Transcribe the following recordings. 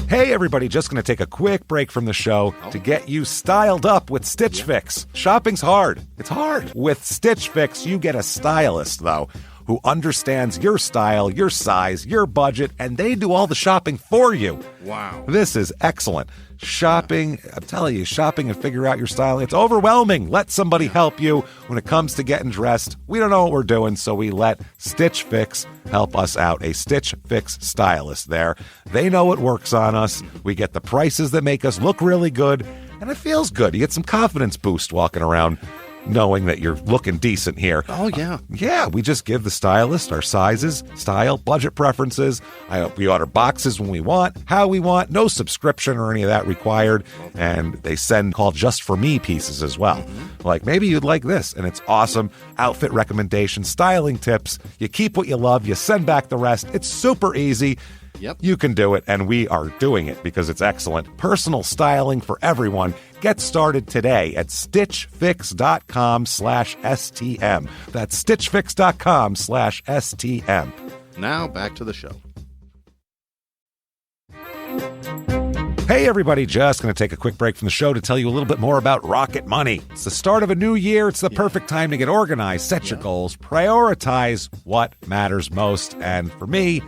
Hey, everybody, just going to take a quick break from the show to get you styled up with Stitch Fix. Shopping's hard. It's hard. With Stitch Fix, you get a stylist, though, who understands your style, your size, your budget, and they do all the shopping for you. Wow. This is excellent. Shopping, I'm telling you, shopping and figure out your style, it's overwhelming. Let somebody help you when it comes to getting dressed. We don't know what we're doing, so we let Stitch Fix help us out. A Stitch Fix stylist there. They know what works on us. We get the prices that make us look really good, and it feels good. You get some confidence boost walking around knowing that you're looking decent here. Oh, yeah. Yeah, we just give the stylist our sizes, style, budget preferences. We order boxes when we want, how we want, no subscription or any of that required. And they send called Just For Me pieces as well. Like, maybe you'd like this, and it's awesome. Outfit recommendations, styling tips. You keep what you love, you send back the rest. It's super easy. Yep. You can do it, and we are doing it because it's excellent. Personal styling for everyone. Get started today at stitchfix.com/STM. That's stitchfix.com/STM. Now back to the show. Hey, everybody, just going to take a quick break from the show to tell you a little bit more about Rocket Money. It's the start of a new year. It's the perfect time to get organized, set your goals, prioritize what matters most. And for me,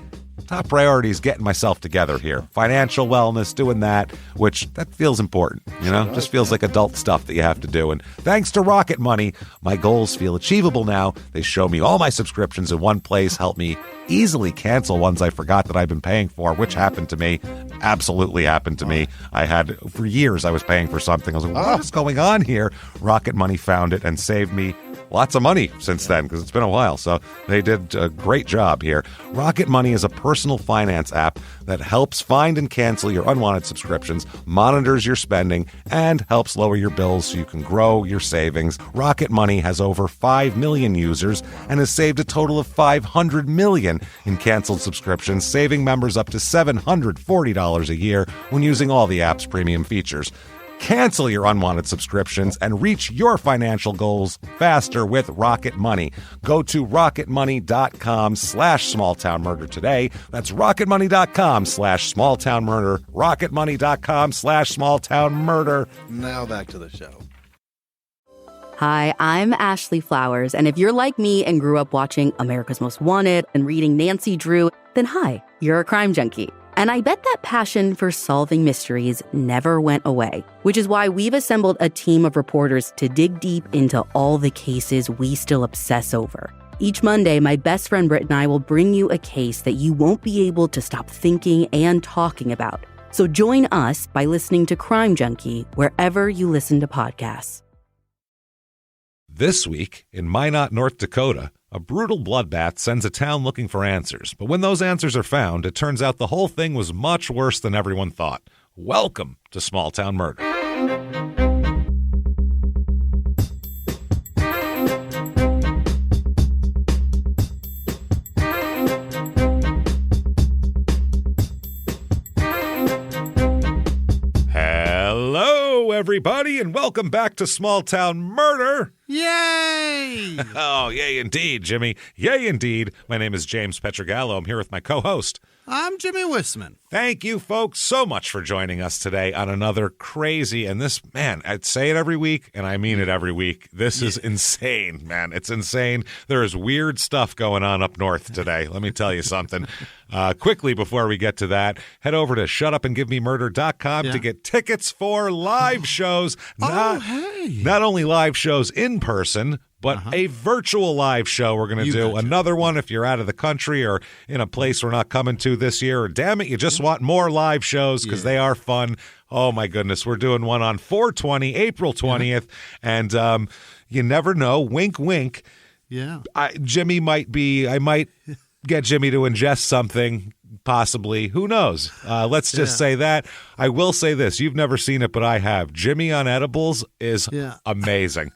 top priority is getting myself together here. Financial wellness, doing that, which that feels important, you know? Just feels like adult stuff that you have to do. And thanks to Rocket Money, my goals feel achievable now. They show me all my subscriptions in one place, help me easily cancel ones I forgot that I've been paying for, which happened to me. Absolutely happened to me. I had, for years, I was paying for something. I was like, what is going on here? Rocket Money found it and saved me lots of money since then, because it's been a while. So they did a great job here. Rocket Money is a personal finance app that helps find and cancel your unwanted subscriptions, monitors your spending, and helps lower your bills so you can grow your savings. Rocket Money has over 5 million users and has saved a total of $500 million in canceled subscriptions, saving members up to $740 a year when using all the app's premium features. Cancel your unwanted subscriptions and reach your financial goals faster with Rocket Money. Go to rocketmoney.com/smalltownmurder today. That's rocketmoney.com/smalltownmurder. rocketmoney.com/smalltownmurder. Now back to the show. Hi, I'm Ashley Flowers, and if you're like me and grew up watching America's Most Wanted and reading Nancy Drew, then hi, you're a crime junkie. And I bet that passion for solving mysteries never went away, which is why we've assembled a team of reporters to dig deep into all the cases we still obsess over. Each Monday, my best friend Britt and I will bring you a case that you won't be able to stop thinking and talking about. So join us by listening to Crime Junkie wherever you listen to podcasts. This week, in Minot, North Dakota, a brutal bloodbath sends a town looking for answers. But when those answers are found, it turns out the whole thing was much worse than everyone thought. Welcome to Small Town Murder. Hello, everybody, and welcome back to Small Town Murder. Yay! Oh, yay indeed, Jimmy. Yay indeed. My name is James Pietragallo. I'm here with my co-host. I'm Jimmie Whisman. Thank you, folks, so much for joining us today on another crazy, and this, man, I'd say it every week, and I mean it every week. This is insane, man. It's insane. There is weird stuff going on up north today. Let me tell you something. Quickly, before we get to that, head over to shutupandgivememurder.com to get tickets for live shows. Not only live shows in person, but a virtual live show we're going to do. Betcha. Another one if you're out of the country or in a place we're not coming to this year. Or damn it, you just want more live shows because they are fun. Oh, my goodness. We're doing one on 4/20, April 20th. And you never know. Wink, wink. Yeah. I might get Jimmie to ingest something. Possibly. Who knows? Let's just say that. I will say this. You've never seen it, but I have. Jimmie on edibles is amazing.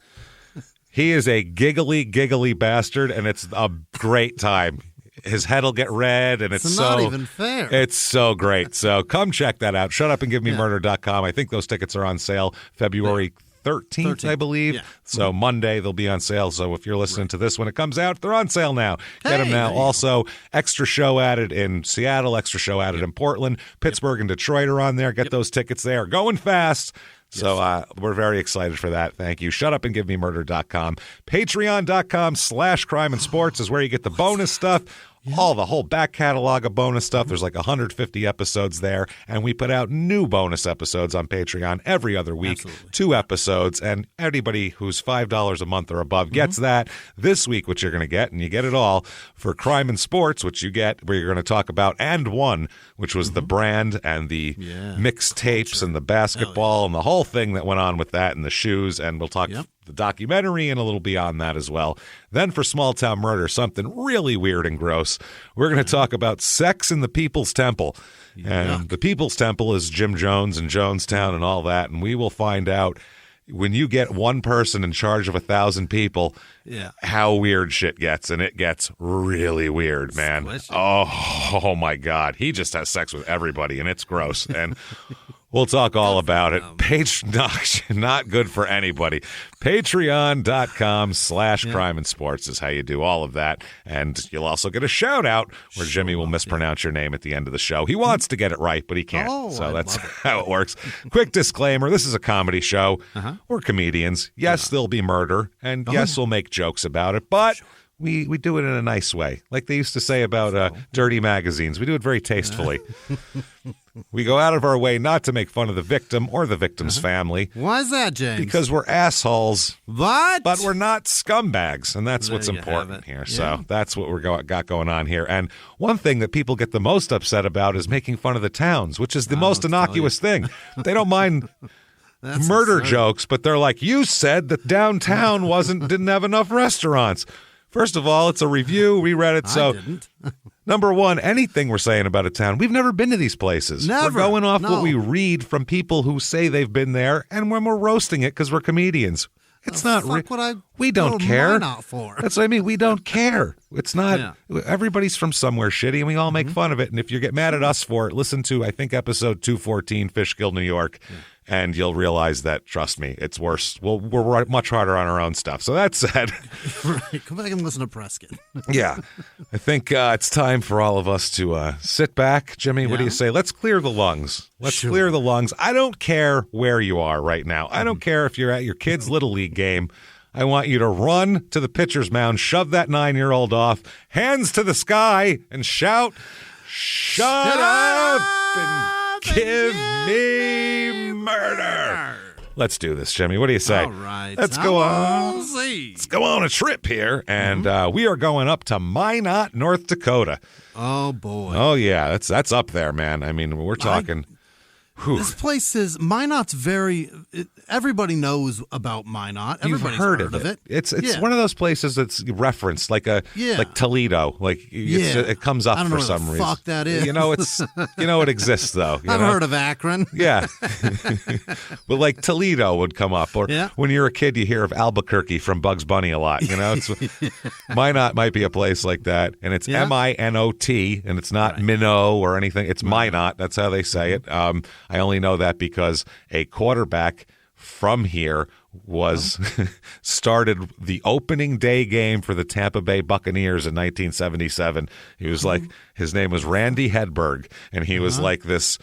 He is a giggly bastard, and it's a great time. His head will get red, and it's not even fair. It's so great. So come check that out. Shutupandgivememurder.com. I think those tickets are on sale February 13th, I believe. Yeah. So Monday they'll be on sale. So if you're listening to this when it comes out, they're on sale now. Get them now. Also, extra show added in Seattle, extra show added in Portland. Pittsburgh and Detroit are on there. Get those tickets there. Going fast. So we're very excited for that. Thank you. ShutUpAndGiveMeMurder.com. Patreon.com/crime and sports is where you get the bonus stuff. All the whole back catalog of bonus stuff. There's like 150 episodes there, and we put out new bonus episodes on Patreon every other week. Absolutely. 2 episodes, and anybody who's $5 a month or above gets that. This week, what you're going to get, and you get it all, for crime and sports, which you get, where you're going to talk about And One, which was the brand and the mixed tapes and the basketball and the whole thing that went on with that and the shoes, and we'll talk the documentary and a little beyond that as well. Then for Small Town Murder, something really weird and gross. We're going to talk about sex in the People's Temple. And the People's Temple is Jim Jones and Jonestown and all that. And we will find out, when you get one person in charge of 1,000 people, how weird shit gets. And it gets really weird, man. Oh my God. He just has sex with everybody, and it's gross. And we'll talk all about it. Not good for anybody. Patreon.com/crime and sports is how you do all of that. And you'll also get a shout out where Jimmy will mispronounce your name at the end of the show. He wants to get it right, but he can't. So that's how it works. Quick disclaimer. This is a comedy show. We're comedians. Yes, there'll be murder. And yes, we'll make jokes about it. But we do it in a nice way. Like they used to say about dirty magazines. We do it very tastefully. We go out of our way not to make fun of the victim or the victim's family. Why is that, James? Because we're assholes. What? But we're not scumbags, and that's what's important here. So that's what got going on here. And one thing that people get the most upset about is making fun of the towns, which is the most innocuous thing. They don't mind murder jokes, but they're like, you said that downtown didn't have enough restaurants. First of all, it's a review. We read it, so... Number one, anything we're saying about a town, we've never been to these places. Never. We're going off what we read from people who say they've been there, and when we're roasting it because we're comedians. It's not we don't care. For? That's what I mean. We don't care. It's not. Everybody's from somewhere shitty, and we all make fun of it. And if you get mad at us for it, listen to, I think, episode 214, Fishkill, New York. And you'll realize that, trust me, it's worse. We're much harder on our own stuff. So that said. Right. Come back and listen to Prescott. I think it's time for all of us to sit back. Jimmy, what do you say? Let's clear the lungs. Clear the lungs. I don't care where you are right now. I don't care if you're at your kid's Little League game. I want you to run to the pitcher's mound, shove that 9-year-old off, hands to the sky, and shout, "Shut up and give me murder." Let's do this, Jimmy. What do you say? All right. Let's go on a trip here, and we are going up to Minot, North Dakota. Oh, boy. Oh, yeah. That's up there, man. I mean, we're talking... This place is Minot's everybody knows about Minot. Everybody's heard of it. It's one of those places that's referenced, like Toledo. It comes up for some reason. Fuck that is. It exists though. I've heard of Akron. Yeah, but like Toledo would come up, or when you're a kid, you hear of Albuquerque from Bugs Bunny a lot. Minot might be a place like that, and it's Minot, and it's not Minot or anything. It's Minot. That's how they say it. I only know that because a quarterback from here started the opening day game for the Tampa Bay Buccaneers in 1977. He was his name was Randy Hedberg, and he was like this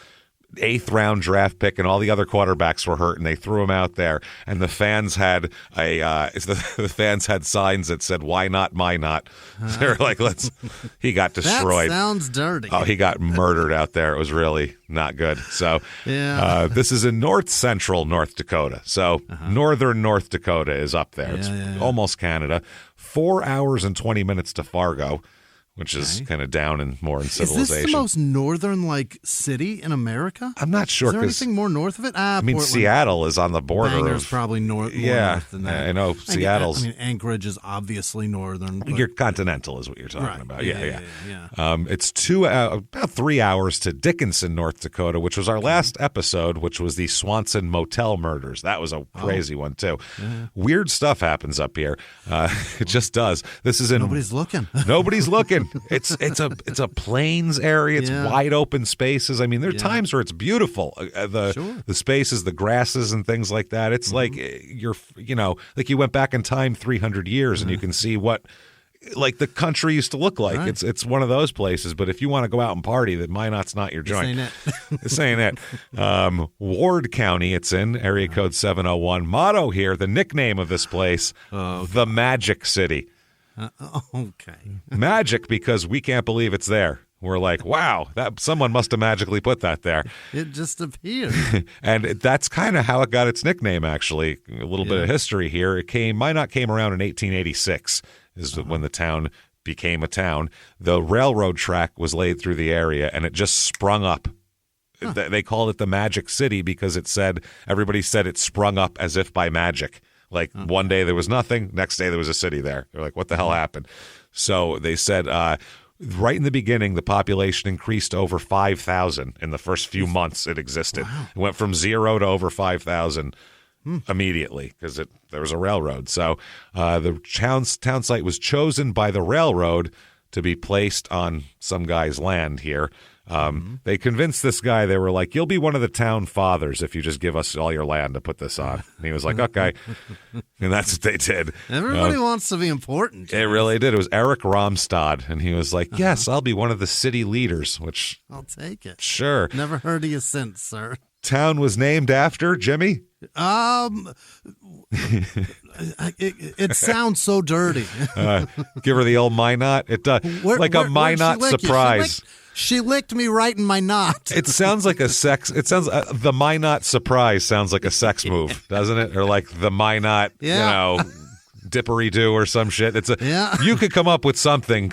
8th round draft pick, and all the other quarterbacks were hurt, and they threw him out there. And the fans had the fans had signs that said, "Why not Minot?" They're like, he got destroyed. That sounds dirty. Oh, he got murdered out there. It was really not good. So this is in north central North Dakota. So northern North Dakota is up there. It's almost Canada. 4 hours and 20 minutes to Fargo, which is kind of down and more in civilization. Is this the most northern city in America? I'm not sure. Is there anything more north of it? I mean, Portland. Seattle is on the border. Banger's probably north than that. I know Seattle's. Anchorage is obviously northern. You're continental is what you're talking about. Yeah. It's about 3 hours to Dickinson, North Dakota, which was our last episode, which was the Swanson Motel murders. That was a crazy one too. Weird stuff happens up here. It just does. This is in Nobody's looking. Nobody's looking. It's a plains area. It's wide open spaces. I mean, there are times where it's beautiful. The spaces, the grasses, and things like that. It's like like you went back in time 300 years, and you can see what like the country used to look like. Right. It's one of those places. But if you want to go out and party, then Minot's not your joint. This ain't it. Ward County, it's in area code 701. Motto here, the nickname of this place, the Magic City. Okay. Magic because we can't believe it's there. We're like, wow, that someone must have magically put that there. It just appeared. And that's kind of how it got its nickname, actually. A little bit of history here. Minot came around in 1886. Is when the town became a town. The railroad track was laid through the area, and it just sprung up. They called it the Magic City because everybody said it sprung up as if by magic. Like one day there was nothing, next day there was a city there. They're like, what the hell happened? So they said right in the beginning, the population increased to over 5,000 in the first few months it existed. Wow. It went from 0 to over 5,000. Immediately because there was a railroad. So the town site was chosen by the railroad to be placed on some guy's land here. They convinced this guy, they were like, you'll be one of the town fathers if you just give us all your land to put this on. And he was like, okay. And that's what they did. Everybody wants to be important. It really did. It was Eric Romstad. And he was like, yes, I'll be one of the city leaders, which I'll take it. Sure. Never heard of you since, sir. Town was named after Jimmie? It sounds so dirty. Give her the old Minot. It does. A Minot surprise. She licked me right in my knot. It sounds like a sex. It sounds the Minot surprise sounds like a sex move, doesn't it? Or like the Minot, dippery-do or some shit. You could come up with something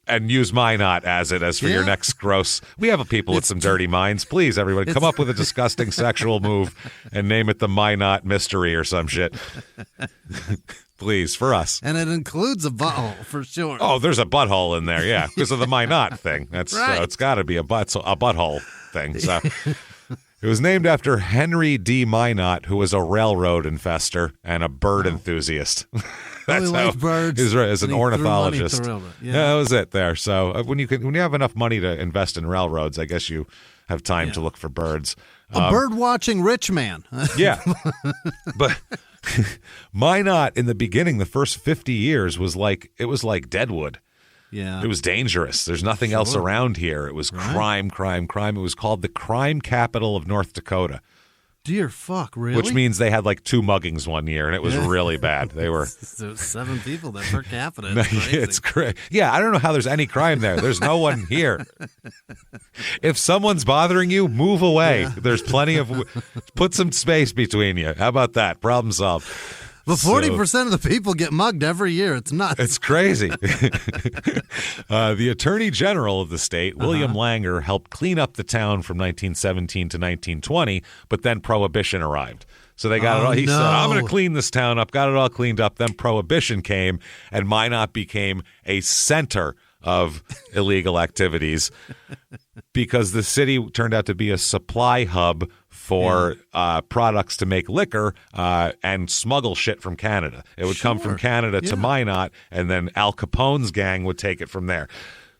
and use Minot as for your next gross. We have people with some dirty minds. Please, everybody, come up with a disgusting sexual move and name it the Minot Mystery or some shit. Please, for us. And it includes a butthole, for sure. Oh, there's a butthole in there, yeah, because of the Minot thing. That's right. It's got to be a butthole thing. So it was named after Henry D. Minot, who was a railroad infestor and a bird enthusiast. That's how birds. As an ornithologist. That was it there. So when you have enough money to invest in railroads, I guess you have time to look for birds. A bird-watching rich man. Yeah. But Minot, in the beginning, the first 50 years, was like Deadwood. Yeah. It was dangerous. There's nothing else around here. It was crime. It was called the crime capital of North Dakota. Dear fuck, really? Which means they had like 2 muggings one year, and it was really bad. They were so 7 people there per capita. It's crazy. It's great. Yeah, I don't know how there's any crime there. There's no one here. If someone's bothering you, move away. Yeah. There's plenty of. Put some space between you. How about that? Problem solved. But 40% of the people get mugged every year. It's nuts. It's crazy. The Attorney General of the state, William Langer, helped clean up the town from 1917 to 1920, but then Prohibition arrived. So they got it all. He said, I'm going to clean this town up, got it all cleaned up. Then Prohibition came, and Minot became a center of illegal activities because the city turned out to be a supply hub for products to make liquor and smuggle shit from Canada. It would come from Canada to Minot, and then Al Capone's gang would take it from there.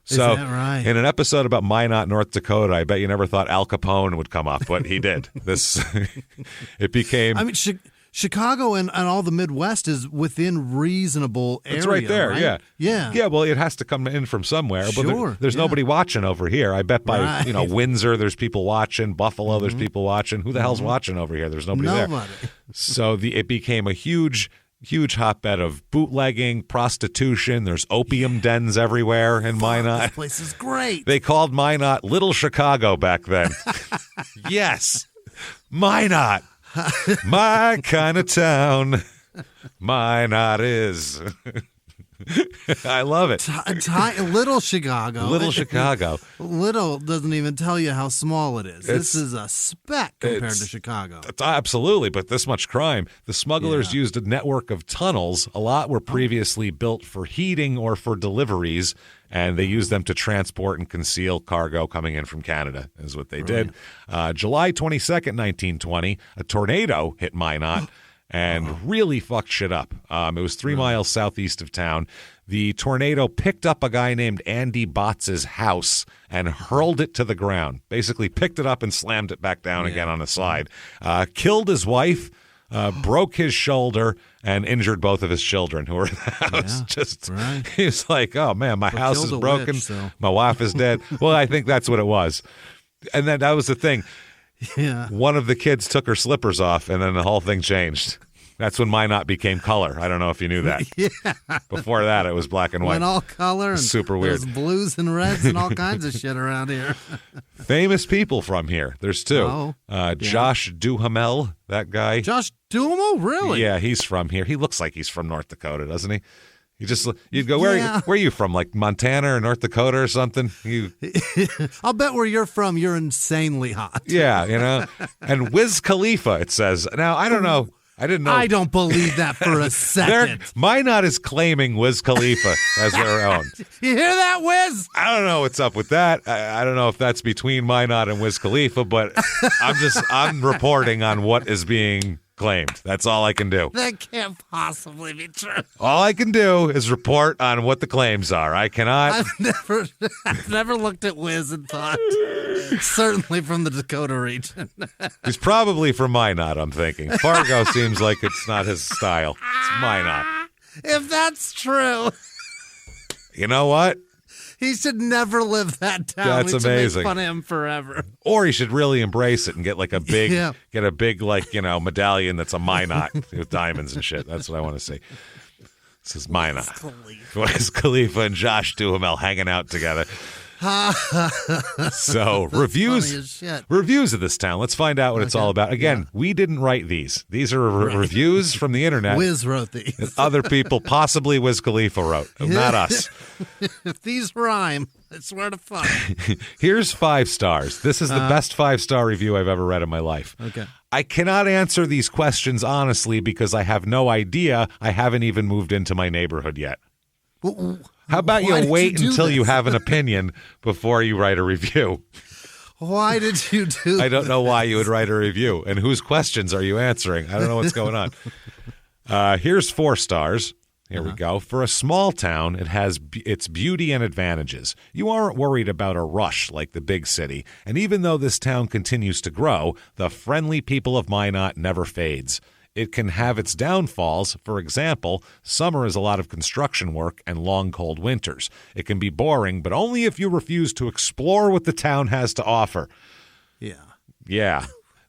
So, is that right? In an episode about Minot, North Dakota, I bet you never thought Al Capone would come up, but he did. It became. I mean, Chicago and all the Midwest is within reasonable area. It's right there, right? Yeah. Yeah, well, it has to come in from somewhere. Sure. But there's nobody watching over here. I bet by Windsor, there's people watching. Buffalo, there's people watching. Who the hell's watching over here? There's nobody there. So it became a huge hotbed of bootlegging, prostitution. There's opium dens everywhere in Minot. This place is great. They called Minot Little Chicago back then. Yes. Minot. My kind of town. Minot is. I love it. Little Chicago. Little Chicago. Little doesn't even tell you how small it is. This is a speck compared to Chicago. Absolutely, but this much crime. The smugglers used a network of tunnels. A lot were previously built for heating or for deliveries, and they used them to transport and conceal cargo coming in from Canada, is what they did. July 22nd, 1920, a tornado hit Minot and really fucked shit up. It was 3 miles southeast of town. The tornado picked up a guy named Andy Botts' house and hurled it to the ground. Basically picked it up and slammed it back down again on the side. Killed his wife, broke his shoulder, and injured both of his children who were in the house. He was like, oh, man, my house is broken. My wife is dead. Well, I think that's what it was. And then that was the thing. Yeah. One of the kids took her slippers off, and then the whole thing changed. That's when Minot became color. I don't know if you knew that. Before that, it was black and white. Went all color. And super weird. There's blues and reds and all kinds of shit around here. Famous people from here. There's two. Josh Duhamel, that guy. Josh Duhamel? Really? Yeah, he's from here. He looks like he's from North Dakota, doesn't he? You'd go, where are you from? Like Montana or North Dakota or something? I'll bet where you're from, you're insanely hot. Yeah, And Wiz Khalifa, it says. Now, I don't know. I didn't know. I don't believe that for a second. Minot is claiming Wiz Khalifa as their own. You hear that, Wiz? I don't know what's up with that. I don't know if that's between Minot and Wiz Khalifa, but I'm reporting on what is being claimed. That's all I can do. That can't possibly be true. All I can do is report on what the claims are. I cannot. I've never looked at Wiz and thought, certainly from the Dakota region. He's probably from Minot, I'm thinking. Fargo seems like it's not his style. It's Minot. If that's true. You know what? He should never live that down. That's amazing. Make fun of him forever. Or he should really embrace it and get like a big, medallion that's a Minot with diamonds and shit. That's what I want to see. This is Minot. Wiz Khalifa and Josh Duhamel hanging out together. So reviews of this town. Let's find out what it's all about. Again, we didn't write these. These are reviews from the internet. Wiz wrote these. That other people, possibly Wiz Khalifa, wrote. Not us. If these rhyme, I swear to fuck. Here's 5 stars. This is the best 5-star review I've ever read in my life. Okay. I cannot answer these questions honestly because I have no idea. I haven't even moved into my neighborhood yet. How about you wait until you have an opinion before you write a review? Why did you do I don't know why you would write a review. And whose questions are you answering? I don't know what's going on. Here's 4 stars. Here we go. For a small town, it has its beauty and advantages. You aren't worried about a rush like the big city. And even though this town continues to grow, the friendly people of Minot never fades. It can have its downfalls. For example, summer is a lot of construction work and long, cold winters. It can be boring, but only if you refuse to explore what the town has to offer. Yeah.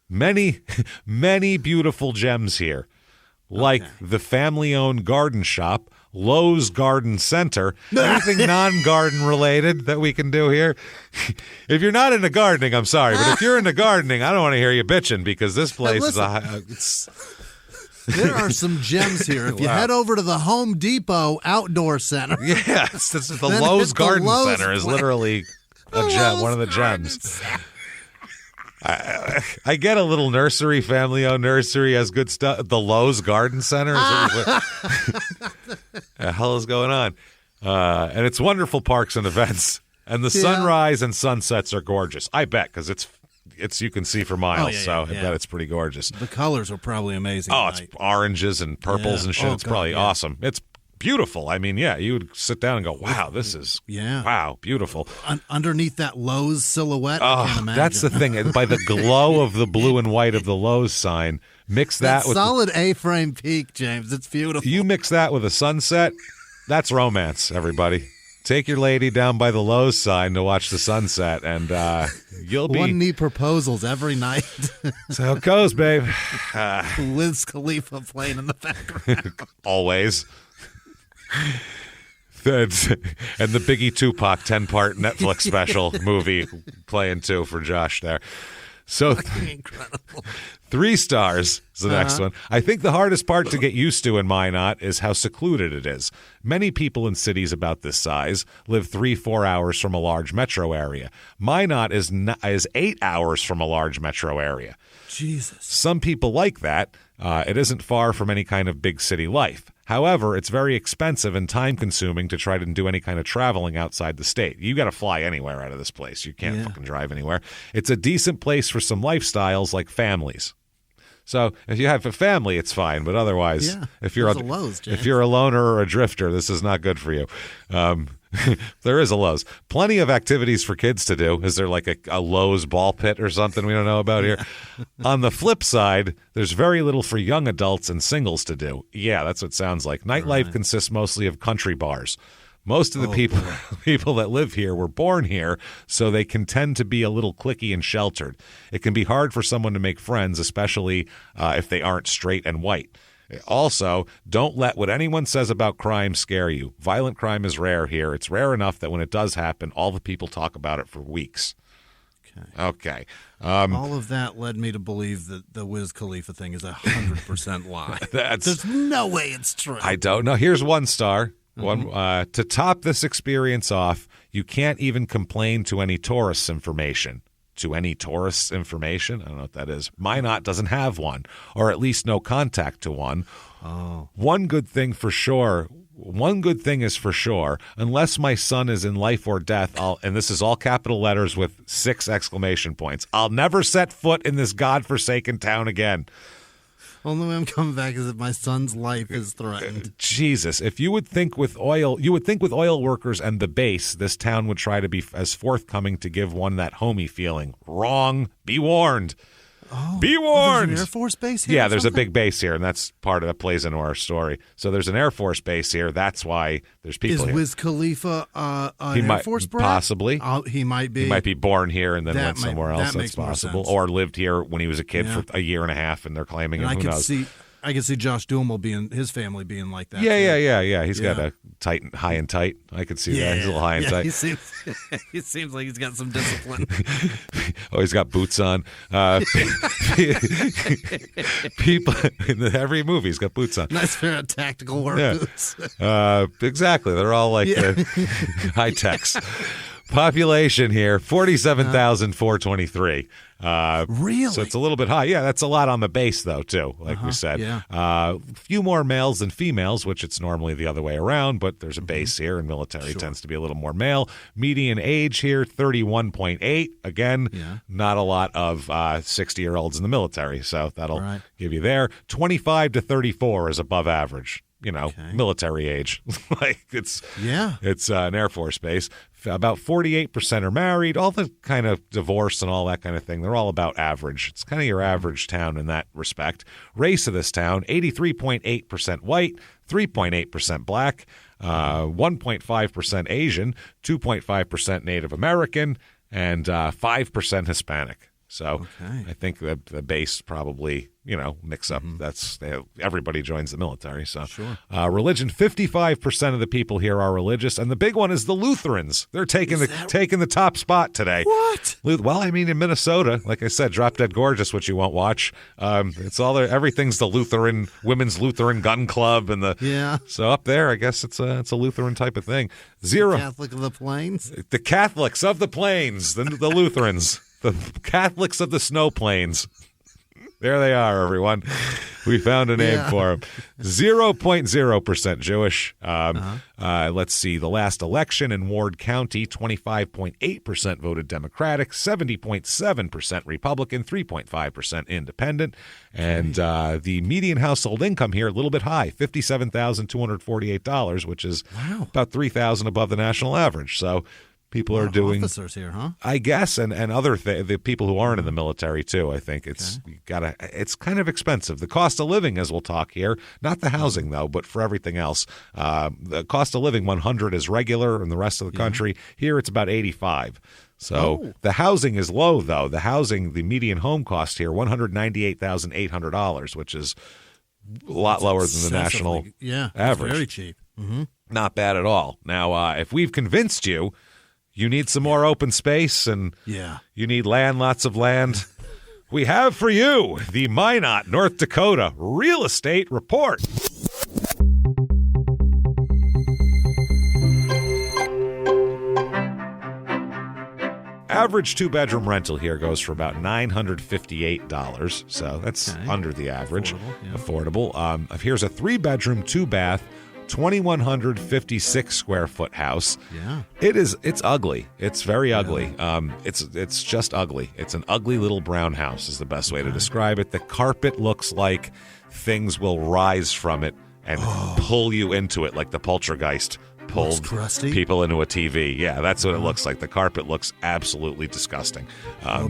Many, many beautiful gems here, like the family-owned garden shop, Lowe's Garden Center, anything non-garden related that we can do here. If you're not into gardening, I'm sorry, but if you're into gardening, I don't want to hear you bitching because this place is There are some gems here. If you head over to the Home Depot Outdoor Center. Yes, this is the Lowe's Garden Center is literally a gem, one of the gems. I get a little nursery, family-owned nursery has good stuff. The Lowe's Garden Center? The hell is going on? And it's wonderful parks and events. And the sunrise and sunsets are gorgeous. I bet, because it's you can see for miles, I bet it's pretty gorgeous. The colors are probably amazing. Oh, it's oranges and purples and shit. It's probably awesome. It's beautiful. I mean, you would sit down and go, wow, this is wow, beautiful. Underneath that Lowe's silhouette, I can't imagine. That's the thing. By the glow of the blue and white of the Lowe's sign, mix that with solid A-frame peak, James. It's beautiful. You mix that with a sunset, that's romance, everybody. Take your lady down by the Lowe's sign to watch the sunset, and you'll be... One-knee proposals every night. That's how it goes, babe. Wiz Khalifa playing in the background. Always. And the Biggie Tupac 10-part Netflix special movie playing too for Josh there. So incredible. 3 stars is the next one. I think the hardest part to get used to in Minot is how secluded it is. Many people in cities about this size live 3-4 hours from a large metro area. Minot is 8 hours from a large metro area. Jesus. Some people like that. It isn't far from any kind of big city life. However, it's very expensive and time-consuming to try to do any kind of traveling outside the state. You got to fly anywhere out of this place. You can't fucking drive anywhere. It's a decent place for some lifestyles like families. So if you have a family, it's fine. But otherwise, if you're if you're a loner or a drifter, this is not good for you. There is a Lowe's. Plenty of activities for kids to do. Is there like a Lowe's ball pit or something we don't know about here? On the flip side, there's very little for young adults and singles to do. Yeah, that's what it sounds like. Nightlife consists mostly of country bars. Most of the people that live here were born here, so they can tend to be a little cliquey and sheltered. It can be hard for someone to make friends, especially if they aren't straight and white. Also, don't let what anyone says about crime scare you. Violent crime is rare here. It's rare enough that when it does happen, all the people talk about it for weeks. Okay. All of that led me to believe that the Wiz Khalifa thing is 100% lie. There's no way it's true. I don't know. Here's one star. To top this experience off, you can't even complain to any tourists' information. To any tourists' information? I don't know what that is. Minot doesn't have one, or at least no contact to one. One good thing is for sure, unless my son is in life or death, and this is all capital letters with 6 exclamation points, I'll never set foot in this godforsaken town again. Only way I'm coming back is if my son's life is threatened. Jesus, if you would think with oil workers and the base, this town would try to be as forthcoming to give one that homey feeling. Wrong. Be warned. Be warned. There's an Air Force base here? Yeah, there's a big base here, and that's part of that plays into our story. So there's an Air Force base here. That's why there's people here. Is Wiz Khalifa an Air Force brat? Possibly. He might be. He might be born here and then went somewhere else. That's possible. Or lived here when he was a kid for a year and a half, and they're claiming him. Who knows? I can see Josh Duhamel his family being like that. Yeah. He's got a high and tight. I could see that. He's a little high and tight. He seems like he's got some discipline. He's got boots on. People in every movie, he's got boots on. Nice pair of tactical work boots. Exactly. They're all like high techs. Population here, 47,423. Really? So it's a little bit high. Yeah, that's a lot on the base, though, too, like we said. Yeah. Few more males than females, which it's normally the other way around, but there's a base here, and military tends to be a little more male. Median age here, 31.8. Again, not a lot of 60-year-olds in the military, so that'll give you there. 25 to 34 is above average. Military age. It's an Air Force base. About 48% are married. All the kind of divorce and all that kind of thing, they're all about average. It's kind of your average town in that respect. Race of this town, 83.8% white, 3.8% black, 1.5% Asian, 2.5% Native American, and 5% Hispanic. So I think the base probably, mix up. Everybody joins the military. So religion, 55% of the people here are religious. And the big one is the Lutherans. They're taking the top spot today. What? Well, I mean, in Minnesota, like I said, Drop Dead Gorgeous, which you won't watch. It's all there. Everything's the Lutheran, Women's Lutheran Gun Club. So up there, I guess it's a Lutheran type of thing. Zero. The Catholic of the Plains? The Catholics of the Plains, the Lutherans. The Catholics of the Snow Plains. There they are, everyone. We found a name for them. 0.0% Jewish. Let's see. The last election in Ward County, 25.8% voted Democratic, 70.7% Republican, 3.5% Independent. And the median household income here, a little bit high, $57,248, which is about $3,000 above the national average. So people are doing officers here, huh? I guess, and other the people who aren't in the military too. I think it's kind of expensive. The cost of living, as we'll talk here, not the housing though, but for everything else, the cost of living 100 is regular in the rest of the country. Here it's about 85. So the housing is low though. The median home cost here $198,800, which is a lot lower than the national average. Very cheap. Mm-hmm. Not bad at all. Now, if we've convinced you. You need some more open space, and you need land, lots of land. We have for you the Minot, North Dakota Real Estate Report. Average 2-bedroom rental here goes for about $958, so that's under the average. Affordable. Here's a 3-bedroom, 2-bath, 2,156 square foot house. Yeah. It's ugly. It's very ugly. It's just ugly. It's an ugly little brown house is the best way to describe it. The carpet looks like things will rise from it and pull you into it, like the poltergeist pulled people into a TV. Yeah, that's what it looks like. The carpet looks absolutely disgusting.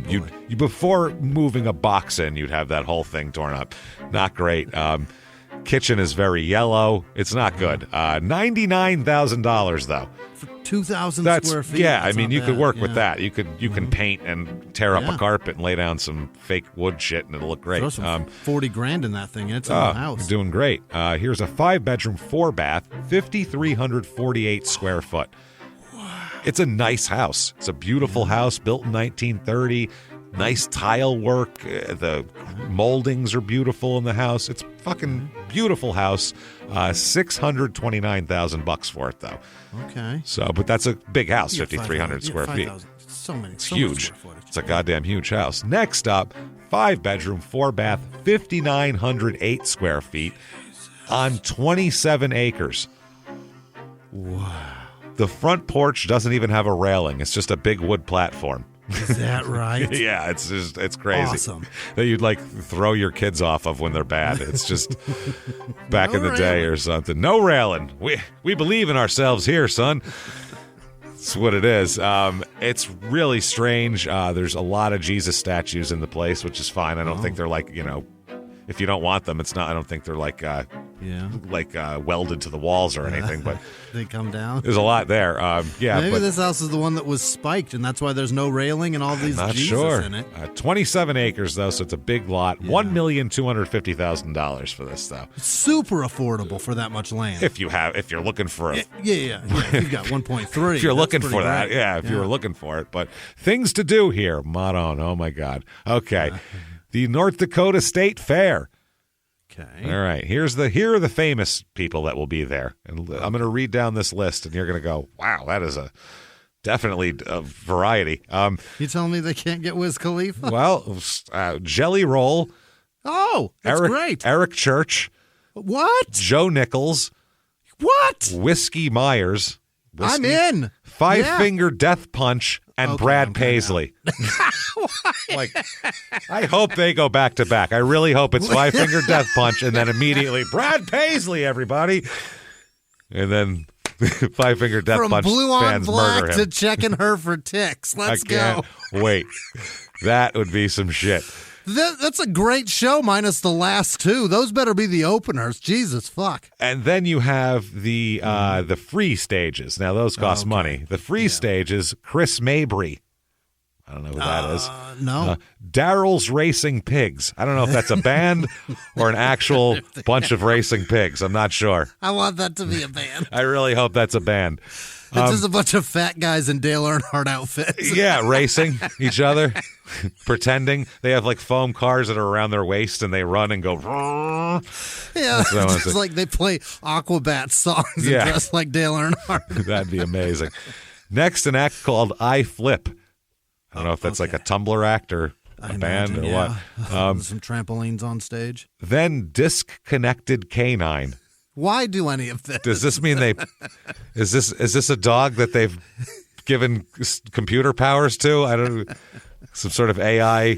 You before moving a box in, you'd have that whole thing torn up. Not great. Kitchen is very yellow. It's not good. $99,000 though. For 2,000 square feet. Yeah, I mean, you could work with that. You can paint and tear up a carpet and lay down some fake wood shit, and it'll look great. Throw some $40,000 in that thing, and it's in the house. You're doing great. Here's a 5-bedroom, 4-bath, 5,348 square foot. It's a nice house. It's a beautiful house built in 1930. Nice tile work. The moldings are beautiful in the house. It's a fucking beautiful house. $629,000 for it though. Okay. So, but that's a big house, 5,300 square feet. It's huge. It's a goddamn huge house. Next up, 5-bedroom, 4-bath, 5,908 square feet on 27 acres. Wow. The front porch doesn't even have a railing. It's just a big wood platform. Is that right? Yeah, it's crazy. Awesome. That you'd like throw your kids off of when they're bad. It's just back in the day or something. No railing. We believe in ourselves here, son. That's what it is. It's really strange. There's a lot of Jesus statues in the place, which is fine. I don't think they're like, if you don't want them, it's not. I don't think they're like welded to the walls or anything. But they come down. There's a lot there. Maybe this house is the one that was spiked, and that's why there's no railing and all these Jesus in it. 27 acres though, so it's a big lot. $1,250,000 for this though. It's super affordable for that much land. If you're looking for yeah. You've got 1.3. If you're looking for that, if you were looking for it. But things to do here, Maron. Oh my God. Okay. The North Dakota State Fair. Okay. All right. Here are the famous people that will be there. And I'm going to read down this list, and you're going to go, wow, that is definitely a variety. You telling me they can't get Wiz Khalifa? Well, Jelly Roll. Oh, that's great. Eric Church. What? Joe Nichols. What? Whiskey Myers. I'm in. Five Finger Death Punch and Brad Paisley. Like, I hope they go back to back. I really hope it's Five Finger Death Punch and then immediately Brad Paisley, everybody. And then Five Finger Death Punch Blue on fans Black murder him. to checking her for ticks. Let's go. Wait. That would be some shit. That's a great show, minus the last two. Those better be the openers. Jesus fuck. And then you have the free stages. Now those cost money. The free stages, Chris Mabry. I don't know who that is. No. Daryl's Racing Pigs. I don't know if that's a band or an actual bunch of racing pigs. I'm not sure. I want that to be a band. I really hope that's a band. It's just a bunch of fat guys in Dale Earnhart outfits. Yeah, racing each other, pretending. They have like foam cars that are around their waist and they run and go. Yeah, it's like they play Aquabat songs and dress like Dale Earnhardt. That'd be amazing. Next, an act called I Flip. I don't know if that's like a Tumblr act or a band or what. Some trampolines on stage. Then Disconnected Canine. Why do any of this? Does this mean is this a dog that they've given computer powers to? I don't know. Some sort of AI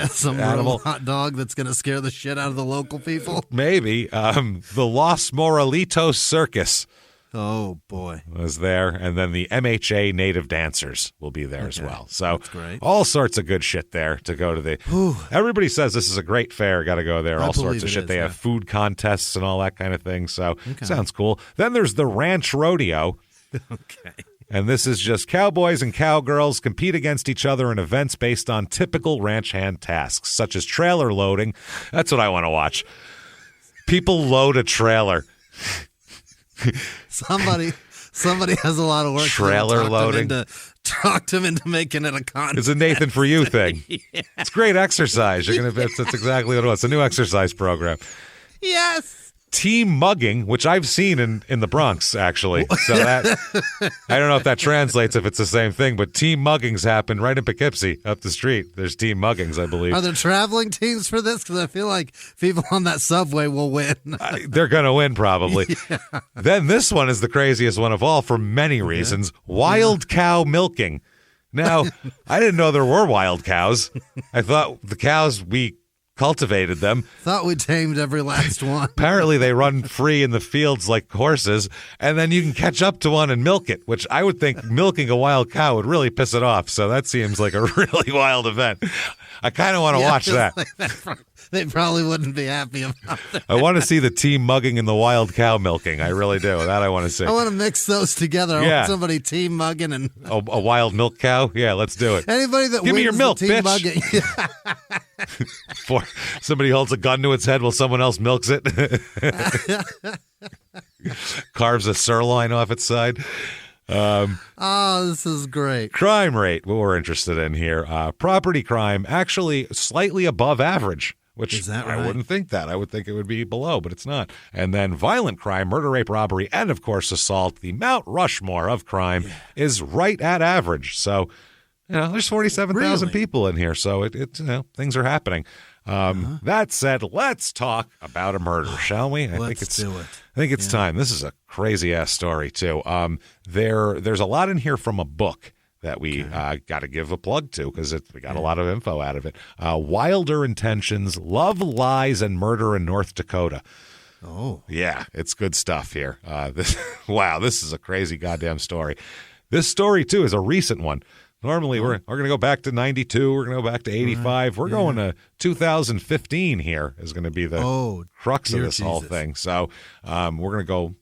some animal. Hot dog that's going to scare the shit out of the local people. Maybe. The Los Moralitos Circus. Oh, boy. Was there. And then the MHA Native Dancers will be there as well. So all sorts of good shit there to go to the... Everybody says this is a great fair. Got to go there. All sorts of shit. They have food contests and all that kind of thing. So sounds cool. Then there's the Ranch Rodeo. Okay. And this is just cowboys and cowgirls compete against each other in events based on typical ranch hand tasks, such as trailer loading. That's what I want to watch. People load a trailer. Somebody has a lot of work. Trailer loading. Talked him into making it a contest. It's a Nathan for You thing. It's great exercise. You're gonna. That's exactly what it was. It's a new exercise program. Yes. team mugging, which I've seen in the Bronx, actually. So that I don't know if that translates, if it's the same thing, but team muggings happen right in Poughkeepsie up the street. There's team muggings, I believe. Are there traveling teams for this? Because I feel like people on that subway will win. They're going to win, probably. Yeah. Then this one is the craziest one of all for many reasons. Wild cow milking. Now, I didn't know there were wild cows. I thought the cows, we cultivated them. Thought we tamed every last one. Apparently they run free in the fields like horses, and then you can catch up to one and milk it, which I would think milking a wild cow would really piss it off. So that seems like a really wild event. I kind of want to watch that. Like they probably wouldn't be happy about that. I want to see the team mugging and the wild cow milking. I really do. That I want to see. I want to mix those together. I want somebody team mugging and a wild milk cow. Yeah, let's do it. Anybody that give wins me your milk, the team bitch. Mugging. Before somebody holds a gun to its head while someone else milks it. Carves a sirloin off its side. This is great. Crime rate, what we're interested in here. Property crime, actually slightly above average, which is that right? I wouldn't think that. I would think it would be below, but it's not. And then violent crime, murder, rape, robbery, and of course assault, the Mount Rushmore of crime, is right at average. So, there's 47,000 people in here, so things are happening. That said, let's talk about a murder, shall we? Let's do it. I think it's time. This is a crazy-ass story, too. There's a lot in here from a book that we got to give a plug to because we got a lot of info out of it. Wilder Intentions, Love, Lies, and Murder in North Dakota. Oh. Yeah, it's good stuff here. This is a crazy goddamn story. This story, too, is a recent one. Normally, we're going to go back to 92. We're going to go back to 85. We're going to 2015 here is going to be the crux of this whole thing. So we'll go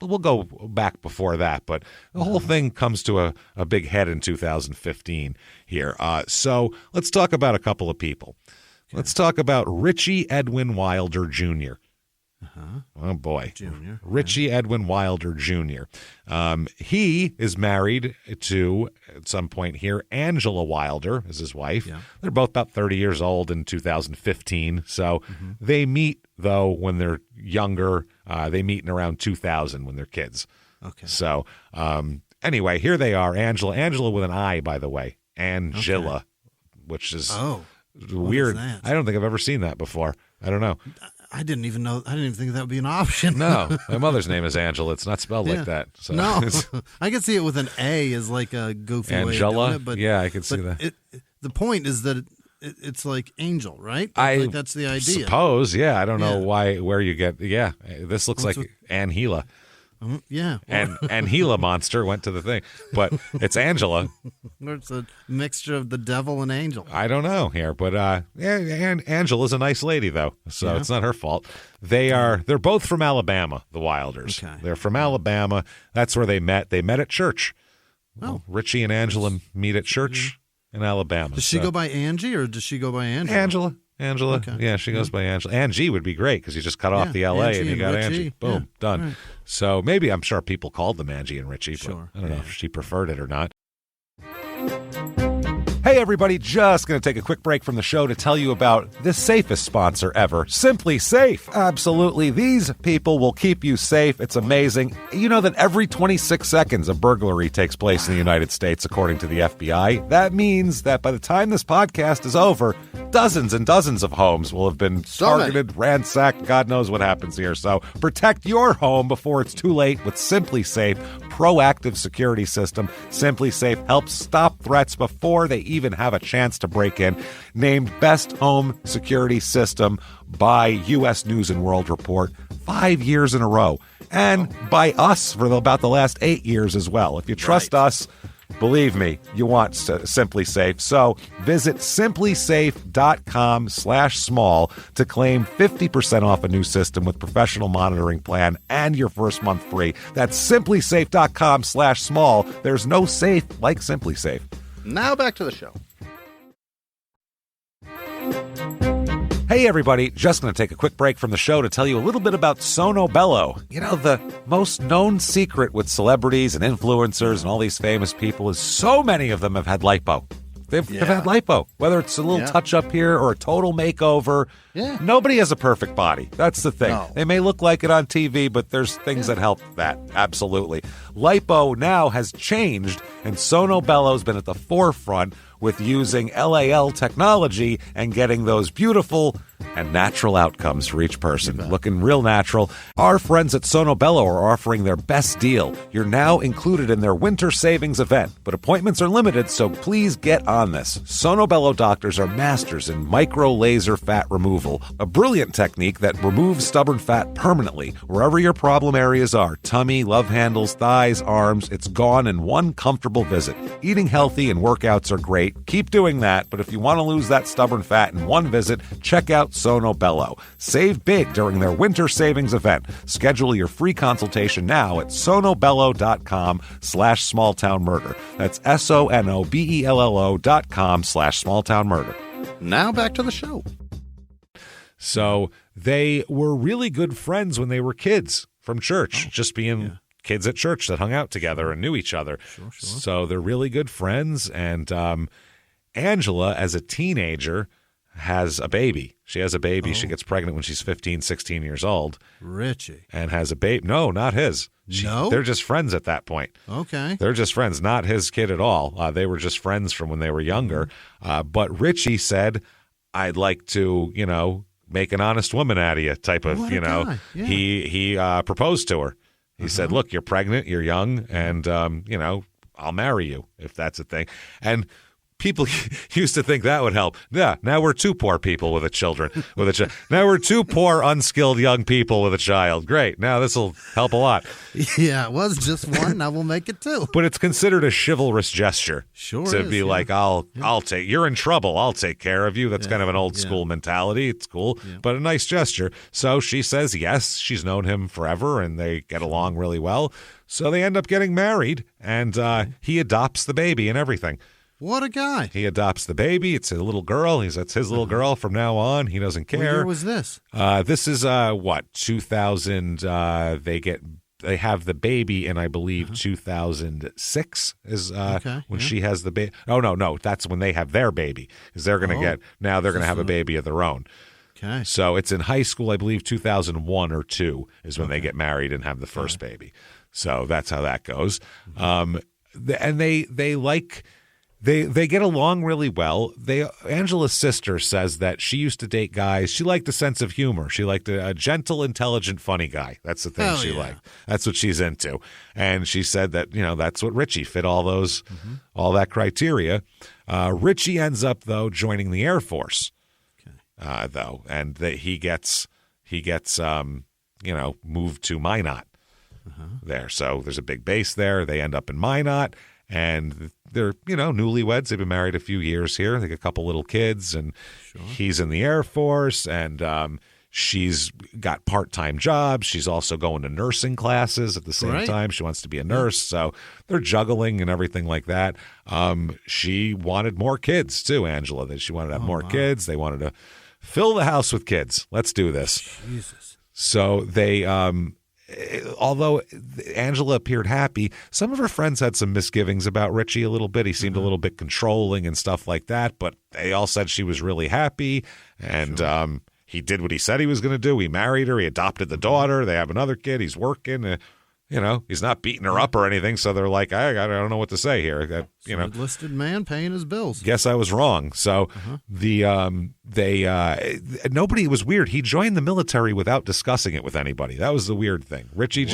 back before that. But the whole thing comes to a big head in 2015 here. So let's talk about a couple of people. Okay. Let's talk about Richie Edwin Wilder Jr. Oh, boy. Junior. Richie Edwin Wilder Jr. He is married to, at some point here, Angela Wilder is his wife. Yeah. They're both about 30 years old in 2015. So they meet, though, when they're younger. They meet in around 2000 when they're kids. Okay. So anyway, here they are. Angela with an I, by the way. Angela, which is weird. Is I don't think I've ever seen that before. I don't know. I didn't even think that would be an option. No, my mother's name is Angela. It's not spelled like that. So. No, I can see it with an A as like a goofy Angela? way of doing it. But, yeah, I can see that. The point is that it's like angel, right? Like that's the idea. Suppose, yeah. I don't know where you get. Yeah, this looks like Angela. Yeah. And Gila monster went to the thing. But it's Angela. It's a mixture of the devil and angel. I don't know here. But and Angela's a nice lady, though. So it's not her fault. They're both from Alabama, the Wilders. Okay. They're from Alabama. That's where they met. They met at church. Well, Richie and Angela meet at church in Alabama. Does she go by Angie or does she go by Angela? Angela. Okay. Yeah, she goes by Angela. Angie would be great because you just cut off the L.A. and you got Richie. Angie. Boom, done. Right. So maybe I'm sure people called them Angie and Richie, but I don't know if she preferred it or not. Hey, everybody, just going to take a quick break from the show to tell you about the safest sponsor ever, Simply Safe. Absolutely. These people will keep you safe. It's amazing. You know that every 26 seconds a burglary takes place in the United States, according to the FBI. That means that by the time this podcast is over, dozens and dozens of homes will have been targeted, ransacked. God knows what happens here. So protect your home before it's too late with Simply Safe proactive security system. Simply Safe helps stop threats before they even have a chance to break in. Named Best Home Security System by U.S. News and World Report 5 years in a row. And by us for about the last 8 years as well. If you trust us, believe me, you want Simply Safe. So visit simplysafe.com/small to claim 50% off a new system with professional monitoring plan and your first month free. That's simplysafe.com/small. There's no safe like Simply Safe. Now back to the show. Hey, everybody. Just going to take a quick break from the show to tell you a little bit about Sono Bello. You know, the most known secret with celebrities and influencers and all these famous people is so many of them have had lipo. They've had lipo, whether it's a little touch up here or a total makeover. Yeah. Nobody has a perfect body. That's the thing. No. They may look like it on TV, but there's things that help that. Absolutely. Lipo now has changed, and Sono Bello's been at the forefront with using LAL technology and getting those beautiful and natural outcomes for each person. Looking real natural. Our friends at Sono Bello are offering their best deal. You're now included in their winter savings event, but appointments are limited, so please get on this. Sono Bello doctors are masters in micro laser fat removal, a brilliant technique that removes stubborn fat permanently wherever your problem areas are. Tummy, love handles, thighs, arms, it's gone in one comfortable visit. Eating healthy and workouts are great. Keep doing that, but if you want to lose that stubborn fat in one visit, check out Sono Bello. Save big during their winter savings event. Schedule your free consultation now at sonobello.com/smalltownmurder. That's sonobello.com/smalltownmurder. Now back to the show. So they were really good friends when they were kids from church, just being kids at church that hung out together and knew each other. Sure. So they're really good friends. And Angela, as a teenager, has a baby. She has a baby. She gets pregnant when she's 15, 16 years old. Richie. And has a baby. No, not his. No? They're just friends at that point. Okay. They're just friends, not his kid at all. They were just friends from when they were younger. But Richie said, I'd like to, make an honest woman out of you type of, What a guy. Yeah. He proposed to her. He said, look, you're pregnant, you're young, and, I'll marry you if that's a thing. And people used to think that would help. Yeah, now we're two poor people with a child. Now we're two poor, unskilled young people with a child. Great. Now this will help a lot. Yeah, it was just one. Now we'll make it two. But it's considered a chivalrous gesture. Sure to is, be like, I'll take. You're in trouble. I'll take care of you. That's kind of an old school mentality. It's cool, but a nice gesture. So she says yes. She's known him forever, and they get along really well. So they end up getting married, and he adopts the baby and everything. What a guy. He adopts the baby. It's a little girl. That's his little girl from now on. He doesn't care. What year was this? This is 2000. They have the baby in, I believe, 2006 is when she has the baby. Oh no, that's when they have their baby. Is they're going to they're going to have a baby of their own. Okay. So it's in high school, I believe, 2001 or 2 is when they get married and have the first baby. So that's how that goes. And they like. They get along really well. Angela's sister says that she used to date guys. She liked a sense of humor. She liked a gentle, intelligent, funny guy. That's the thing she liked. That's what she's into. And she said that, that's what Richie fit all that criteria. Richie ends up, though, joining the Air Force, though. And he gets moved to Minot there. So there's a big base there. They end up in Minot. And they're, newlyweds. They've been married a few years here. They got a couple little kids, and he's in the Air Force, and she's got part-time jobs. She's also going to nursing classes at the same time. She wants to be a nurse, so they're juggling and everything like that. She wanted more kids, too, Angela. That she wanted to have more kids. They wanted to fill the house with kids. Let's do this. Jesus. So they although Angela appeared happy, some of her friends had some misgivings about Richie a little bit. He seemed a little bit controlling and stuff like that, but they all said she was really happy, and he did what he said he was going to do. He married her. He adopted the daughter. They have another kid. He's working. He's not beating her up or anything, so they're like, I don't know what to say here. Enlisted man paying his bills. Guess I was wrong. So nobody, it was weird. He joined the military without discussing it with anybody. That was the weird thing. Richie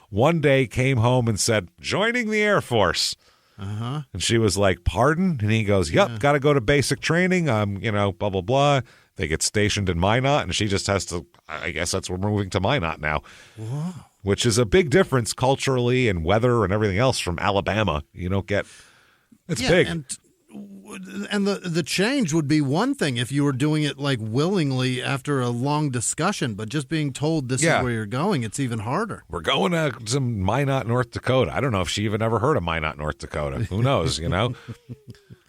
one day came home and said, joining the Air Force. And she was like, pardon? And he goes, yep, got to go to basic training. Blah, blah, blah. They get stationed in Minot, and she just has to, I guess we're moving to Minot now. Wow. Which is a big difference culturally and weather and everything else from Alabama. You don't get it's big. And the change would be one thing if you were doing it like willingly after a long discussion, but just being told this is where you're going, it's even harder. We're going to some Minot, North Dakota. I don't know if she even ever heard of Minot, North Dakota. Who knows,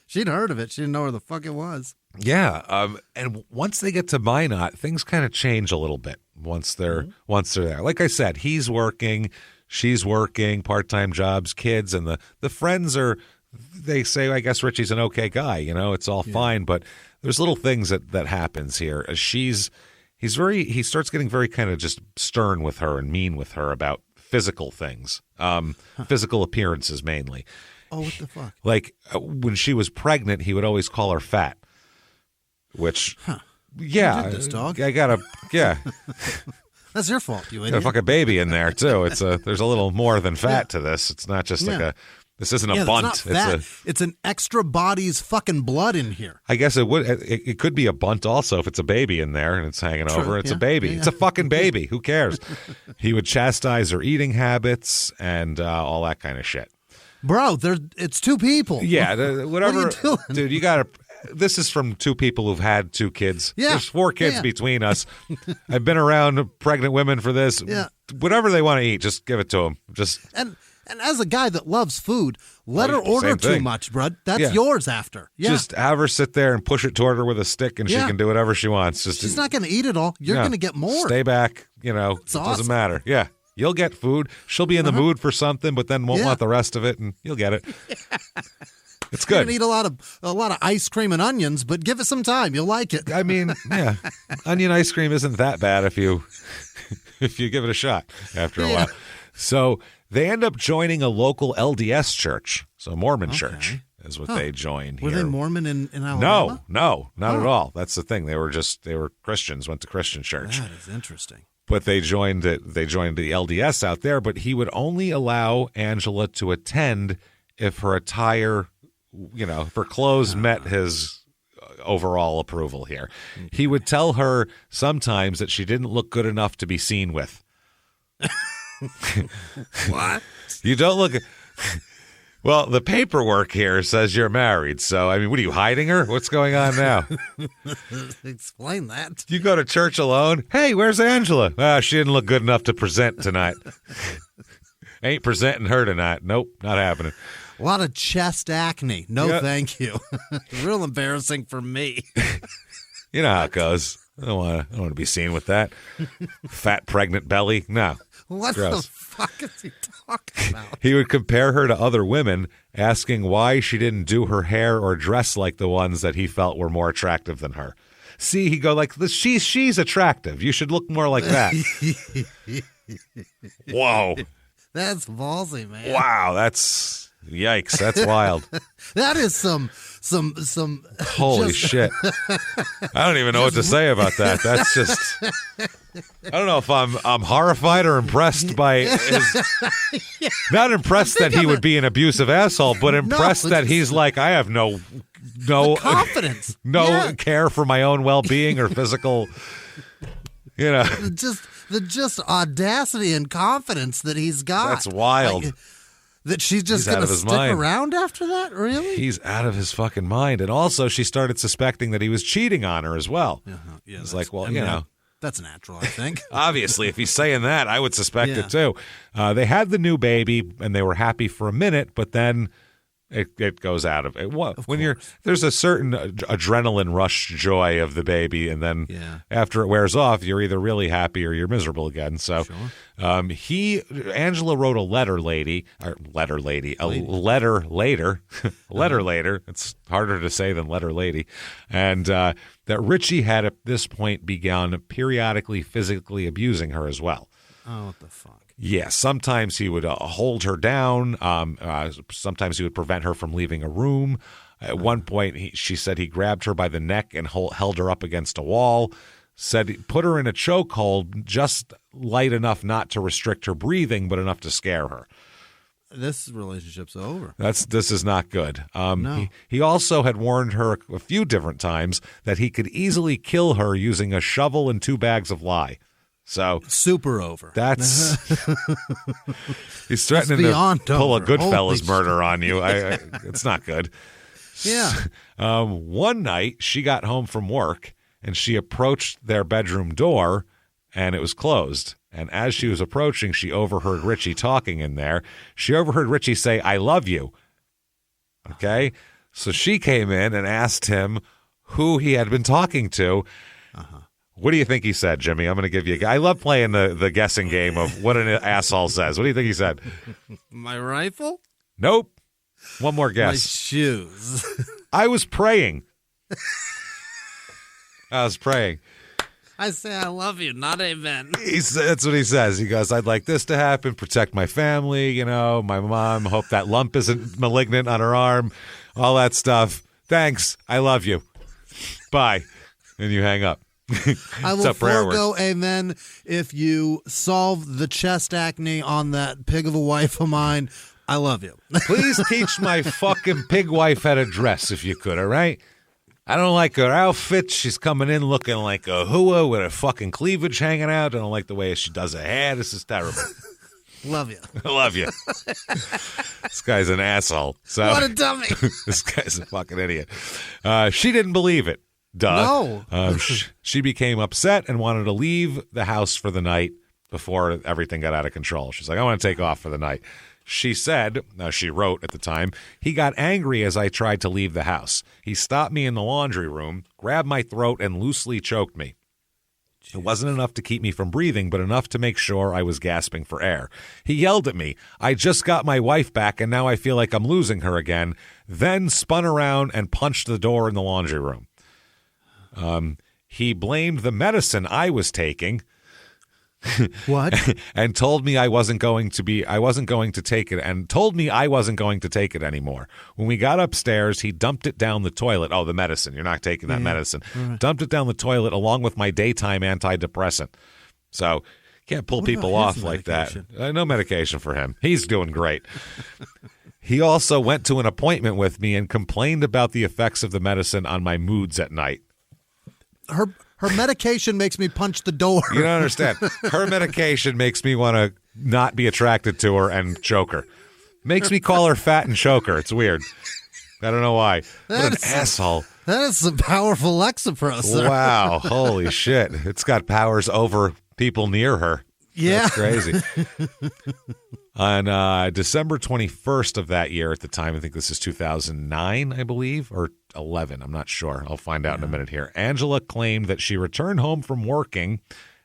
She'd heard of it. She didn't know where the fuck it was. Yeah. And once they get to Minot, things kind of change a little bit once they're there. Like I said, he's working, she's working, part-time jobs, kids, and the friends are they say, I guess Richie's an okay guy, it's all fine, but there's little things that happens here. He starts getting very kind of just stern with her and mean with her about physical things, physical appearances mainly. Oh, what the fuck? Like when she was pregnant, he would always call her fat, which, yeah, you did this, dog. I gotta, yeah. That's your fault, you idiot. Got a fucking baby in there too. There's a little more than fat to this. It's not just this isn't a bunt. It's not fat. It's an extra body's fucking blood in here. I guess it could be a bunt also if it's a baby in there and it's hanging over. It's a baby. Yeah. It's a fucking baby. Who cares? He would chastise her eating habits and all that kind of shit. Bro, it's two people. Yeah, whatever. What are you doing? Dude, you got to. This is from two people who've had two kids. Yeah. There's 4 kids between us. I've been around pregnant women for this. Yeah. Whatever they want to eat, just give it to them. And as a guy that loves food, let her order too much, bud. That's yours after. Yeah. Just have her sit there and push it toward her with a stick, and she can do whatever she wants. She's not going to eat it all. You're going to get more. Stay back. It doesn't matter. Yeah. You'll get food. She'll be in the mood for something, but then won't want the rest of it, and you'll get it. It's good. You're gonna eat a lot of ice cream and onions, but give it some time. You'll like it. I mean, yeah, onion ice cream isn't that bad if you give it a shot after a while. So they end up joining a local LDS church, so Mormon church is what they joined. Were they Mormon in Alabama? No, not at all. That's the thing. They were Christians. Went to Christian church. That is interesting. But they joined it. They joined the LDS out there. But he would only allow Angela to attend if her attire, if her clothes met his overall approval here. Okay. He would tell her sometimes that she didn't look good enough to be seen with. What? You don't look. Well, the paperwork here says you're married. So, I mean, what are you hiding her? What's going on now? Explain that. You go to church alone. Hey, where's Angela? She didn't look good enough to present tonight. Ain't presenting her tonight. Nope, not happening. A lot of chest acne. No, thank you. Real embarrassing for me. You know how it goes. I don't want to be seen with that. Fat, pregnant belly. No. What the fuck is he talking about? He would compare her to other women, asking why she didn't do her hair or dress like the ones that he felt were more attractive than her. See, he'd go like, she's attractive. You should look more like that. Whoa. That's ballsy, man. Wow, yikes, that's wild. That is some holy shit. I don't even know what to say about that. That's just I don't know if I'm horrified or impressed by not impressed that he would be an abusive asshole, but impressed that he's like, I have no confidence. Care for my own well-being or physical just audacity and confidence that he's got. That's wild. That she's just going to stick around after that? Really? He's out of his fucking mind. And also, she started suspecting that he was cheating on her as well. Yeah, it's like, that's natural, I think. Obviously, if he's saying that, I would suspect it too. They had the new baby, and they were happy for a minute, but then it goes out of it. There's a certain adrenaline rush joy of the baby, and then after it wears off, you're either really happy or you're miserable again. So, Angela wrote a letter later. It's harder to say than letter lady, and that Richie had at this point begun periodically physically abusing her as well. Oh, what the fuck. Yeah, sometimes he would hold her down. Sometimes he would prevent her from leaving a room. At one point, she said he grabbed her by the neck and held her up against a wall. Said he put her in a chokehold, just light enough not to restrict her breathing, but enough to scare her. This relationship's over. This is not good. No. He also had warned her a few different times that he could easily kill her using a shovel and 2 bags of lye. So super over. That's he's threatening to pull a Goodfellas murder on you. It's not good. Yeah. One night she got home from work and she approached their bedroom door and it was closed. And as she was approaching, she overheard Richie talking in there. She overheard Richie say, "I love you." Okay. So she came in and asked him who he had been talking to. What do you think he said, Jimmy? I'm going to give you I love playing the guessing game of what an asshole says. What do you think he said? My rifle? Nope. One more My guess. shoes. I was praying. I say I love you, not amen. That's what he says. He goes, I'd like this to happen, protect my family, my mom, hope that lump isn't malignant on her arm, all that stuff. Thanks. I love you. Bye. And you hang up. I will forego amen if you solve the chest acne on that pig of a wife of mine. I love you. Please teach my fucking pig wife how to dress if you could, all right? I don't like her outfit. She's coming in looking like a hua with her fucking cleavage hanging out. I don't like the way she does her hair. This is terrible. Love you. I love you. This guy's an asshole. So, what a dummy. This guy's a fucking idiot. She didn't believe it. Duh. No. She became upset and wanted to leave the house for the night before everything got out of control. She's like, I want to take off for the night. She said, she wrote at the time, he got angry as I tried to leave the house. He stopped me in the laundry room, grabbed my throat, and loosely choked me. Jeez. It wasn't enough to keep me from breathing, but enough to make sure I was gasping for air. He yelled at me, I just got my wife back, and now I feel like I'm losing her again, then spun around and punched the door in the laundry room. He blamed the medicine I was taking. What? And told me I wasn't going to take it, and told me I wasn't going to take it anymore. When we got upstairs, he dumped it down the toilet. Oh, the medicine. You're not taking that medicine. Right. Dumped it down the toilet along with my daytime antidepressant. So can't pull people off like that. No medication for him. He's doing great. He also went to an appointment with me and complained about the effects of the medicine on my moods at night. Her medication makes me punch the door. You don't understand. Her medication makes me want to not be attracted to her and choke her. Makes me call her fat and choke her. It's weird. I don't know why. What an asshole. That is some powerful Lexapro, sir. Wow. Holy shit. It's got powers over people near her. Yeah. That's crazy. On December 21st of that year at the time, I think this is 2009, I believe, or 11. I'm not sure. I'll find out in a minute here. Angela claimed that she returned home from working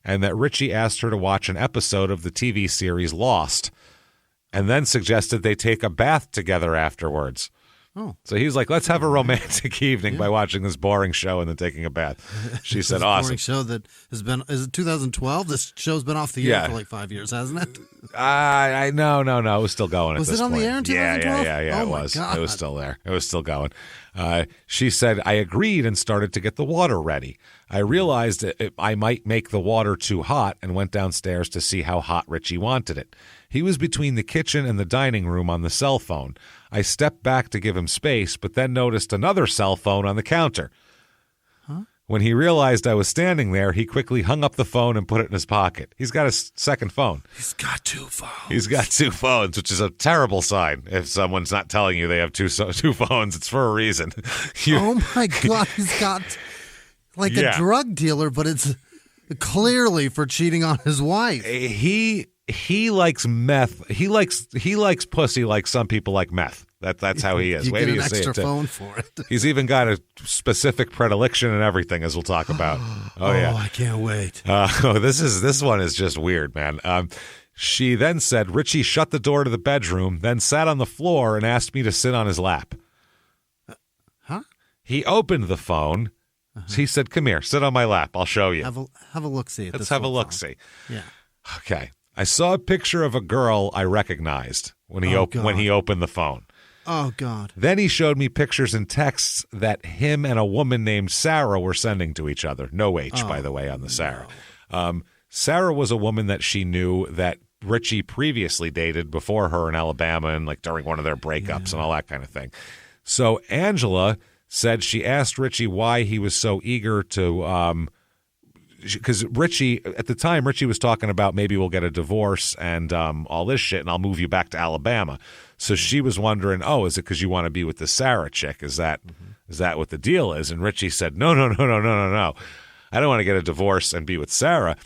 and that Richie asked her to watch an episode of the TV series Lost and then suggested they take a bath together afterwards. Oh. So he was like, let's have a romantic evening by watching this boring show and then taking a bath. She said, awesome. Boring show that has been, is it 2012? This show's been off the air for like 5 years, hasn't it? No. It was still going was at this point. Was it on the air in 2012? Yeah, it was. God. It was still there. It was still going. She said, I agreed and started to get the water ready. I realized that I might make the water too hot and went downstairs to see how hot Richie wanted it. He was between the kitchen and the dining room on the cell phone. I stepped back to give him space, but then noticed another cell phone on the counter. Huh? When he realized I was standing there, he quickly hung up the phone and put it in his pocket. He's got a second phone. He's got two phones. He's got two phones, which is a terrible sign. If someone's not telling you they have two phones, it's for a reason. Oh, my God. He's got like a drug dealer, but it's clearly for cheating on his wife. He likes meth. He likes pussy like some people like meth. That's how he is. You Wait get till an you see extra it. phone for it. He's even got a specific predilection and everything, as we'll talk about. Oh yeah, I can't wait. This one is just weird, man. She then said Richie shut the door to the bedroom, then sat on the floor and asked me to sit on his lap. Huh? He opened the phone. He said, "Come here, sit on my lap. I'll show you." Have a look see. Let's have a look see. Yeah. Okay. I saw a picture of a girl I recognized when he opened the phone. Oh, God. Then he showed me pictures and texts that him and a woman named Sarah were sending to each other. No H, by the way, on the Sarah. No. Sarah was a woman that she knew that Richie previously dated before her in Alabama and like during one of their breakups and all that kind of thing. So Angela said she asked Richie why he was so eager to because Richie, at the time, Richie was talking about maybe we'll get a divorce and all this shit, and I'll move you back to Alabama. So she was wondering, is it because you want to be with the Sarah chick? Is that what the deal is? And Richie said, no. I don't want to get a divorce and be with Sarah.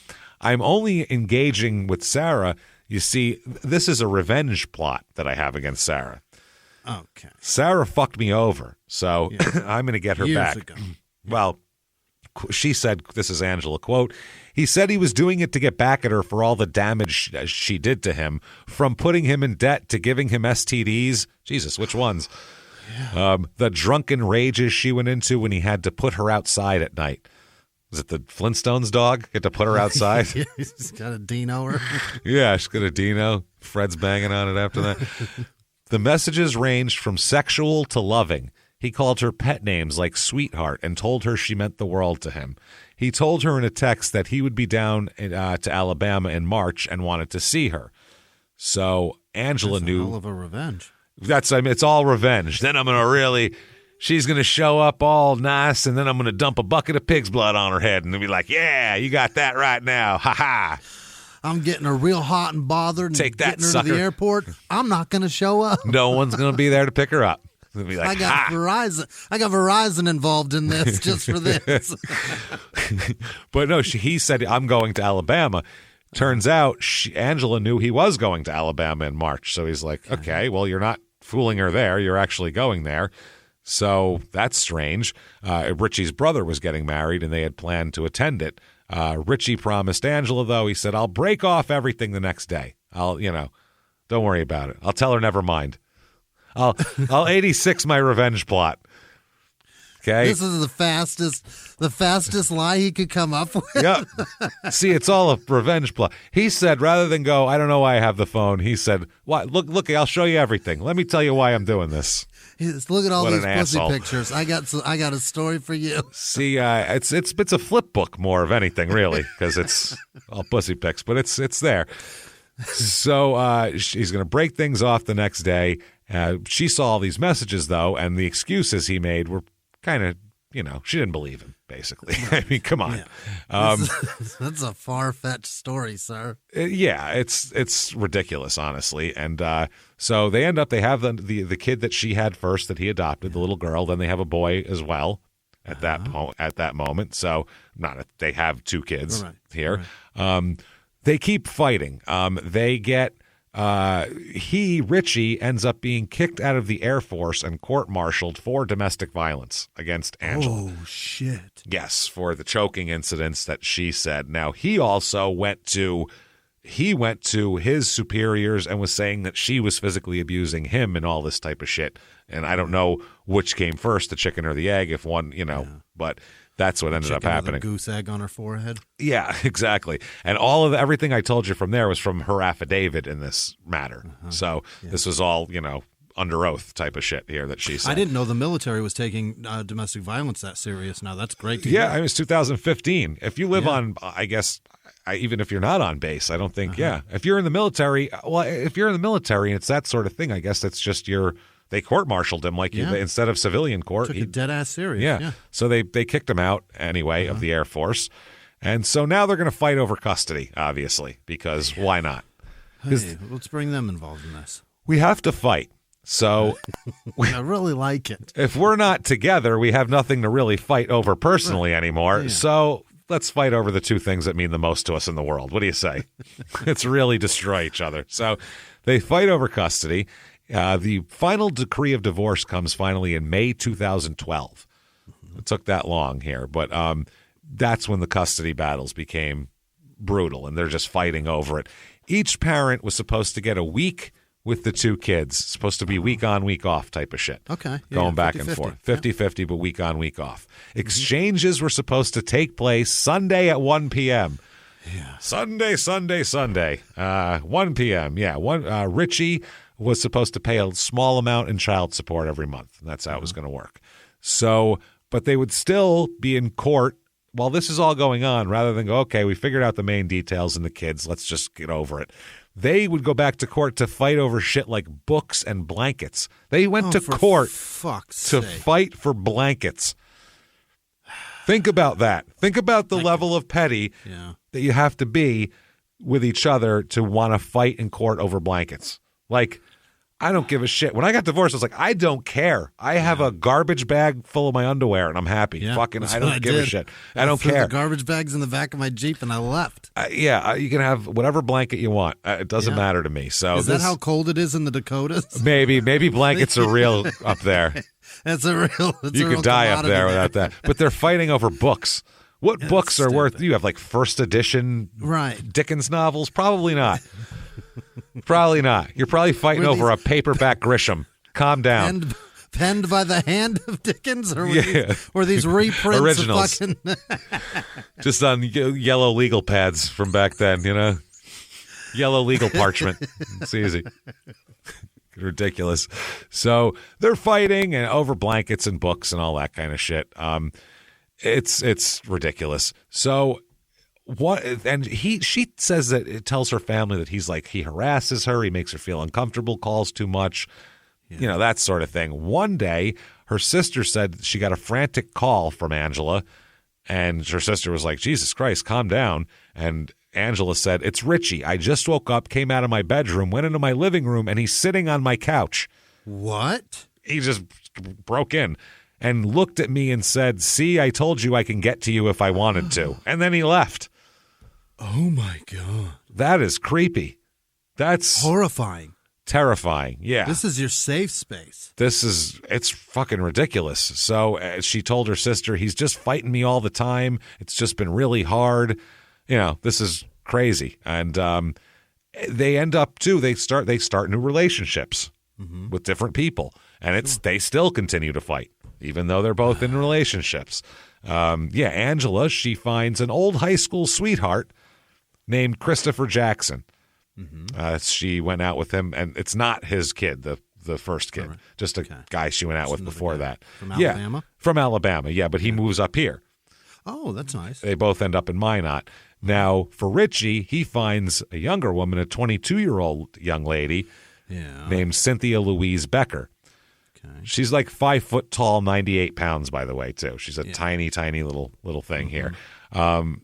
I'm only engaging with Sarah. You see, this is a revenge plot that I have against Sarah. Okay. Sarah fucked me over, so I'm going to get her Years back. ago. Well, she said, this is Angela, quote, he said he was doing it to get back at her for all the damage she did to him, from putting him in debt to giving him STDs. Jesus, which ones? Yeah. The drunken rages she went into when he had to put her outside at night. Was it the Flintstones dog? Get to put her outside? He's got a Dino her. Yeah, she's got a Dino. Fred's banging on it after that. The messages ranged from sexual to loving. He called her pet names like sweetheart and told her she meant the world to him. He told her in a text that he would be down to Alabama in March and wanted to see her. So Angela knew. All of a revenge. It's all revenge. Then I'm going to really, she's going to show up all nice, and then I'm going to dump a bucket of pig's blood on her head and be like, yeah, you got that right now. Ha ha. I'm getting her real hot and bothered and Take that, getting her sucker. to the airport. I'm not going to show up. No one's going to be there to pick her up. Be like, I got Verizon involved in this just for this. But no, he said, I'm going to Alabama. Turns out Angela knew he was going to Alabama in March. So he's like, okay, well, you're not fooling her there. You're actually going there. So that's strange. Richie's brother was getting married, and they had planned to attend it. Richie promised Angela, though, he said, I'll break off everything the next day. Don't worry about it. I'll tell her never mind. I'll 86 my revenge plot. Okay. This is the fastest lie he could come up with. Yep. See, it's all a revenge plot. He said, rather than go, I don't know why I have the phone. He said, "What? Look, I'll show you everything. Let me tell you why I'm doing this." Look at all What these an pussy asshole. pictures. I got a story for you. See, it's a flip book more of anything, really, because it's all pussy pics, but it's there. So she's going to break things off the next day. She saw all these messages, though, and the excuses he made were kind of, she didn't believe him, basically. I mean, come on. Yeah. That's a far-fetched story, sir. Yeah, it's ridiculous, honestly. And so they have the kid that she had first that he adopted, the little girl. Then they have a boy as well at that moment. So they have two kids here. Right. They keep fighting. They get Richie ends up being kicked out of the Air Force and court-martialed for domestic violence against Angela. Oh, shit. Yes, for the choking incidents that she said. Now, he also went to his superiors and was saying that she was physically abusing him and all this type of shit. And I don't know which came first, the chicken or the egg, if one, but that's what ended up happening. With a goose egg on her forehead. Yeah, exactly. And everything I told you from there was from her affidavit in this matter. So this was all, under oath type of shit here that she said. I didn't know the military was taking domestic violence that serious. Now that's great to hear. Yeah, it was 2015. If you live on, I guess, even if you're not on base, I don't think, If you're in the military, and it's that sort of thing, I guess that's just they court-martialed him instead of civilian court. Took it dead-ass serious. Yeah. So they kicked him out anyway of the Air Force. And so now they're going to fight over custody, obviously, because why not? Hey, let's bring them involved in this. We have to fight. So I really like it. If we're not together, we have nothing to really fight over personally anymore. Yeah. So let's fight over the two things that mean the most to us in the world. What do you say? Let's really destroy each other. So they fight over custody. The final decree of divorce comes finally in May 2012. It took that long here, but that's when the custody battles became brutal, and they're just fighting over it. Each parent was supposed to get a week with the two kids. It's supposed to be week on, week off type of shit. Okay. Going back and forth. 50-50, but week on, week off. Exchanges were supposed to take place Sunday at 1 p.m. Yeah. Sunday. 1 p.m. Yeah. Richie was supposed to pay a small amount in child support every month. And that's how it was going to work. So, but they would still be in court while this is all going on, rather than go, okay, we figured out the main details and the kids, let's just get over it. They would go back to court to fight over shit like books and blankets. They went to court to fight for blankets. Think about that. Think about the level of petty that you have to be with each other to want to fight in court over blankets. Like, I don't give a shit. When I got divorced, I was like, I don't care. I have a garbage bag full of my underwear, and I'm happy. Yeah, I don't give a shit. I don't care. The garbage bags in the back of my Jeep, and I left. You can have whatever blanket you want. It doesn't matter to me. So is that how cold it is in the Dakotas? Maybe blankets are real up there. That's a real. You could die up there without that. But they're fighting over books. What books are worth? You have like first edition Dickens novels? Probably not. Probably not. You're probably fighting over a paperback Grisham. Calm down. Penned by the hand of Dickens, or were these reprints originals? Of fucking just on yellow legal pads from back then, yellow legal parchment. It's easy. Ridiculous. So they're fighting and over blankets and books and all that kind of shit. It's ridiculous. So what? And she says that it tells her family that he harasses her, he makes her feel uncomfortable, calls too much, that sort of thing. One day, her sister said she got a frantic call from Angela, and her sister was like, "Jesus Christ, calm down." And Angela said, "It's Richie. I just woke up, came out of my bedroom, went into my living room, and he's sitting on my couch." What? He just broke in and looked at me and said, "See, I told you I can get to you if I wanted to." And then he left. Oh, my God. That is creepy. That's horrifying. Terrifying. Yeah. This is your safe space. It's fucking ridiculous. So she told her sister, "He's just fighting me all the time. It's just been really hard. This is crazy." And they end up too. They start new relationships with different people, and they still continue to fight, even though they're both in relationships. Angela, she finds an old high school sweetheart named Christopher Jackson. She went out with him, and it's not his kid, the first kid, just a guy she went out with before that. From Alabama? Yeah, from Alabama, but he moves up here. Oh, that's nice. They both end up in Minot. Now, for Richie, he finds a younger woman, a 22-year-old young lady named Cynthia Louise Becker. Okay. She's like 5 foot tall, 98 pounds, by the way, too. She's a tiny, tiny little thing here.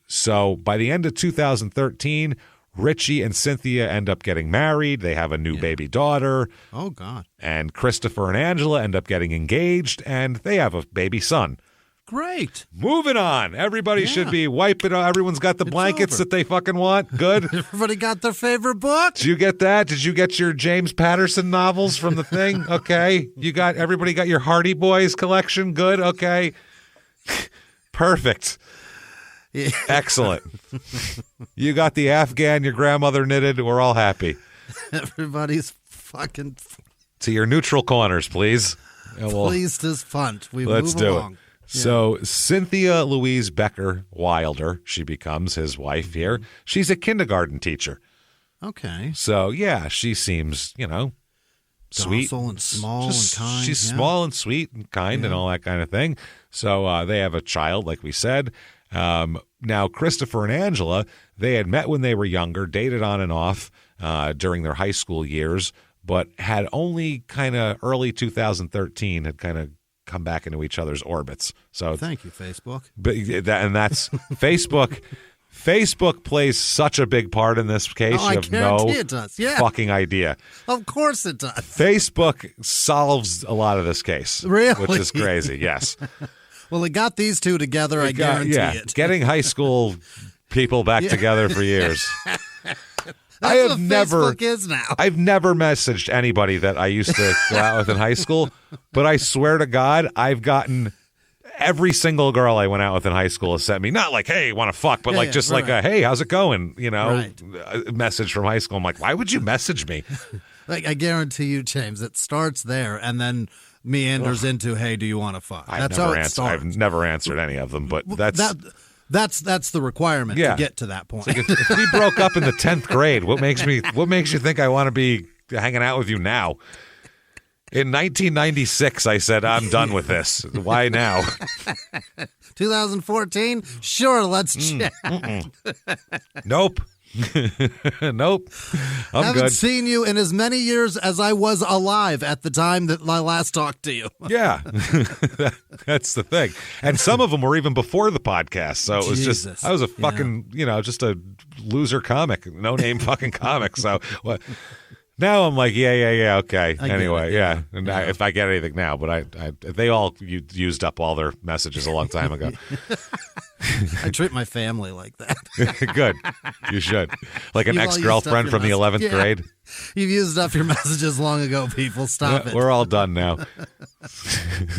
So by the end of 2013, Richie and Cynthia end up getting married. They have a new baby daughter. Oh, God. And Christopher and Angela end up getting engaged, and they have a baby son. Great. Moving on. Everybody should be wiping. Everyone's got the blankets that they fucking want. Good. Everybody got their favorite book. Did you get that? Did you get your James Patterson novels from the thing? Okay. Everybody got your Hardy Boys collection? Good. Okay. Perfect. Yeah. Excellent. You got the Afghan your grandmother knitted. We're all happy. Everybody's fucking. To your neutral corners, please. Please, this font. Let's move do along. it. So Cynthia Louise Becker Wilder, she becomes his wife here. She's a kindergarten teacher. Okay. So, she seems, sweet. Docile and small and kind. She's small and sweet and kind and all that kind of thing. So they have a child, like we said. Now, Christopher and Angela, they had met when they were younger, dated on and off during their high school years, but had only kind of early 2013 had kind of come back into each other's orbits. So thank you, Facebook. But that's Facebook. Facebook plays such a big part in this case. Oh, you have no it does. fucking idea. Of course it does. Facebook solves a lot of this case. Really? Which is crazy, yes. Well, it got these two together, I guarantee it. Getting high school people back together for years. That's what Facebook is now. I've never messaged anybody that I used to go out with in high school, but I swear to God, I've gotten every single girl I went out with in high school has sent me, not like, "Hey, want to fuck," but like a, "Hey, how's it going?" A message from high school. I'm like, why would you message me? Like, I guarantee you, James, it starts there and then meanders into, "Hey, do you want to fuck?" That's how it starts. I've never answered any of them, but that's the requirement to get to that point. Like if we broke up in the 10th grade, what makes you think I want to be hanging out with you now? In 1996, I said, "I'm done with this." Why now? 2014? Sure, let's check. Nope. Nope. I'm haven't good. Seen you in as many years as I was alive at the time that I last talked to you. Yeah. That's the thing. And some of them were even before the podcast. So it was I was a fucking, just a loser comic, no name fucking comic. So what? Now I'm like, okay. Anyway, And if I get anything now, but they all used up all their messages a long time ago. I treat my family like that. Good. You should. Like an ex-girlfriend from the 11th grade. You've used up your messages long ago, people. Stop it. We're all done now.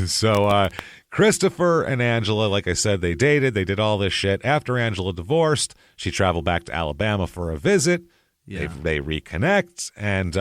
So Christopher and Angela, like I said, they dated. They did all this shit. After Angela divorced, she traveled back to Alabama for a visit. Yeah. They reconnect, and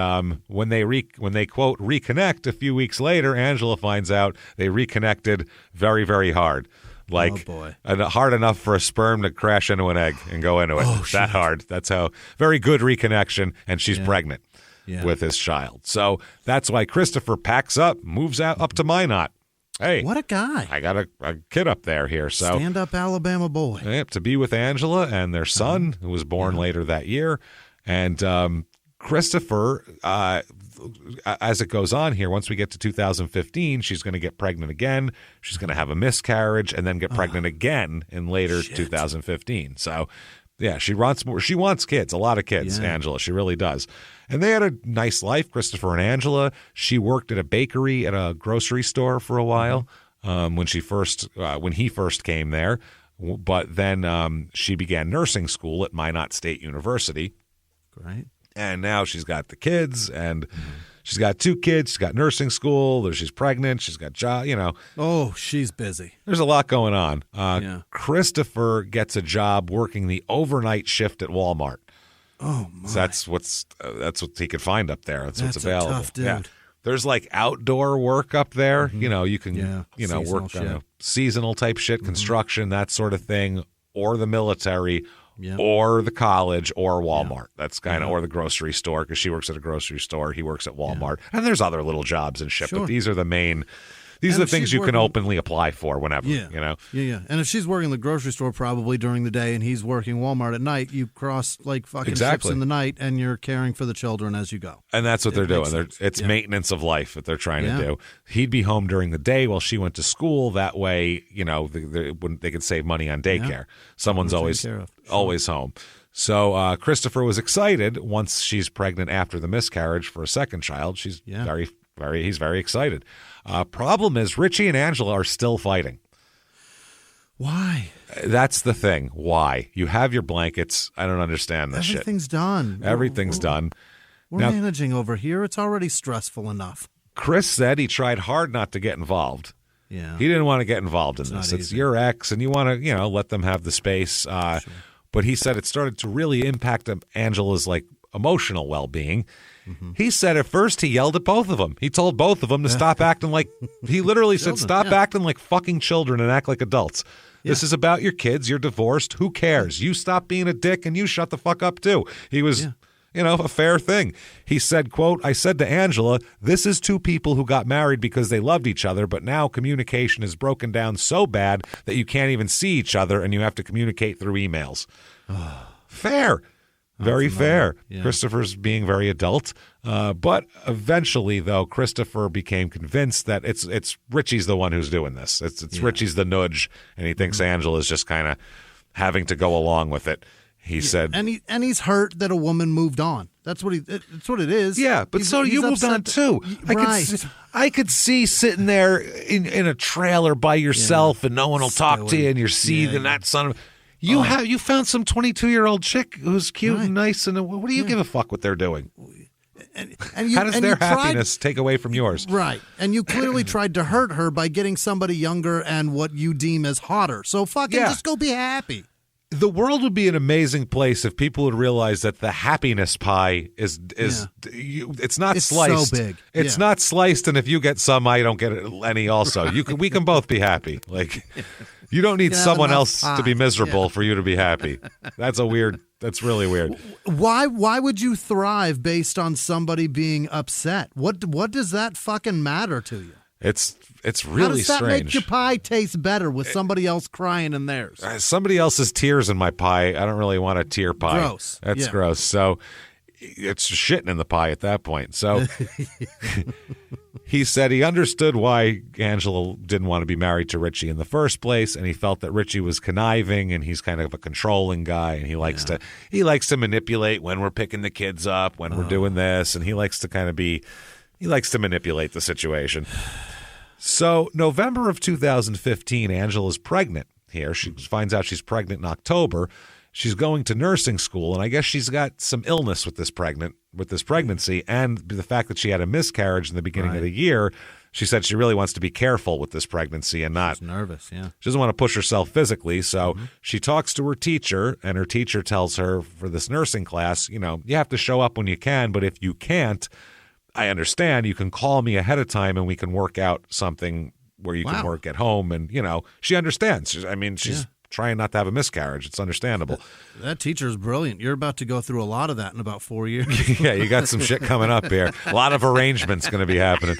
when they quote reconnect a few weeks later, Angela finds out they reconnected very, very hard. Like, oh boy. Hard enough for a sperm to crash into an egg and go into it. That hard. That's how very good reconnection, and she's pregnant with his child. So that's why Christopher packs up, moves out up to Minot. Hey, what a guy! I got a kid up there here. So stand up, Alabama boy. To be with Angela and their son, who was born later that year. And Christopher, as it goes on here, once we get to 2015, she's going to get pregnant again. She's going to have a miscarriage and then get pregnant again in later 2015. So, yeah, she wants more. She wants kids, a lot of kids, Angela. She really does. And they had a nice life, Christopher and Angela. She worked at a bakery at a grocery store for a while when he first came there. But then she began nursing school at Minot State University. Right. And now she's got the kids, and she's got 2 kids. She's got nursing school. She's pregnant. She's got job. Oh, she's busy. There's a lot going on. Christopher gets a job working the overnight shift at Walmart. Oh my! So that's what he could find up there. That's what's available. A tough dude. Yeah. There's like outdoor work up there. You can work on seasonal type shit, construction, that sort of thing, or the military. Yep. Or the college, or Walmart. That's kind of, or the grocery store, because she works at a grocery store. He works at Walmart. And there's other little jobs and shit, but these are the main. These are the things you can openly apply for whenever, Yeah. And if she's working the grocery store probably during the day and he's working Walmart at night, you cross like fucking ships in the night and you're caring for the children as you go. And that's what they're doing. It's maintenance of life that they're trying to do. He'd be home during the day while she went to school. That way, they could save money on daycare. Someone's always home. So Christopher was excited once she's pregnant after the miscarriage for a second child. She's he's very excited. Problem is, Richie and Angela are still fighting. Why? That's the thing. Why? You have your blankets. I don't understand this shit. Everything's done. Everything's done. We're managing over here. It's already stressful enough. Chris said he tried hard not to get involved. Yeah. He didn't want to get involved in this. It's your ex, and you want to, let them have the space. Sure. But he said it started to really impact Angela's emotional well-being. Mm-hmm. He said at first he yelled at both of them. He told both of them to stop acting like, he literally said, stop acting like fucking children and act like adults. Yeah. This is about your kids. You're divorced. Who cares? You stop being a dick and you shut the fuck up too. He was, a fair thing. He said, quote, I said to Angela, this is 2 people who got married because they loved each other, but now communication is broken down so bad that you can't even see each other and you have to communicate through emails. Fair. Very fair. Yeah. Christopher's being very adult. But eventually, though, Christopher became convinced that it's Richie's the one who's doing this. It's Richie's the nudge, and he thinks Angela's just kind of having to go along with it. He said, and he's hurt that a woman moved on. That's what it is. Yeah, but you moved on too. I could see sitting there in a trailer by yourself, and no one will talk to you, and you're seething that son of. You found some 22-year-old chick who's cute and nice, and what do you give a fuck what they're doing? And how does their happiness take away from yours? Right. And you clearly tried to hurt her by getting somebody younger and what you deem as hotter. So fucking just go be happy. The world would be an amazing place if people would realize that the happiness pie is it's not sliced. So big. It's not sliced, and if you get some, I don't get any. Also, we can both be happy. You don't need someone else to be miserable for you to be happy. That's really weird. Why would you thrive based on somebody being upset? What does that fucking matter to you? It's really strange. How does that make your pie taste better with somebody else crying in theirs? Somebody else's tears in my pie. I don't really want a tear pie. Gross. That's gross. So it's shitting in the pie at that point. So he said he understood why Angela didn't want to be married to Richie in the first place, and he felt that Richie was conniving, and he's kind of a controlling guy, and he likes to manipulate when we're picking the kids up, when we're doing this, and he likes to manipulate the situation. So November of 2015, Angela's pregnant here. She finds out she's pregnant in October. she's going to nursing school, and I guess she's got some illness with this pregnancy, and the fact that she had a miscarriage in the beginning of the year. She said she really wants to be careful with this pregnancy and not. She's nervous, yeah. She doesn't want to push herself physically, so she talks to her teacher, and her teacher tells her for this nursing class, you have to show up when you can, but if you can't, I understand. You can call me ahead of time, and we can work out something where you can work at home. And, she understands. She's trying not to have a miscarriage. It's understandable. That teacher's brilliant. You're about to go through a lot of that in about 4 years. Yeah, you got some shit coming up here. A lot of arrangements going to be happening.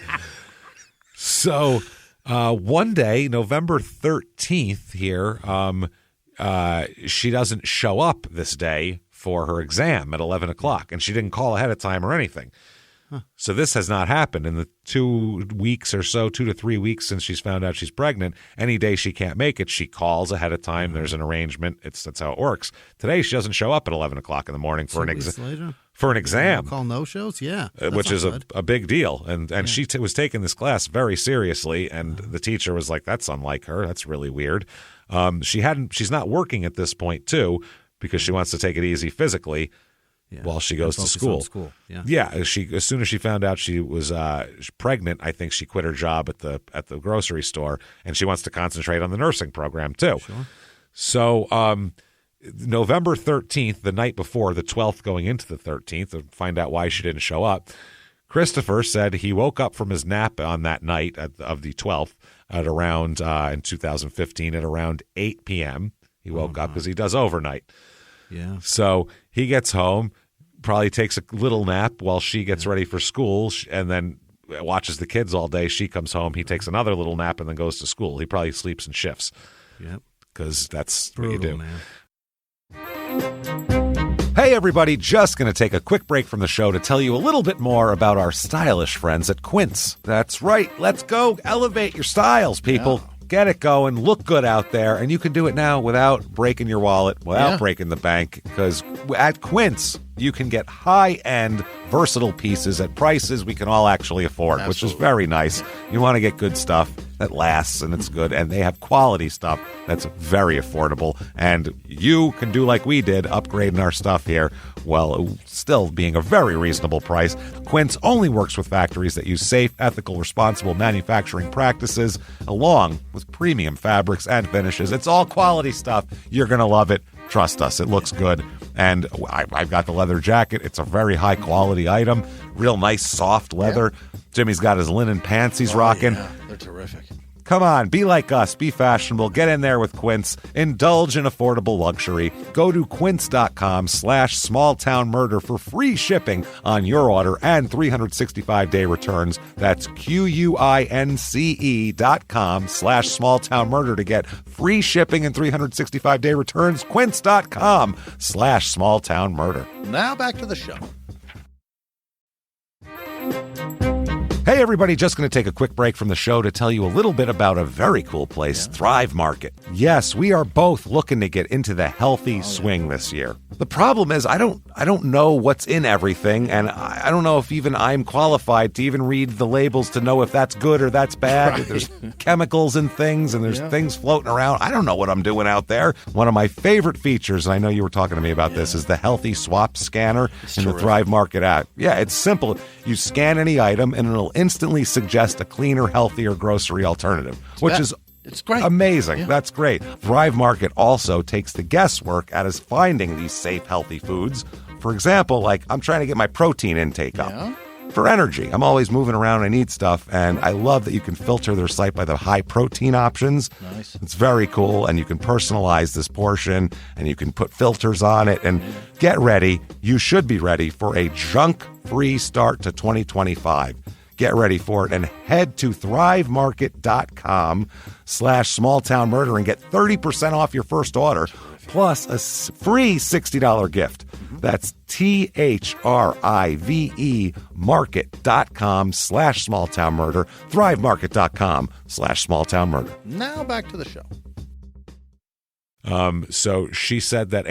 So one day, November 13th here, she doesn't show up this day for her exam at 11 o'clock, and she didn't call ahead of time or anything. So this has not happened in the 2 weeks or so, 2 to 3 weeks since she's found out she's pregnant. Any day she can't make it, she calls ahead of time. There's an arrangement. That's how it works. Today she doesn't show up at 11 o'clock in the morning for an exam. For an exam. Call no-shows? Yeah. Which is a big deal. And she was taking this class very seriously, and the teacher was like, that's unlike her. That's really weird. She's not working at this point, too, because she wants to take it easy physically. Yeah. While she goes to school. Yeah. As soon as she found out she was pregnant, I think she quit her job at the grocery store, and she wants to concentrate on the nursing program too. Sure. So November 13th, the night before, the 12th going into the 13th, to find out why she didn't show up, Christopher said he woke up from his nap on that night of the 12th at around in 2015 at around 8 p.m. He woke up because he does overnight. Yeah. So he gets home, probably takes a little nap while she gets ready for school, and then watches the kids all day. She comes home. He takes another little nap and then goes to school. He probably sleeps in shifts. Yep. Because that's brutal, what you do. Man. Hey, everybody. Just going to take a quick break from the show to tell you a little bit more about our stylish friends at Quince. That's right. Let's go elevate your styles, people. Yeah. Get it going, look good out there, and you can do it now without breaking your wallet, without breaking the bank, because at Quince, you can get high-end, versatile pieces at prices we can all actually afford, which is very nice. You want to get good stuff that lasts and it's good, and they have quality stuff that's very affordable, and you can do like we did, upgrading our stuff here, while still being a very reasonable price. Quince only works with factories that use safe, ethical, responsible manufacturing practices, along with premium fabrics and finishes. It's all quality stuff. You're going to love it. Trust us, it looks good. And I've got the leather jacket. It's a very high-quality item. Real nice, soft leather. Yeah. Jimmie's got his linen pants he's rocking. Yeah, they're terrific. Come on, be like us. Be fashionable. Get in there with Quince. Indulge in affordable luxury. Go to quince.com/smalltownmurder for free shipping on your order and 365-day returns. That's QUINCE.com/smalltownmurder to get free shipping and 365-day returns. Quince.com/smalltownmurder. Now back to the show. Hey, everybody, just going to take a quick break from the show to tell you a little bit about a very cool place, Thrive Market. Yes, we are both looking to get into the healthy swing this year. The problem is I don't know what's in everything, and I don't know if even I'm qualified to even read the labels to know if that's good or that's bad. Right. There's chemicals in things, and there's things floating around. I don't know what I'm doing out there. One of my favorite features, and I know you were talking to me about this, is the Healthy Swap Scanner in the Thrive Market app. Yeah, it's simple. You scan any item, and it'll instantly suggest a cleaner, healthier grocery alternative, which is it's great. Amazing. Yeah. That's great. Thrive Market also takes the guesswork out of finding these safe, healthy foods. For example, like I'm trying to get my protein intake up for energy. I'm always moving around. I need stuff, and I love that you can filter their site by the high protein options. Nice. It's very cool, and you can personalize this portion, and you can put filters on it. And get ready. You should be ready for a junk-free start to 2025. Get ready for it and head to thrivemarket.com/smalltownmurder and get 30% off your first order plus a free $60 gift. That's THRIVE market.com/smalltownmurder, thrivemarket.com/smalltownmurder. Now back to the show. So she said that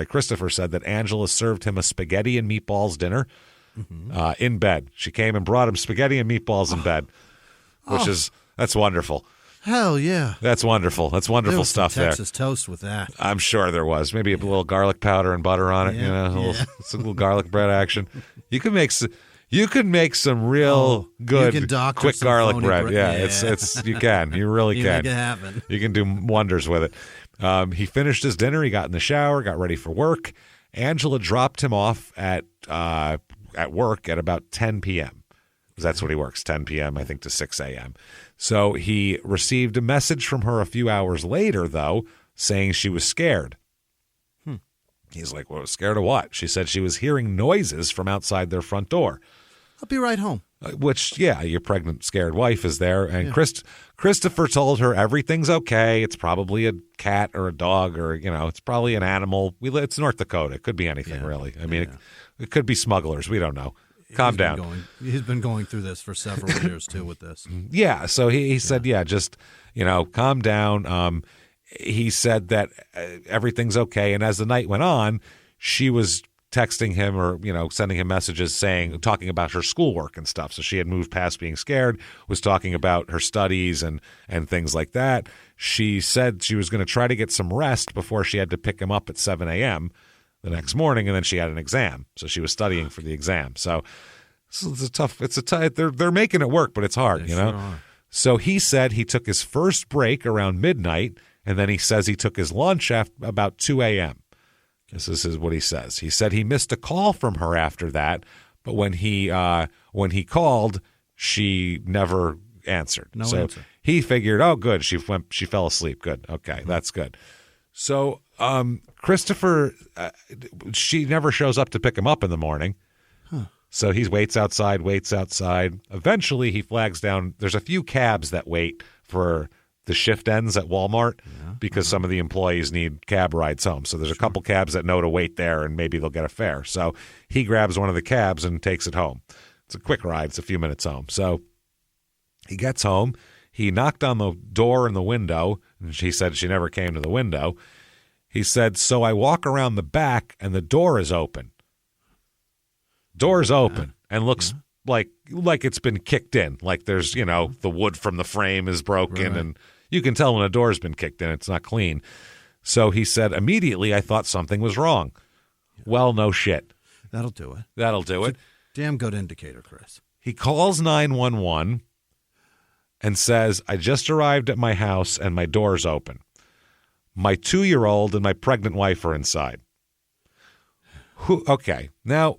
Christopher said that Angela served him a spaghetti and meatballs dinner. In bed. She came and brought him spaghetti and meatballs in bed, that's wonderful. Hell yeah. That's wonderful. That's wonderful There was stuff some there. Texas toast with that. I'm sure there was. Maybe a little garlic powder and butter on it. Some little garlic bread action. You could make some real good quick garlic bread. Yeah, it's you can. You really can. Make it happen. You can do wonders with it. He finished his dinner. He got in the shower, got ready for work. Angela dropped him off at work at about 10 p.m. That's what he works, 10 p.m., I think, to 6 a.m. So he received a message from her a few hours later, though, saying she was scared. He's like, well, scared of what? She said she was hearing noises from outside their front door. I'll be right home. Which, yeah, your pregnant, scared wife is there. And Christopher told her everything's okay. It's probably a cat or a dog or, it's probably an animal. It's North Dakota. It could be anything, really. I mean, it could be smugglers. We don't know. Calm down. He's been going through this for several years, too, with this. Yeah, so he said, just, calm down. He said that everything's okay. And as the night went on, she was texting him or, sending him messages talking about her schoolwork and stuff. So she had moved past being scared, was talking about her studies and things like that. She said she was going to try to get some rest before she had to pick him up at 7 a.m. the next morning, and then she had an exam. So she was studying for the exam. So they're making it work, but it's hard, Sure are. So he said he took his first break around midnight, and then he says he took his lunch about 2 a.m. This is what he says. He said he missed a call from her after that, but when he called, she never answered. No so answer. He figured, oh, good, she fell asleep. Good, okay, that's good. So Christopher, she never shows up to pick him up in the morning. So he waits outside. Eventually, he flags down. There's a few cabs that wait for the shift ends at Walmart because some of the employees need cab rides home. So there's a couple cabs that know to wait there, and maybe they'll get a fare. So he grabs one of the cabs and takes it home. It's a quick ride. It's a few minutes home. So he gets home. He knocked on the door and the window, and she said she never came to the window. He said, so I walk around the back, and the door is open. Door's open and looks like it's been kicked in. Like there's, the wood from the frame is broken, and you can tell when a door's been kicked in. It's not clean. So he said, immediately I thought something was wrong. Well, no shit. That'll do it. It's Damn good indicator, Chris. He calls 911 and says, I just arrived at my house and my door's open. My 2-year-old and my pregnant wife are inside. Okay, now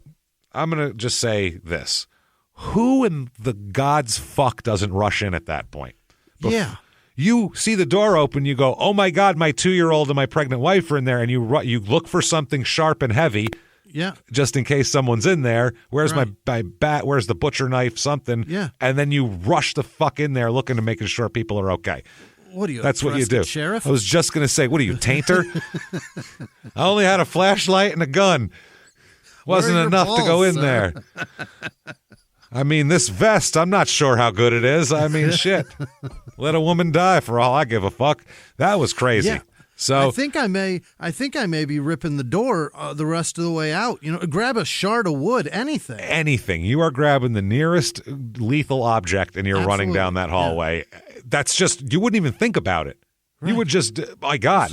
I'm going to just say this. Who in the God's fuck doesn't rush in at that point? Yeah. You see the door open, you go, oh my God, my 2-year-old and my pregnant wife are in there, and you look for something sharp and heavy. Yeah. Just in case someone's in there. Where's my bat? Where's the butcher knife? Something. Yeah. And then you rush the fuck in there looking to making sure people are okay. What are you? That's what you do. Sheriff? I was just going to say, what are you, tainter? I only had a flashlight and a gun. Wasn't enough to go in there. I mean, this vest, I'm not sure how good it is. I mean, shit. Let a woman die for all I give a fuck. That was crazy. Yeah. So I think I may be ripping the door the rest of the way out. Grab a shard of wood, anything. Anything. You are grabbing the nearest lethal object and you're running down that hallway. Yeah. That's just, you wouldn't even think about it. Right. You would just, my God,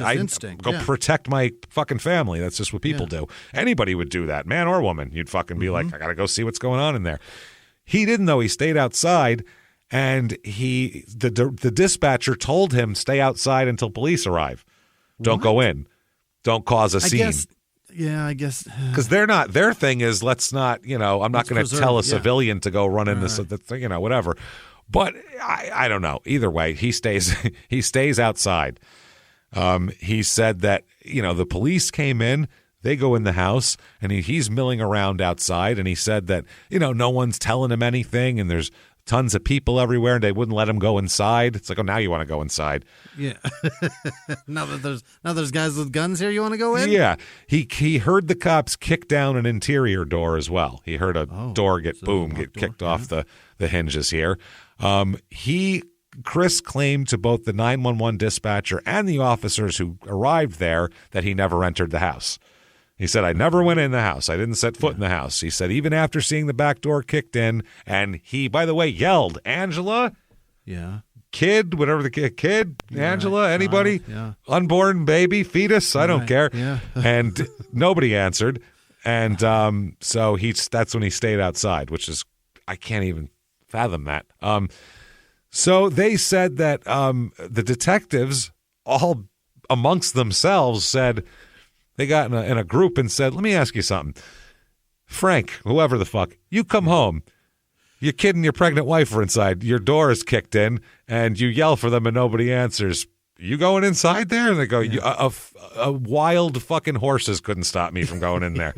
go protect my fucking family. That's just what people do. Anybody would do that, man or woman. You'd fucking be like, I got to go see what's going on in there. He didn't, though. He stayed outside, and the dispatcher told him, stay outside until police arrive. Don't go in. Don't cause a scene. I guess. Because their thing is, let's not, I'm not going to tell a civilian to go run in this, whatever. But I don't know. Either way, he stays outside. He said that, the police came in, they go in the house, and he's milling around outside. And he said that, no one's telling him anything, and there's tons of people everywhere, and they wouldn't let him go inside. It's like, oh, now you want to go inside. Yeah. now there's guys with guns here, you want to go in? Yeah. He heard the cops kick down an interior door as well. He heard a door get kicked off the hinges here. Chris claimed to both the 911 dispatcher and the officers who arrived there that he never entered the house. He said, I never went in the house. I didn't set foot in the house. He said, even after seeing the back door kicked in, and he, by the way, yelled, Angela, kid, whatever the kid, Angela, anybody, unborn baby, fetus, I don't care. Yeah. And nobody answered. And so that's when he stayed outside, which is, I can't even fathom that. So they said that the detectives, all amongst themselves, said, they got in a group and said, let me ask you something. Frank, whoever the fuck, you come home. Your kid and your pregnant wife are inside. Your door is kicked in, and you yell for them, and nobody answers. You going inside there? And they go, a wild fucking horses couldn't stop me from going in there.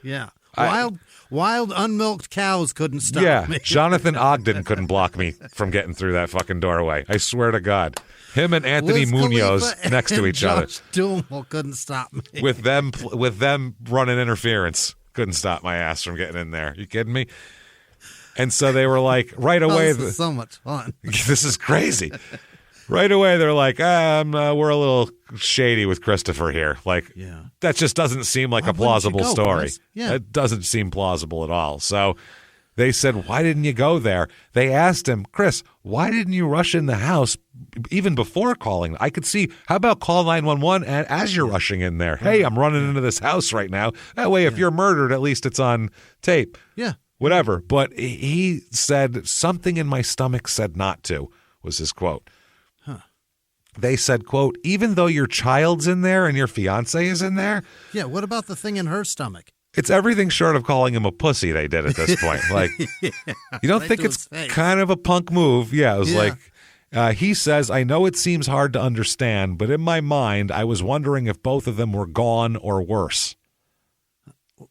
Yeah. Wild unmilked cows couldn't stop me. Jonathan Ogden couldn't block me from getting through that fucking doorway. I swear to God. Him and Anthony Wiz Munoz Khalifa next to each other. Josh Duhamel couldn't stop me. With them running interference. Couldn't stop my ass from getting in there. You kidding me? And so they were like, right away. This is so much fun. This is crazy. Right away, they're like, we're a little shady with Christopher here. Like, that just doesn't seem like a plausible story. Chris? Yeah. It doesn't seem plausible at all. So they said, why didn't you go there? They asked him, Chris, why didn't you rush in the house even before calling? I could see, how about call 911 as you're rushing in there? Hey, I'm running into this house right now. That way, if you're murdered, at least it's on tape. Yeah. Whatever. But he said, something in my stomach said not to, was his quote. They said, quote, even though your child's in there and your fiance is in there. Yeah, what about the thing in her stomach? It's everything short of calling him a pussy they did at this point. Like, you don't think it's kind of a punk move? Yeah, it was like, he says, I know it seems hard to understand, but in my mind, I was wondering if both of them were gone or worse.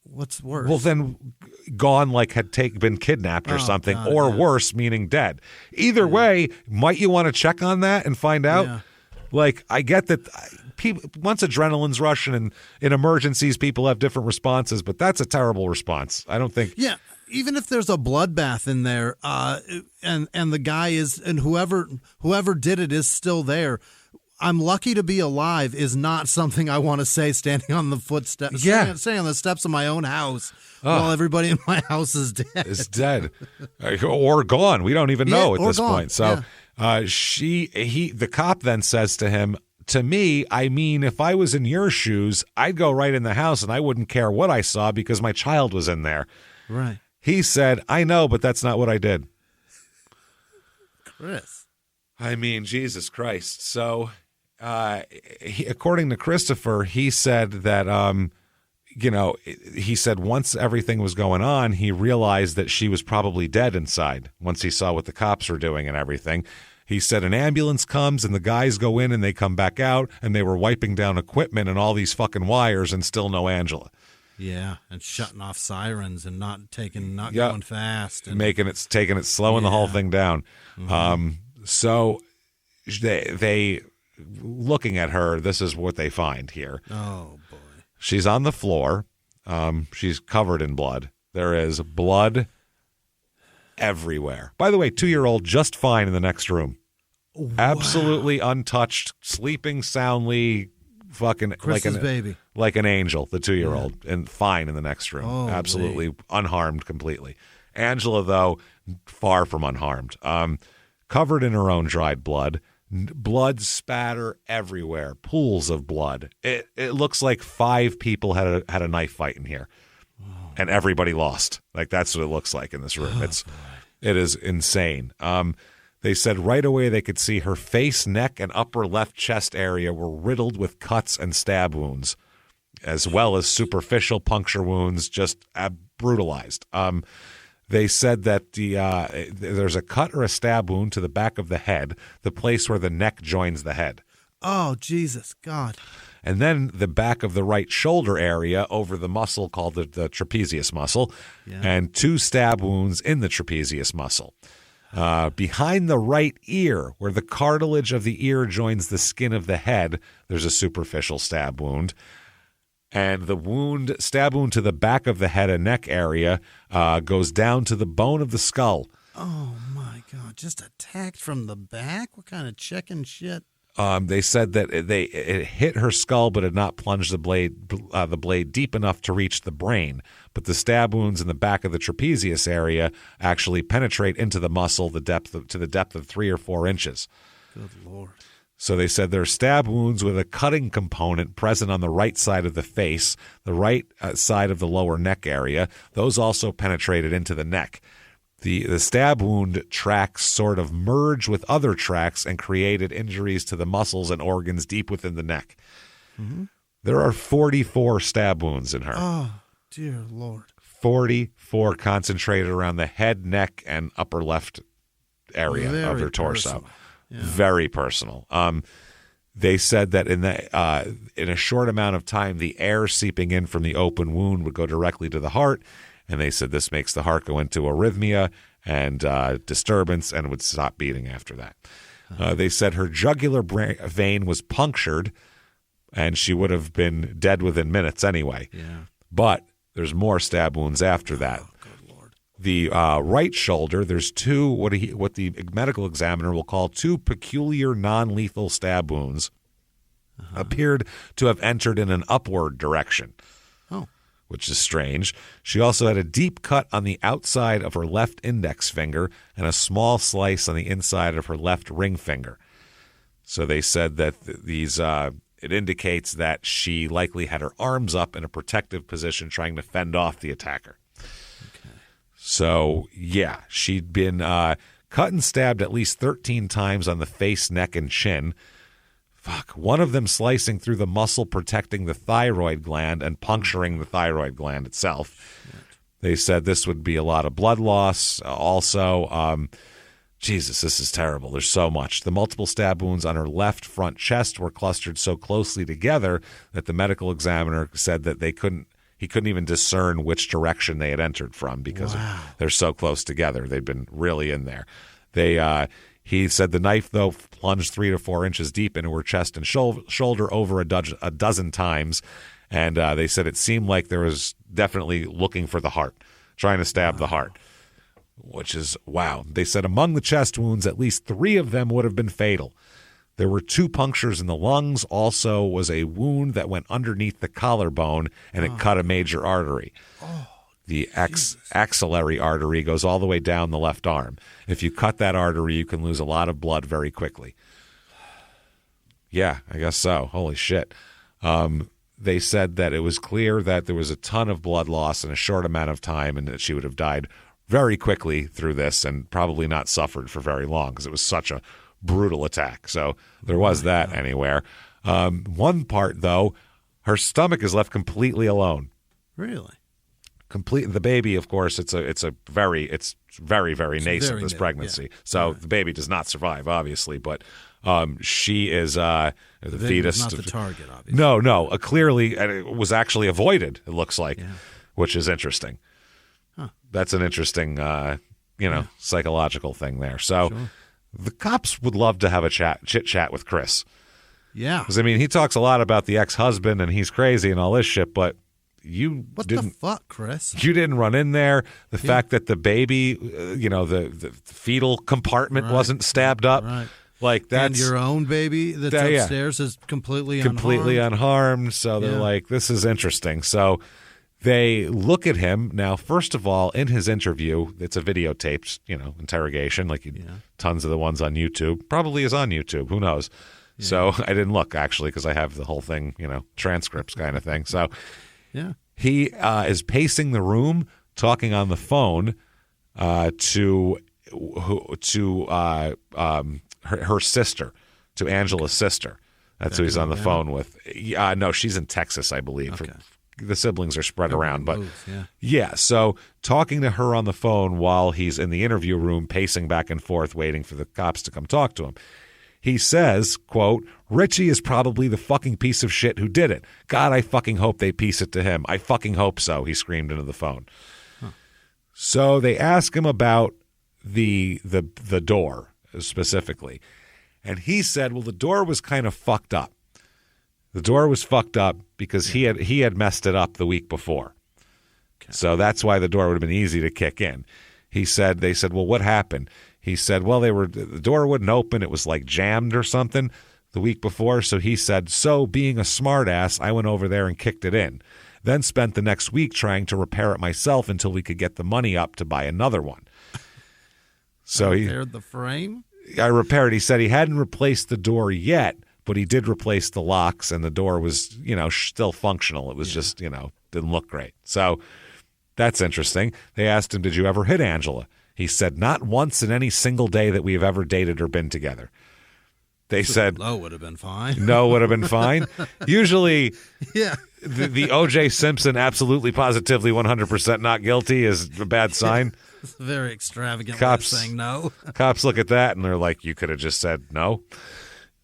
What's worse? Well, then gone like had been kidnapped or something, God, or worse, meaning dead. Either way, might you want to check on that and find out? Yeah. Like, I get that people, once adrenaline's rushing and in emergencies, people have different responses, but that's a terrible response. I don't think. Yeah, even if there's a bloodbath in there, and the guy is, and whoever did it is still there. I'm lucky to be alive is not something I want to say standing on the footsteps. Yeah. Standing on the steps of my own house while everybody in my house is dead. Is dead or gone. We don't even know at this gone. point. So the cop then says to him, to me, I mean, if I was in your shoes, I'd go right in the house and I wouldn't care what I saw because my child was in there. Right. He said, I know, but that's not what I did. Chris. I mean, Jesus Christ. So, according to Christopher, he said that, he said once everything was going on, he realized that she was probably dead inside once he saw what the cops were doing and everything. He said an ambulance comes and the guys go in and they come back out and they were wiping down equipment and all these fucking wires and still no Angela. Yeah, and shutting off sirens and not going fast. And taking it, slowing the whole thing down. Mm-hmm. So they looking at her, this is what they find here. Oh, boy. She's on the floor. She's covered in blood. There is blood everywhere. By the way, 2-year-old just fine in the next room. Wow. Absolutely untouched, sleeping soundly, fucking Chris's baby. Like an angel, the 2-year-old, and fine in the next room. Oh, absolutely unharmed completely. Angela, though, far from unharmed. Covered in her own dried blood. Blood spatter everywhere. Pools of blood. It looks like 5 people had a knife fight in here, and everybody lost. Like, that's what it looks like in this room. It is insane. They said right away they could see her face, neck, and upper left chest area were riddled with cuts and stab wounds, as well as superficial puncture wounds, just brutalized. They said that there's a cut or a stab wound to the back of the head, the place where the neck joins the head. Oh, Jesus, God. And then the back of the right shoulder area over the muscle called the trapezius muscle, and 2 stab wounds in the trapezius muscle. Behind the right ear, where the cartilage of the ear joins the skin of the head, there's a superficial stab wound. And the stab wound to the back of the head and neck area goes down to the bone of the skull. Oh, my God. Just attacked from the back? What kind of chicken shit? They said that it hit her skull, but had not plunged the blade deep enough to reach the brain. But the stab wounds in the back of the trapezius area actually penetrate into the muscle to the depth of 3 or 4 inches. Good Lord. So they said there are stab wounds with a cutting component present on the right side of the face, the right side of the lower neck area. Those also penetrated into the neck. The stab wound tracks sort of merged with other tracks and created injuries to the muscles and organs deep within the neck. Mm-hmm. There are 44 stab wounds in her. Oh, dear Lord. 44 concentrated around the head, neck, and upper left area of her torso. Yeah. Very personal. They said that in a short amount of time, the air seeping in from the open wound would go directly to the heart. And they said this makes the heart go into arrhythmia and disturbance and would stop beating after that. They said her jugular vein was punctured and she would have been dead within minutes anyway. Yeah. But there's more stab wounds after that. Oh, good Lord. The right shoulder, there's two, what the medical examiner will call 2 peculiar non-lethal stab wounds, appeared to have entered in an upward direction. Oh. Which is strange. She also had a deep cut on the outside of her left index finger and a small slice on the inside of her left ring finger. So they said that it indicates that she likely had her arms up in a protective position trying to fend off the attacker. Okay. So, yeah, she'd been cut and stabbed at least 13 times on the face, neck, and chin. One of them slicing through the muscle protecting the thyroid gland and puncturing the thyroid gland itself. They said this would be a lot of blood loss. Also, Jesus, this is terrible. There's so much. The multiple stab wounds on her left front chest were clustered so closely together that the medical examiner said that he couldn't even discern which direction they had entered from because they're so close together. They'd been really in there. He said the knife, though, plunged 3 to 4 inches deep into her chest and shoulder over a dozen times. And they said it seemed like there was definitely looking for the heart, trying to stab the heart, which is wow. They said among the chest wounds, at least 3 of them would have been fatal. There were 2 punctures in the lungs. Also was a wound that went underneath the collarbone, and it cut a major artery. The axillary artery goes all the way down the left arm. If you cut that artery, you can lose a lot of blood very quickly. Yeah, I guess so. Holy shit. They said that it was clear that there was a ton of blood loss in a short amount of time and that she would have died very quickly through this and probably not suffered for very long because it was such a brutal attack. So there was that anywhere. One part, though, her stomach is left completely alone. Really? The baby, of course, it's very nascent, this pregnancy. Yeah. So the baby does not survive, obviously, but she is the fetus. Not the target, obviously. No. Clearly, it was actually avoided. It looks like, which is interesting. Huh. That's an interesting, psychological thing there. So the cops would love to have a chit chat with Chris. Yeah, because he talks a lot about the ex-husband and he's crazy and all this shit, but. What the fuck, Chris? You didn't run in there. The fact that the baby, the fetal compartment wasn't stabbed up. Right. Like that's and your own baby that's upstairs is completely unharmed. So they're like, this is interesting. So they look at him now. First of all, in his interview, it's a videotaped, interrogation. Tons of the ones on YouTube. Probably is on YouTube. Who knows? Yeah. So I didn't look actually because I have the whole thing, transcripts kind of thing. So. Yeah, he is pacing the room, talking on the phone to her sister, to Angela's sister. That's who he's on the phone with. No, she's in Texas, I believe. Okay. The siblings are spread around, but so talking to her on the phone while he's in the interview room, pacing back and forth, waiting for the cops to come talk to him. He says, quote, Richie is probably the fucking piece of shit who did it. God, I fucking hope they piece it to him. I fucking hope so, he screamed into the phone. Huh. So they ask him about the door specifically. And he said, well, the door was kind of fucked up. The door was fucked up because he had messed it up the week before. Okay. So that's why the door would have been easy to kick in. They said, well, what happened? He said, well, the door wouldn't open. It was like jammed or something. the week before. So he said, so being a smartass, I went over there and kicked it in. Then spent the next week trying to repair it myself until we could get the money up to buy another one. So he repaired the frame? I repaired. He said he hadn't replaced the door yet, but he did replace the locks, and the door was, still functional. It was just, didn't look great. So that's interesting. They asked him, did you ever hit Angela? He said, not once in any single day that we have ever dated or been together. They said, no would have been fine. No would have been fine. Usually, Yeah. the O.J. Simpson absolutely, positively, 100% not guilty is a bad sign. It's a very extravagant way of Cops saying no. Cops look at that and they're like, you could have just said no.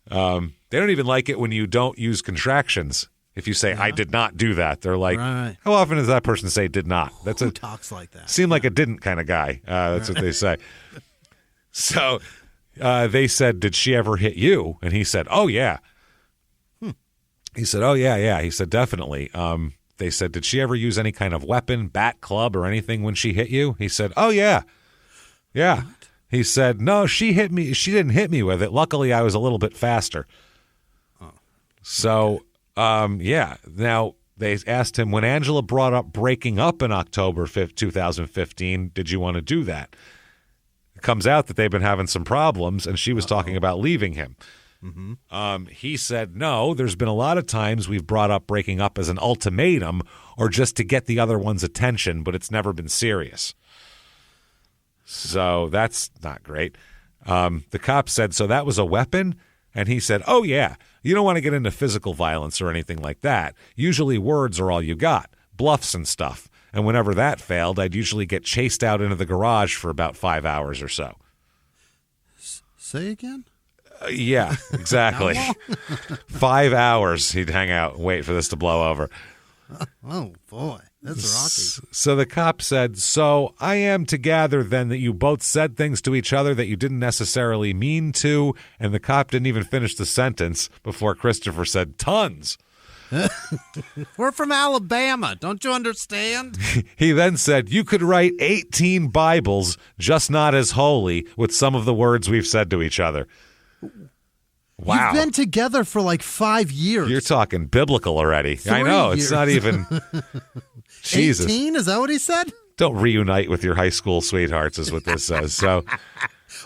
They don't even like it when you don't use contractions. If you say, I did not do that, they're like, Right. how often does that person say did not? That's Who talks like that? seem like a didn't kind of guy. That's what they say. So they said, did she ever hit you? And he said, oh, yeah. He said, oh, yeah. He said, definitely. They said, did she ever use any kind of weapon, bat, club, or anything when she hit you? He said, oh, yeah. Yeah. What? He said, no, she hit me. She didn't hit me with it. Luckily, I was a little bit faster. Oh. So, yeah. Now, they asked him, when Angela brought up breaking up in October 5th, 2015, did you want to do that? It comes out that they've been having some problems, and she was talking about leaving him. Mm-hmm. He said, no, there's been a lot of times we've brought up breaking up as an ultimatum or just to get the other one's attention, but it's never been serious. So that's not great. The cop said, so that was a weapon? And he said, oh, yeah. You don't want to get into physical violence or anything like that. Usually words are all you got, bluffs and stuff. And whenever that failed, I'd usually get chased out into the garage for about 5 hours or so. Say again? Yeah, exactly. 5 hours he'd hang out and wait for this to blow over. Oh, boy. That's rocky. So the cop said, so I am to gather then that you both said things to each other that you didn't necessarily mean to, and the cop didn't even finish the sentence before Christopher said, tons. We're from Alabama. Don't you understand? He then said, you could write 18 Bibles, just not as holy, with some of the words we've said to each other. Wow. You've been together for like 5 years. You're talking biblical already. I know. It's not even. Jesus. 18? Is that what he said? Don't reunite with your high school sweethearts is what this says. So,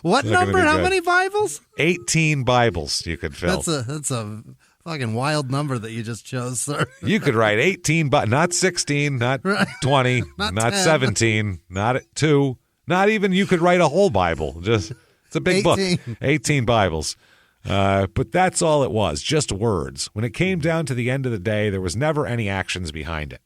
what number? How many Bibles? 18 Bibles you could fill. That's a fucking wild number that you just chose, sir. You could write 18, but not 16, not 20, not 17, not 2, not even you could write a whole Bible. Just it's a big 18. book. 18 Bibles. But that's all it was, just words. When it came down to the end of the day, there was never any actions behind it.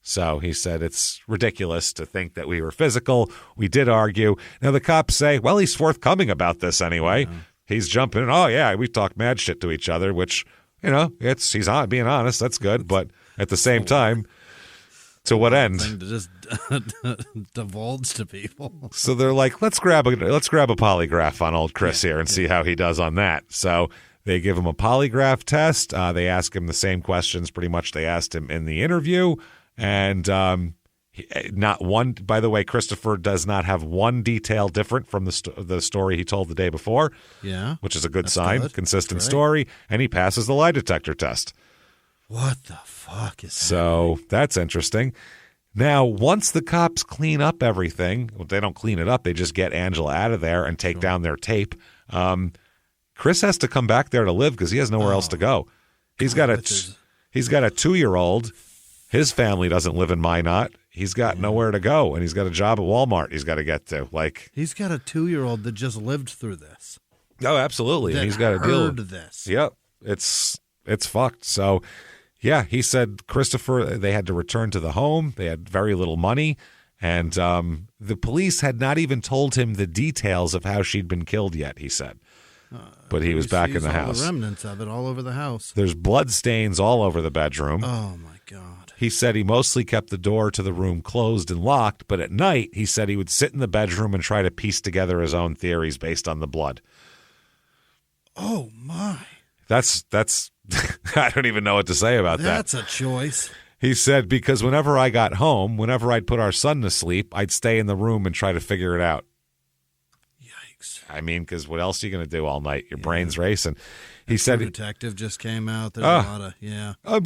So he said it's ridiculous to think that we were physical. We did argue. Now the cops say, well, he's forthcoming about this anyway. Yeah. He's jumping in. Oh, yeah, we talk mad shit to each other, which, he's being honest. That's good. But at the same time, to what end? Thing to just divulge to people. So they're like, let's grab a polygraph on old Chris here and see how he does on that. So they give him a polygraph test. They ask him the same questions pretty much they asked him in the interview. And not one, by the way, Christopher does not have one detail different from the story he told the day before. Yeah. Which is a good sign. Good. Consistent Great. Story. And he passes the lie detector test. What the fuck is that? So that's interesting. Now, once the cops clean up everything, well, they don't clean it up. They just get Angela out of there and take down their tape. Chris has to come back there to live because he has nowhere else to go. He's got a 2-year-old. His family doesn't live in Minot. He's got nowhere to go, and he's got a job at Walmart he's got to get to. He's got a 2-year-old that just lived through this. Oh, absolutely. And he's got to deal with this. Yep. It's fucked. So, yeah, he said Christopher, they had to return to the home. They had very little money, and the police had not even told him the details of how she'd been killed yet, he said. But he was back in the house. The remnants of it all over the house. There's blood stains all over the bedroom. Oh, my God. He said he mostly kept the door to the room closed and locked, but at night he said he would sit in the bedroom and try to piece together his own theories based on the blood. Oh, my. That's I don't even know what to say about that. That's a choice. He said, because whenever I got home, whenever I'd put our son to sleep, I'd stay in the room and try to figure it out. Yikes. I mean, because what else are you going to do all night? Your brain's racing. He said, Detective just came out. There's a lot of,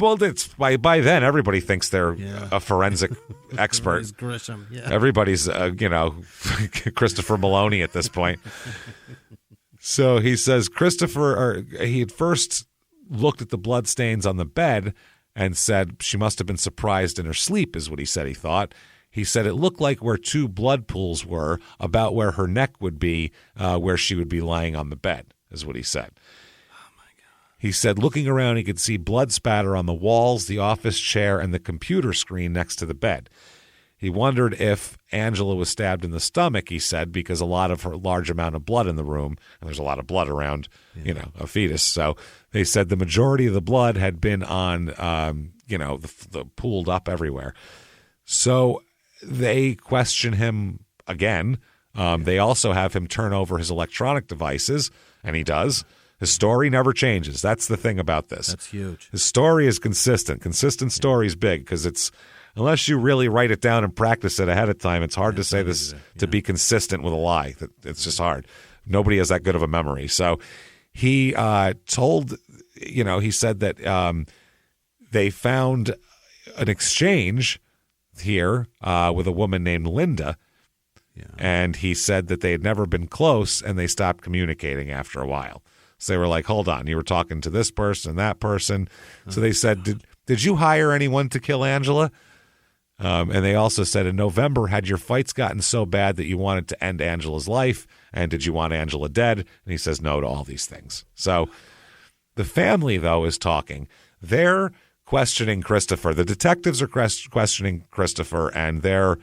well, it's by then, everybody thinks they're a forensic expert. Everybody's Grisham, Everybody's, Christopher Maloney at this point. So he says he had first looked at the bloodstains on the bed and said she must have been surprised in her sleep, is what he said he thought. He said it looked like where two blood pools were, about where her neck would be, where she would be lying on the bed, is what he said. Oh, my God. He said looking around, he could see blood spatter on the walls, the office chair, and the computer screen next to the bed. He wondered if Angela was stabbed in the stomach, he said, because a large amount of blood in the room, and there's a lot of blood around, a fetus. So they said the majority of the blood had been on, the pooled up everywhere. So they question him again. They also have him turn over his electronic devices, and he does. His story never changes. That's the thing about this. That's huge. His story is consistent. Consistent story is big because unless you really write it down and practice it ahead of time, it's hard to say this to be consistent with a lie. It's just hard. Nobody has that good of a memory. So he he said that they found an exchange here with a woman named Linda. Yeah. And he said that they had never been close and they stopped communicating after a while. So they were like, hold on, you were talking to this person, that person. So they said, did you hire anyone to kill Angela? And they also said in November, had your fights gotten so bad that you wanted to end Angela's life? And did you want Angela dead? And he says no to all these things. So the family, though, is talking. They're questioning Christopher. The detectives are questioning Christopher, and they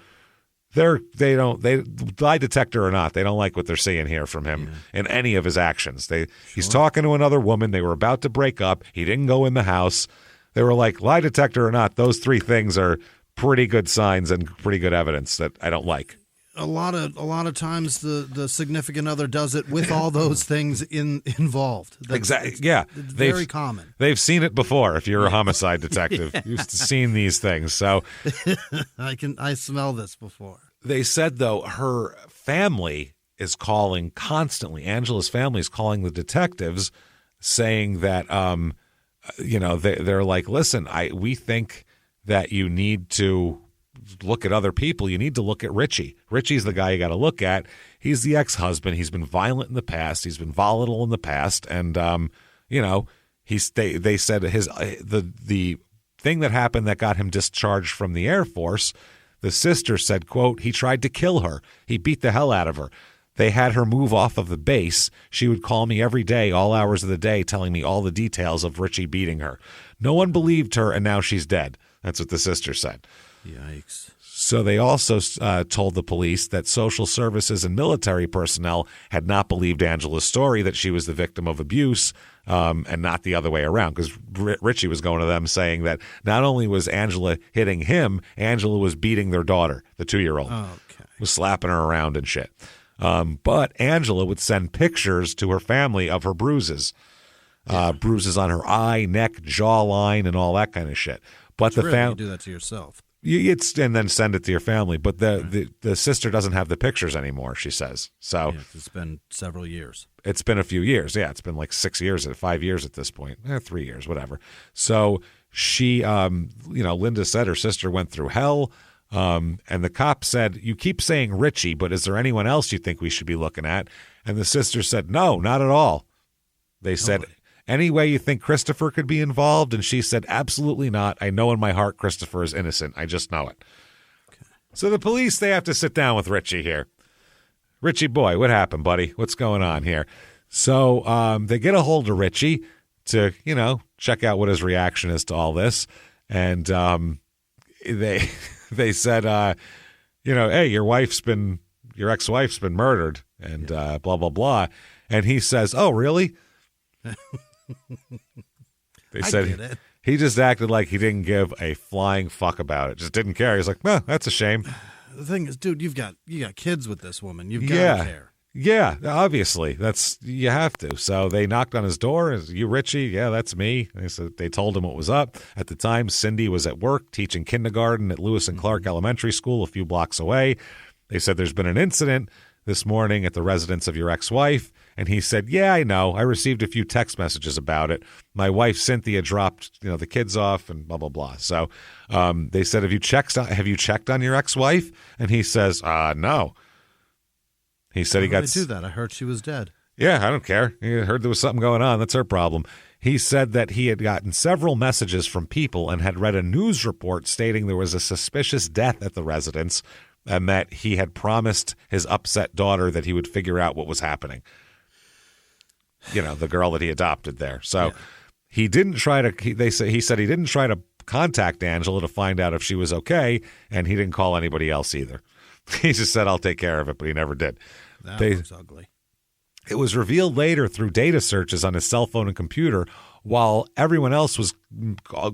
lie detector or not, they don't like what they're seeing here from him in any of his actions. He's talking to another woman. They were about to break up. He didn't go in the house. They were like, lie detector or not, those three things are pretty good signs and pretty good evidence that I don't like. A lot of times the significant other does it with all those things involved. Exactly. Yeah. It's very common. They've seen it before. If you're a homicide detective, you've seen these things. So I smell this before. They said, though, her family is calling constantly. Angela's family is calling the detectives saying that, they're like, listen, we think that you need to look at other people. You need to look at Richie. Richie's the guy you got to look at. He's the ex-husband. He's been violent in the past. He's been volatile in the past. And, they said the thing that happened that got him discharged from the Air Force, the sister said, quote, he tried to kill her. He beat the hell out of her. They had her move off of the base. She would call me every day, all hours of the day, telling me all the details of Richie beating her. No one believed her, and now she's dead. That's what the sister said. Yikes. So they also told the police that social services and military personnel had not believed Angela's story, that she was the victim of abuse, and not the other way around, because Richie was going to them saying that not only was Angela hitting him, Angela was beating their daughter, the 2-year-old. Okay. Was slapping her around and shit. But Angela would send pictures to her family of her bruises. Bruises on her eye, neck, jawline, and all that kind of shit. But it's you do that to yourself. And then send it to your family. But the sister doesn't have the pictures anymore, she says. So it's been several years. It's been a few years. Yeah, it's been like 6 years, 5 years at this point. 3 years, whatever. So she, Linda said her sister went through hell. And the cop said, you keep saying Richie, but is there anyone else you think we should be looking at? And the sister said, no, not at all. They said, any way you think Christopher could be involved? And she said, absolutely not. I know in my heart Christopher is innocent. I just know it. Okay. So the police, they have to sit down with Richie here. Richie boy, what happened, buddy? What's going on here? So they get a hold of Richie to, check out what his reaction is to all this. And they said, hey, your ex-wife's been murdered and blah, blah, blah. And he says, oh, really? They said he just acted like he didn't give a flying fuck about it. Just didn't care. He's like, well, that's a shame. The thing is, dude, you got kids with this woman. You've got to care. Yeah, obviously. You have to. So they knocked on his door. Is you Richie? Yeah, that's me. They told him what was up. At the time, Cindy was at work teaching kindergarten at Lewis and Clark Elementary School a few blocks away. They said there's been an incident this morning at the residence of your ex-wife. And he said, yeah, I know. I received a few text messages about it. My wife, Cynthia, dropped the kids off and blah, blah, blah. So they said, have you checked on your ex-wife? And he says, no. He said he got... do that? I heard she was dead. Yeah, I don't care. He heard there was something going on. That's her problem. He said that he had gotten several messages from people and had read a news report stating there was a suspicious death at the residence and that he had promised his upset daughter that he would figure out what was happening. The girl that he adopted there. So he didn't try to, he said he didn't try to contact Angela to find out if she was okay, and he didn't call anybody else either. He just said, I'll take care of it, but he never did. That looks ugly. It was revealed later through data searches on his cell phone and computer while everyone else was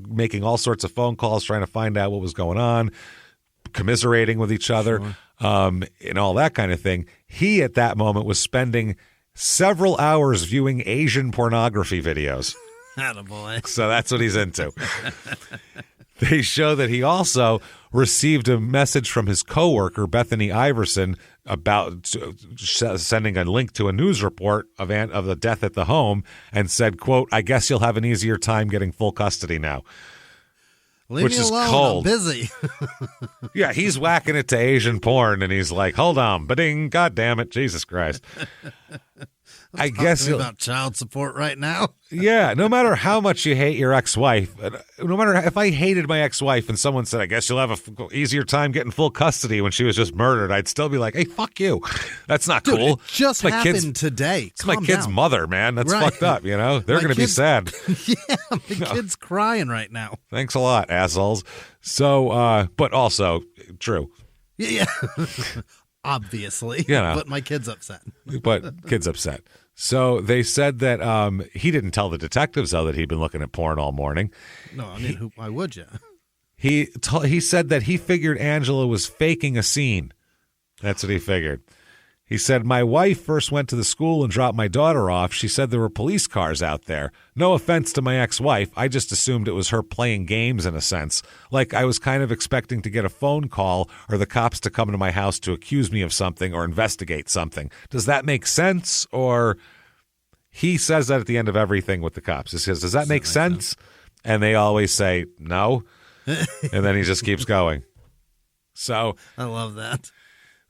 making all sorts of phone calls trying to find out what was going on, commiserating with each other, and all that kind of thing. He, at that moment, was spending several hours viewing Asian pornography videos. Attaboy. So that's what he's into. They show that he also received a message from his coworker, Bethany Iverson, about sending a link to a news report of the death at the home and said, quote, I guess you'll have an easier time getting full custody now. Leave which me is alone. cold. I'm busy. Yeah, he's whacking it to Asian porn, and he's like, hold on, ba-ding, God damn it, Jesus Christ. I guess about child support right now. Yeah, no matter how much you hate your ex-wife, no matter if I hated my ex-wife and someone said, I guess you'll have an easier time getting full custody when she was just murdered, I'd still be like, hey, fuck you. That's not Dude, cool. It just my happened today. It's my kid's down. mother, man. That's Right. fucked up, They're going to be sad. Yeah, my kid's crying right now. Thanks a lot, assholes. So, but also, true. Yeah. Obviously. But my kid's upset. But kid's upset. So they said that he didn't tell the detectives, though, that he'd been looking at porn all morning. No, I mean, why would you? He said that he figured Angela was faking a scene. That's what he figured. He said, my wife first went to the school and dropped my daughter off. She said there were police cars out there. No offense to my ex-wife. I just assumed it was her playing games in a sense. Like I was kind of expecting to get a phone call or the cops to come to my house to accuse me of something or investigate something. Does that make sense? Or he says that at the end of everything with the cops. He says, does that make sense? And they always say, no. And then he just keeps going. So I love that.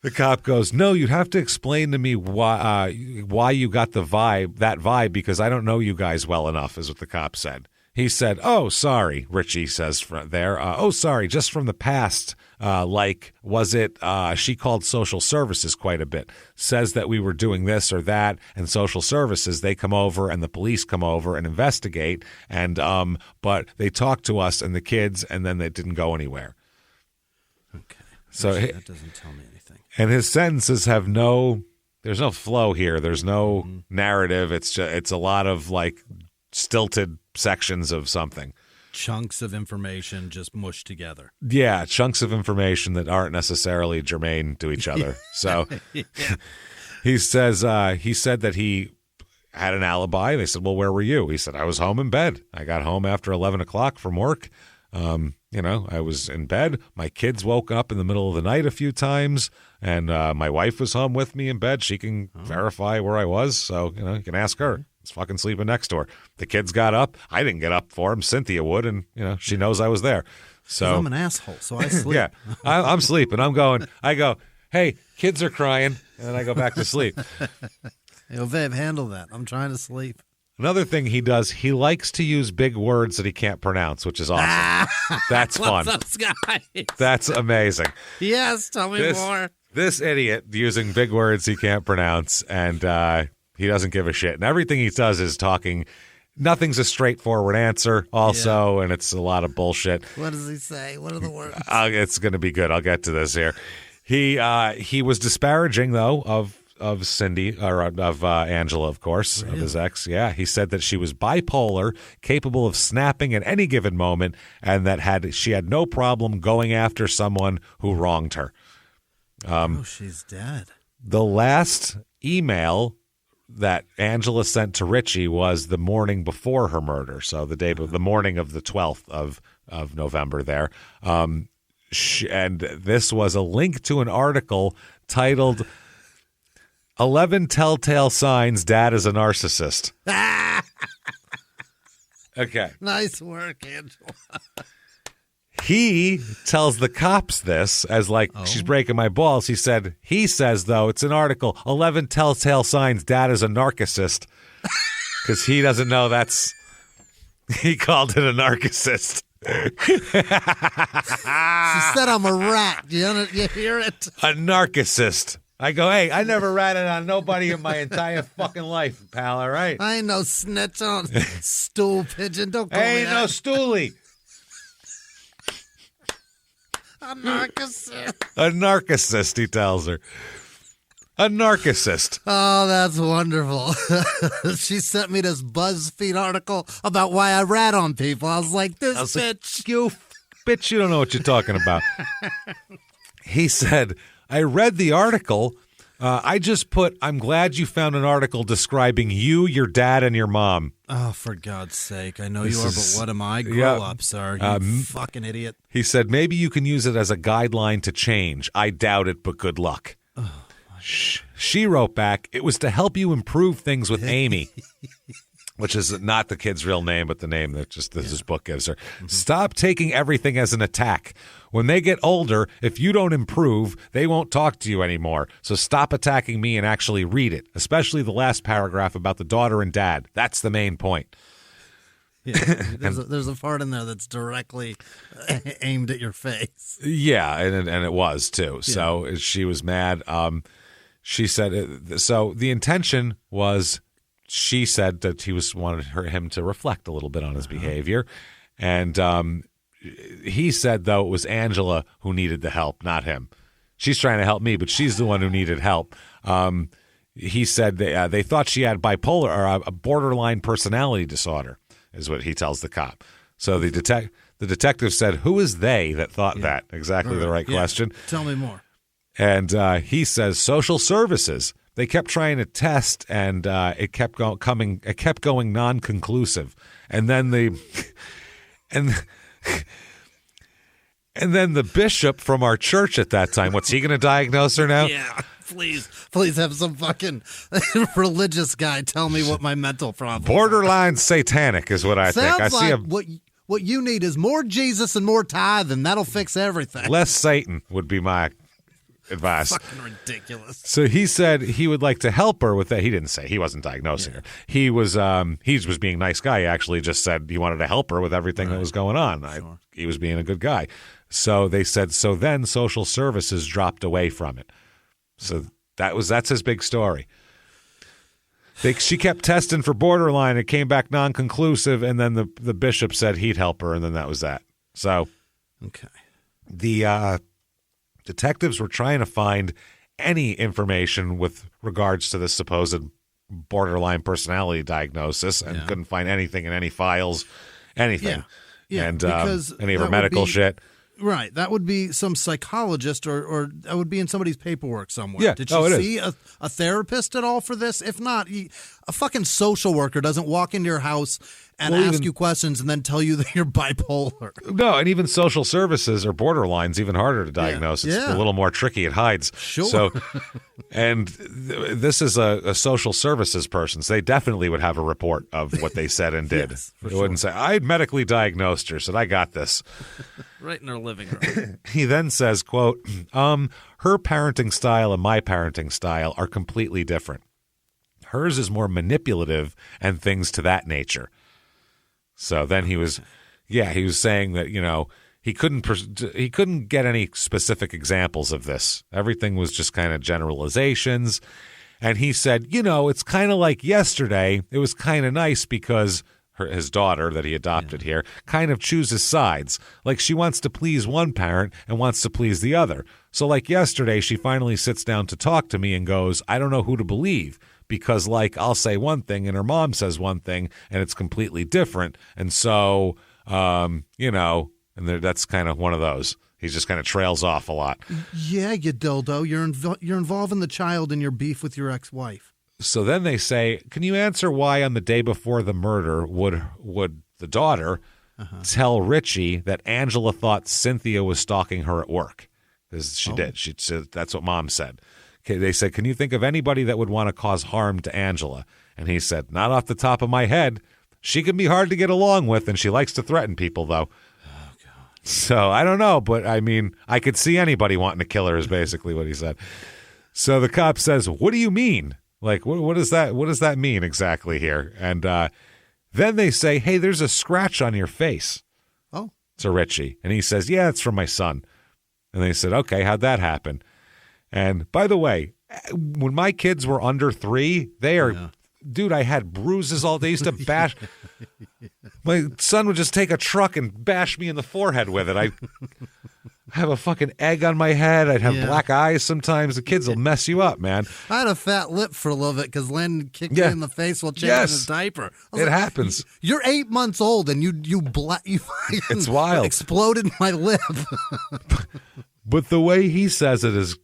The cop goes, no, you'd have to explain to me why you got that vibe, because I don't know you guys well enough, is what the cop said. He said, oh, sorry, Richie says there. Oh, sorry, just from the past. Was it she called social services quite a bit, says that we were doing this or that, and social services, they come over and the police come over and investigate, and but they talked to us and the kids, and then they didn't go anywhere. Okay. So that doesn't tell me anything. And his sentences have there's no flow here. There's no narrative. It's a lot of like stilted sections of something. Chunks of information just mushed together. Yeah, chunks of information that aren't necessarily germane to each other. So he said that he had an alibi. They said, well, where were you? He said, I was home in bed. I got home after 11 o'clock from work. I was in bed. My kids woke up in the middle of the night a few times, and my wife was home with me in bed. She can verify where I was, so you can ask her. It's fucking sleeping next door. The kids got up. I didn't get up for them. Cynthia would, and she knows I was there. So I'm an asshole, so I sleep. Yeah, I'm sleeping. I go, hey, kids are crying, and then I go back to sleep. Hey, babe, handle that. I'm trying to sleep. Another thing he does, he likes to use big words that he can't pronounce, which is awesome. That's fun. What's up, guys? That's amazing. Yes, tell me more. This idiot using big words he can't pronounce, and he doesn't give a shit. And everything he does is talking. Nothing's a straightforward answer also, and it's a lot of bullshit. What does he say? What are the words? It's going to be good. I'll get to this here. He was disparaging, though, of Cindy, or of Angela, of course, really? Of his ex. Yeah, he said that she was bipolar, capable of snapping at any given moment, and that she had no problem going after someone who wronged her. She's dead. The last email that Angela sent to Richie was the morning before her murder, so the morning of the 12th of November there. And this was a link to an article titled 11 telltale signs dad is a narcissist. Okay. Nice work, Angela. He tells the cops this as like, she's breaking my balls. He says, though, it's an article, 11 telltale signs dad is a narcissist. Because he doesn't know he called it a narcissist. She said I'm a rat. You hear it? A narcissist. I go, hey, I never ratted on nobody in my entire fucking life, pal, all right? I ain't no snitch on stool pigeon. Don't call me Ain't no that. stoolie. A narcissist. A narcissist, he tells her. A narcissist. Oh, that's wonderful. She sent me this BuzzFeed article about why I rat on people. I was like, bitch. You bitch, you don't know what you're talking about. He said, I read the article. I just put, I'm glad you found an article describing you, your dad, and your mom. Oh, for God's sake. I know This you are, is- but what am I? Grow up, sir. You fucking idiot. He said, maybe you can use it as a guideline to change. I doubt it, but good luck. She wrote back, it was to help you improve things with Amy, which is not the kid's real name, but the name that this book gives her. Stop taking everything as an attack. When they get older, if you don't improve, they won't talk to you anymore. So stop attacking me and actually read it, especially the last paragraph about the daughter and dad. That's the main point. Yeah, there's a part in there that's directly aimed at your face. Yeah, and it was too. Yeah. So she was mad. She said, so the intention was, she said that he wanted him to reflect a little bit on his behavior. And he said, though, it was Angela who needed the help, not him. She's trying to help me, but she's the one who needed help. He said they thought she had bipolar or a borderline personality disorder, is what he tells the cop. So the detective said, who is they that thought that? Exactly the right question. Tell me more. And he says social services. They kept trying to test, and it kept going non-conclusive. And then and then the bishop from our church at that time. What's he going to diagnose her now? Yeah, please have some fucking religious guy tell me what my mental problem. Borderline satanic is what I think. Sounds I see like what you need is more Jesus and more tithe, and that'll fix everything. less Satan would be my advice. Fucking ridiculous. So he said he would like to help her with that. He didn't say, he wasn't diagnosing her. He was being a nice guy. He actually just said he wanted to help her with everything that was going on. Sure. He was being a good guy. So they said, so then social services dropped away from it. So that's his big story. She kept testing for borderline. It came back non-conclusive, and then the bishop said he'd help her, and then that was that. So Okay. the detectives were trying to find any information with regards to this supposed borderline personality diagnosis and couldn't find anything in any files, anything. Yeah, and because any of her that would medical be- shit. Right. That would be some psychologist or that would be in somebody's paperwork somewhere. Yeah. Did she it is. see a therapist at all for this? If not, a fucking social worker doesn't walk into your house and ask you questions and then tell you that you're bipolar. No, and even social services or borderline's even harder to diagnose. It's Yeah. a little more tricky. It hides. Sure. So, and this is a social services person, so they definitely would have a report of what they said and did. Yes, for They wouldn't say, I medically diagnosed her, said I got this. Right in her living room. He then says, quote, her parenting style and my parenting style are completely different. Hers is more manipulative and things to that nature. So then he was saying that, he couldn't get any specific examples of this. Everything was just kind of generalizations. And he said, it's kind of like yesterday. It was kind of nice because his daughter that he adopted here kind of chooses sides. Like she wants to please one parent and wants to please the other. So like yesterday, she finally sits down to talk to me and goes, I don't know who to believe. Because, I'll say one thing and her mom says one thing and it's completely different. And so, that's kind of one of those. He just kind of trails off a lot. Yeah, you dildo. You're involving the child in your beef with your ex-wife. So then they say, can you answer why on the day before the murder would the daughter tell Richie that Angela thought Cynthia was stalking her at work? Because she did. She said that's what mom said. they said, can you think of anybody that would want to cause harm to Angela? And he said, not off the top of my head. She can be hard to get along with, and she likes to threaten people, though. Oh, God. So I don't know, but I mean, I could see anybody wanting to kill her is basically what he said. So the cop says, what do you mean? Like, what does that mean exactly here? And then they say, hey, there's a scratch on your face. Oh. To Richie. And he says, yeah, it's from my son. And they said, okay, how'd that happen? And by the way, when my kids were under 3, dude, I had bruises all day. I used to bash. My son would just take a truck and bash me in the forehead with it. I have a fucking egg on my head. I'd have black eyes sometimes. The kids will mess you up, man. I had a fat lip for a little bit because Landon kicked me in the face while changing his diaper. It happens. You're 8 months old and you it's wild. Exploded my lip. But the way he says it is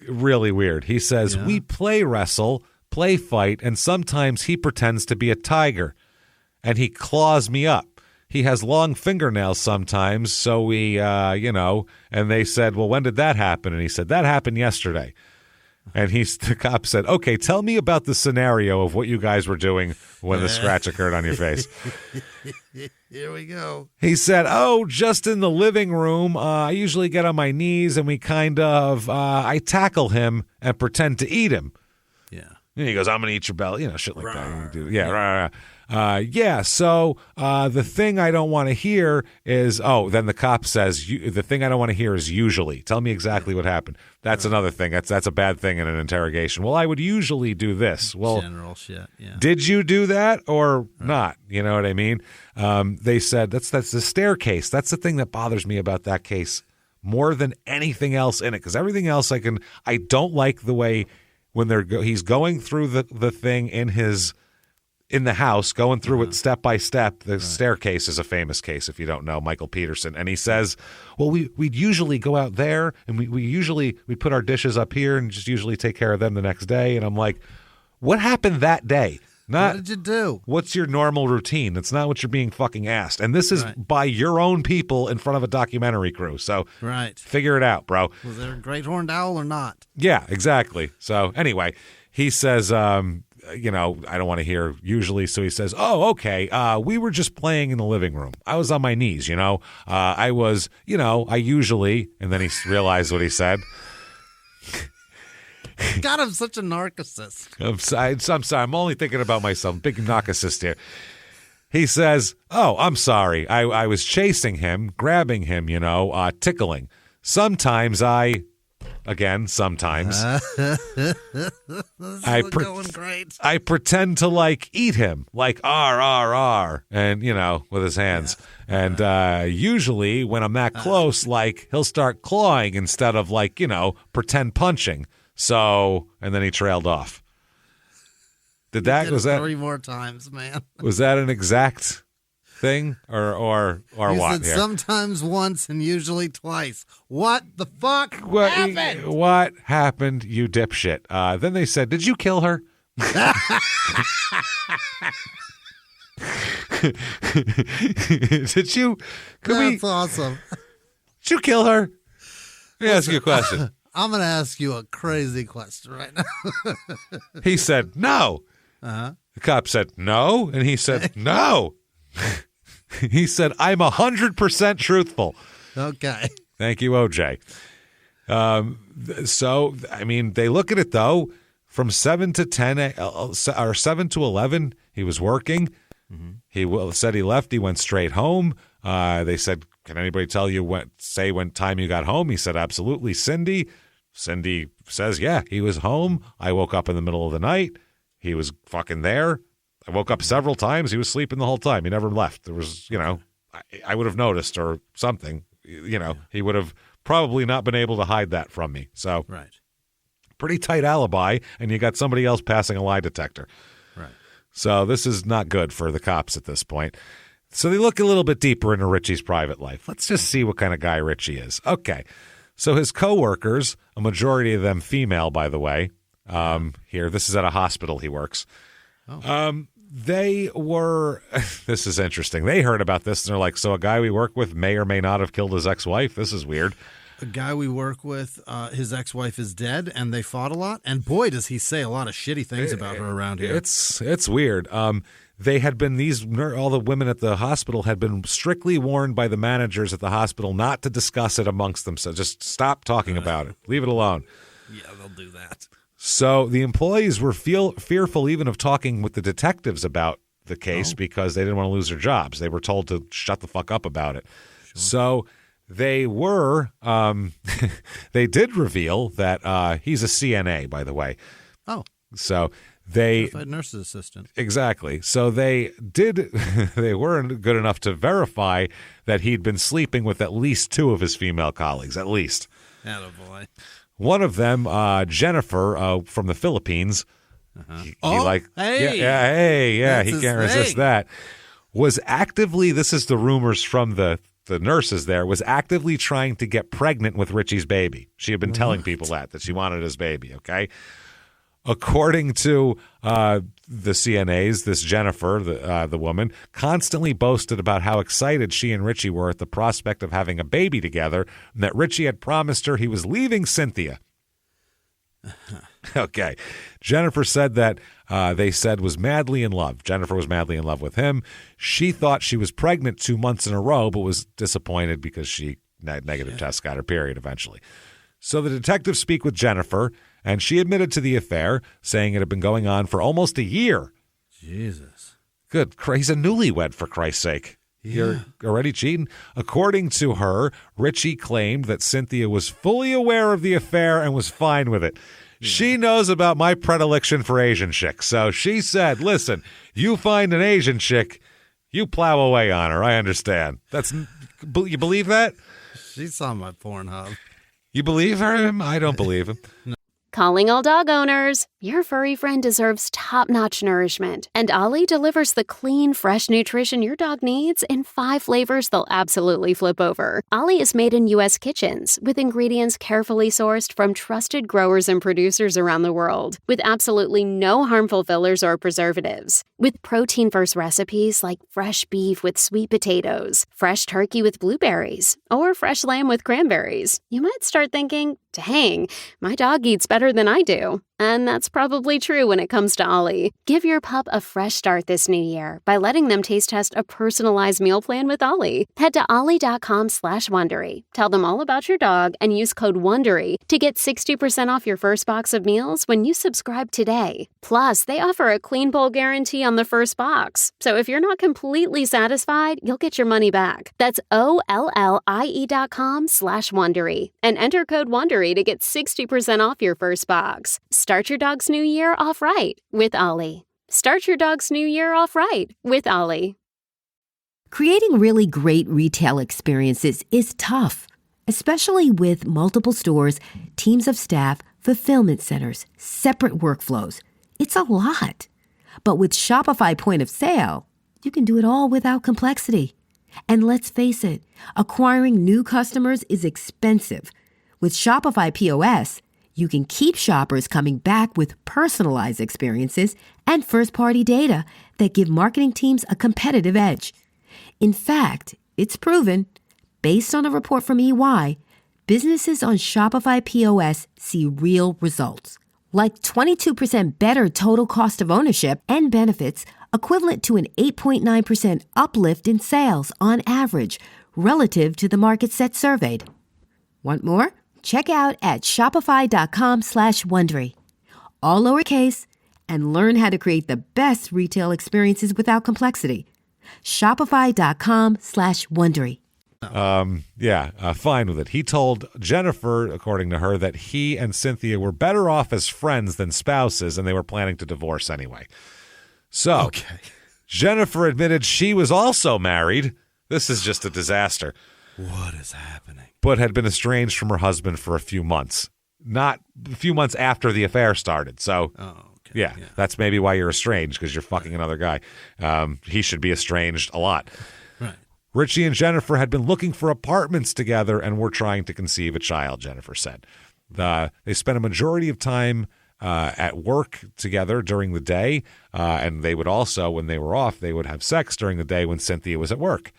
really weird. He says, we play wrestle, play fight, and sometimes he pretends to be a tiger, and he claws me up. He has long fingernails sometimes, so we, and they said, well, when did that happen? And he said, that happened yesterday. And the cop said, okay, tell me about the scenario of what you guys were doing when the scratch occurred on your face. Here we go. He said, just in the living room. I usually get on my knees and we kind of, I tackle him and pretend to eat him. Yeah. And he goes, I'm going to eat your belly, shit like that. Yeah, so the thing I don't want to hear is, then the cop says, the thing I don't want to hear is usually. Tell me exactly what happened. That's another thing. That's a bad thing in an interrogation. Well, I would usually do this. Well, general shit, yeah. Did you do that or not? You know what I mean? They said, that's the staircase. That's the thing that bothers me about that case more than anything else in it, because everything else I don't like the way when he's going through the thing in the house, going through it step by step. The staircase is a famous case, if you don't know, Michael Peterson. And he says, well, we'd usually go out there and we put our dishes up here and just usually take care of them the next day. And I'm like, what happened that day? Not what did you do? What's your normal routine? That's not what you're being fucking asked. And this is by your own people in front of a documentary crew. So figure it out, bro. Was there a great horned owl or not? Yeah, exactly. So anyway, he says, I don't want to hear usually. So he says, okay. We were just playing in the living room. I was on my knees, I was, I usually, and then he realized what he said. God, I'm such a narcissist. I'm sorry. I'm only thinking about myself. Big narcissist here. He says, I'm sorry. I was chasing him, grabbing him, tickling. Sometimes sometimes I pretend to eat him, R, and with his hands. And usually when I'm that close, he'll start clawing instead of pretend punching. So, and then he trailed off. Was that 3 more times, man? Was that an exact thing or what? Said sometimes once and usually twice. What the fuck happened? What happened, you dipshit? Then they said, did you kill her? Did you? That's awesome. Did you kill her? Let me ask you a question. I'm going to ask you a crazy question right now. He said, no. Uh-huh. The cop said, no. And he said, no. He said, I'm 100% truthful. Okay. Thank you, OJ. So, they look at it, though. From 7 to 10, or 7 to 11, he was working. Mm-hmm. He said he left. He went straight home. They said, can anybody tell you when time you got home? He said, absolutely. Cindy says, yeah, he was home. I woke up in the middle of the night. He was fucking there. I woke up several times. He was sleeping the whole time. He never left. There was, I would have noticed or something. He would have probably not been able to hide that from me. So, pretty tight alibi, and you got somebody else passing a lie detector. Right. So this is not good for the cops at this point. So they look a little bit deeper into Richie's private life. Let's just see what kind of guy Richie is. Okay. So his coworkers, a majority of them female, by the way, here, this is at a hospital he works. They were, this is interesting. They heard about this and they're like, so a guy we work with may or may not have killed his ex-wife. This is weird. A guy we work with, his ex-wife is dead, and they fought a lot. And boy, does he say a lot of shitty things about her around here. It's weird. They had been all the women at the hospital had been strictly warned by the managers at the hospital not to discuss it amongst themselves. Just stop talking about it. Leave it alone. Yeah, they'll do that. So the employees were fearful even of talking with the detectives about the case because they didn't want to lose their jobs. They were told to shut the fuck up about it. Sure. So they were they did reveal that he's a CNA, by the way. Oh. So they certified nurse's assistant. Exactly. So they weren't good enough to verify that he'd been sleeping with at least 2 of his female colleagues, at least. Attaboy. One of them, Jennifer from the Philippines. He can't resist that. Was actively, this is the rumors from the nurses there, was actively trying to get pregnant with Richie's baby. She had been telling people that she wanted his baby, okay? According to the CNAs, this Jennifer, the woman, constantly boasted about how excited she and Richie were at the prospect of having a baby together, and that Richie had promised her he was leaving Cynthia. Okay. Jennifer said that they said was madly in love. Jennifer was madly in love with him. She thought she was pregnant 2 months in a row, but was disappointed because she had negative tests, got her period eventually. So the detectives speak with Jennifer, and she admitted to the affair, saying it had been going on for almost a year. Jesus. Good. He's a newlywed, for Christ's sake. Yeah. You're already cheating? According to her, Richie claimed that Cynthia was fully aware of the affair and was fine with it. Yeah. She knows about my predilection for Asian chicks. So she said, listen, you find an Asian chick, you plow away on her. I understand. You believe that? She's on my Pornhub. You believe him? I don't believe him. No. Calling all dog owners. Your furry friend deserves top-notch nourishment. And Ollie delivers the clean, fresh nutrition your dog needs in 5 flavors they'll absolutely flip over. Ollie is made in U.S. kitchens with ingredients carefully sourced from trusted growers and producers around the world, with absolutely no harmful fillers or preservatives. With protein-first recipes like fresh beef with sweet potatoes, fresh turkey with blueberries, or fresh lamb with cranberries, you might start thinking, dang, my dog eats better than I do. And that's probably true when it comes to Ollie. Give your pup a fresh start this new year by letting them taste test a personalized meal plan with Ollie. Head to ollie.com/Wondery. Tell them all about your dog and use code WONDERY to get 60% off your first box of meals when you subscribe today. Plus, they offer a clean bowl guarantee on the first box. So if you're not completely satisfied, you'll get your money back. That's OLLIE.com/Wondery and enter code WONDERY to get 60% off your first box. Start your dog's new year off right with Ollie. Start your dog's new year off right with Ollie. Creating really great retail experiences is tough, especially with multiple stores, teams of staff, fulfillment centers, separate workflows. It's a lot. But with Shopify Point of Sale, you can do it all without complexity. And let's face it, acquiring new customers is expensive. With Shopify POS, you can keep shoppers coming back with personalized experiences and first-party data that give marketing teams a competitive edge. In fact, it's proven, based on a report from EY, businesses on Shopify POS see real results, like 22% better total cost of ownership and benefits, equivalent to an 8.9% uplift in sales on average relative to the market set surveyed. Want more? Check out at shopify.com/Wondery. All lowercase, and learn how to create the best retail experiences without complexity. Shopify.com/Wondery. Fine with it. He told Jennifer, according to her, that he and Cynthia were better off as friends than spouses, and they were planning to divorce anyway. So, Jennifer admitted she was also married. This is just a disaster. What is happening? But had been estranged from her husband for a few months. Not a few months after the affair started. So, that's maybe why you're estranged, because you're fucking another guy. He should be estranged a lot. Right. Richie and Jennifer had been looking for apartments together and were trying to conceive a child, Jennifer said. They spent a majority of time at work together during the day, and they would also, when they were off, they would have sex during the day when Cynthia was at work.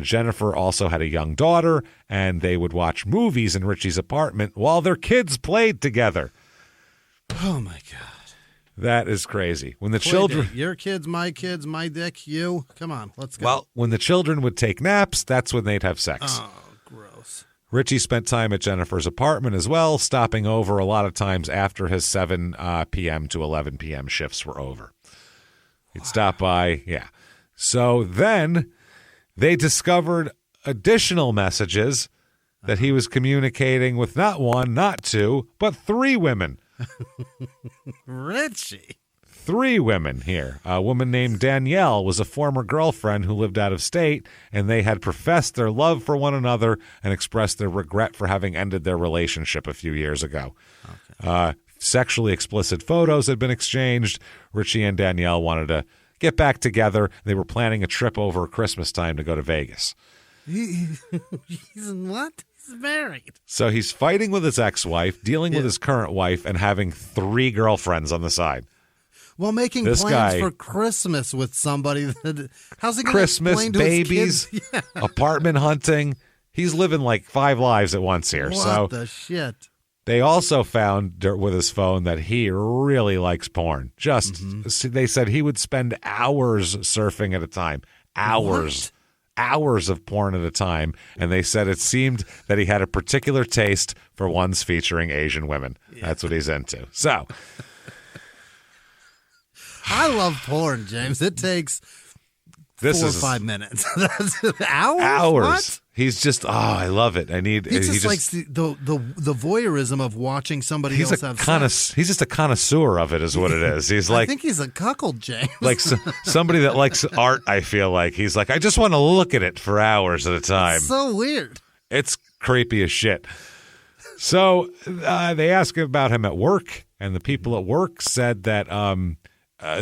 Jennifer also had a young daughter, and they would watch movies in Richie's apartment while their kids played together. Oh, my God. That is crazy. When the Play children... date. Your kids, my dick, you. Come on, let's go. Well, when the children would take naps, that's when they'd have sex. Oh, gross. Richie spent time at Jennifer's apartment as well, stopping over a lot of times after his 7 p.m. to 11 p.m. shifts were over. He'd stop by, yeah. So then they discovered additional messages that he was communicating with not 1, not 2, but 3 women. Richie. 3 women here. A woman named Danielle was a former girlfriend who lived out of state, and they had professed their love for one another and expressed their regret for having ended their relationship a few years ago. Okay. Sexually explicit photos had been exchanged. Richie and Danielle wanted to get back together. They were planning a trip over Christmas time to go to Vegas. He's what? He's married. So he's fighting with his ex-wife, dealing with his current wife, and having 3 girlfriends on the side. Well, making plans for Christmas with somebody. How's he going to explain to babies, his kids? Yeah. apartment hunting. He's living like 5 lives at once here. What the shit? They also found with his phone that he really likes porn. They said he would spend hours surfing at a time. Hours. What? Hours of porn at a time, and they said it seemed that he had a particular taste for ones featuring Asian women. Yeah. That's what he's into. So, I love porn, James. It takes 4 or 5 minutes. Hours? Hours. What? He's just, I love it. He just likes the voyeurism of watching somebody else have sex. He's just a connoisseur of it, is what it is. He's like, I think he's a cuckold, James. Like somebody that likes art. I feel like he's like, I just want to look at it for hours at a time. It's so weird. It's creepy as shit. So they asked about him at work, and the people at work said that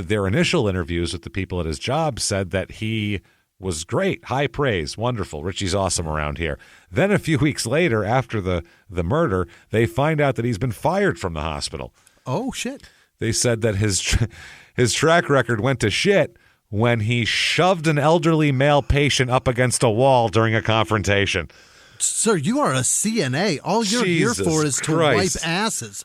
their initial interviews with the people at his job said that he was great, high praise, wonderful. Richie's awesome around here. Then a few weeks later, after the murder, they find out that he's been fired from the hospital. Oh, shit. They said that his track record went to shit when he shoved an elderly male patient up against a wall during a confrontation. Sir, you are a CNA. All you're here for is to wipe asses.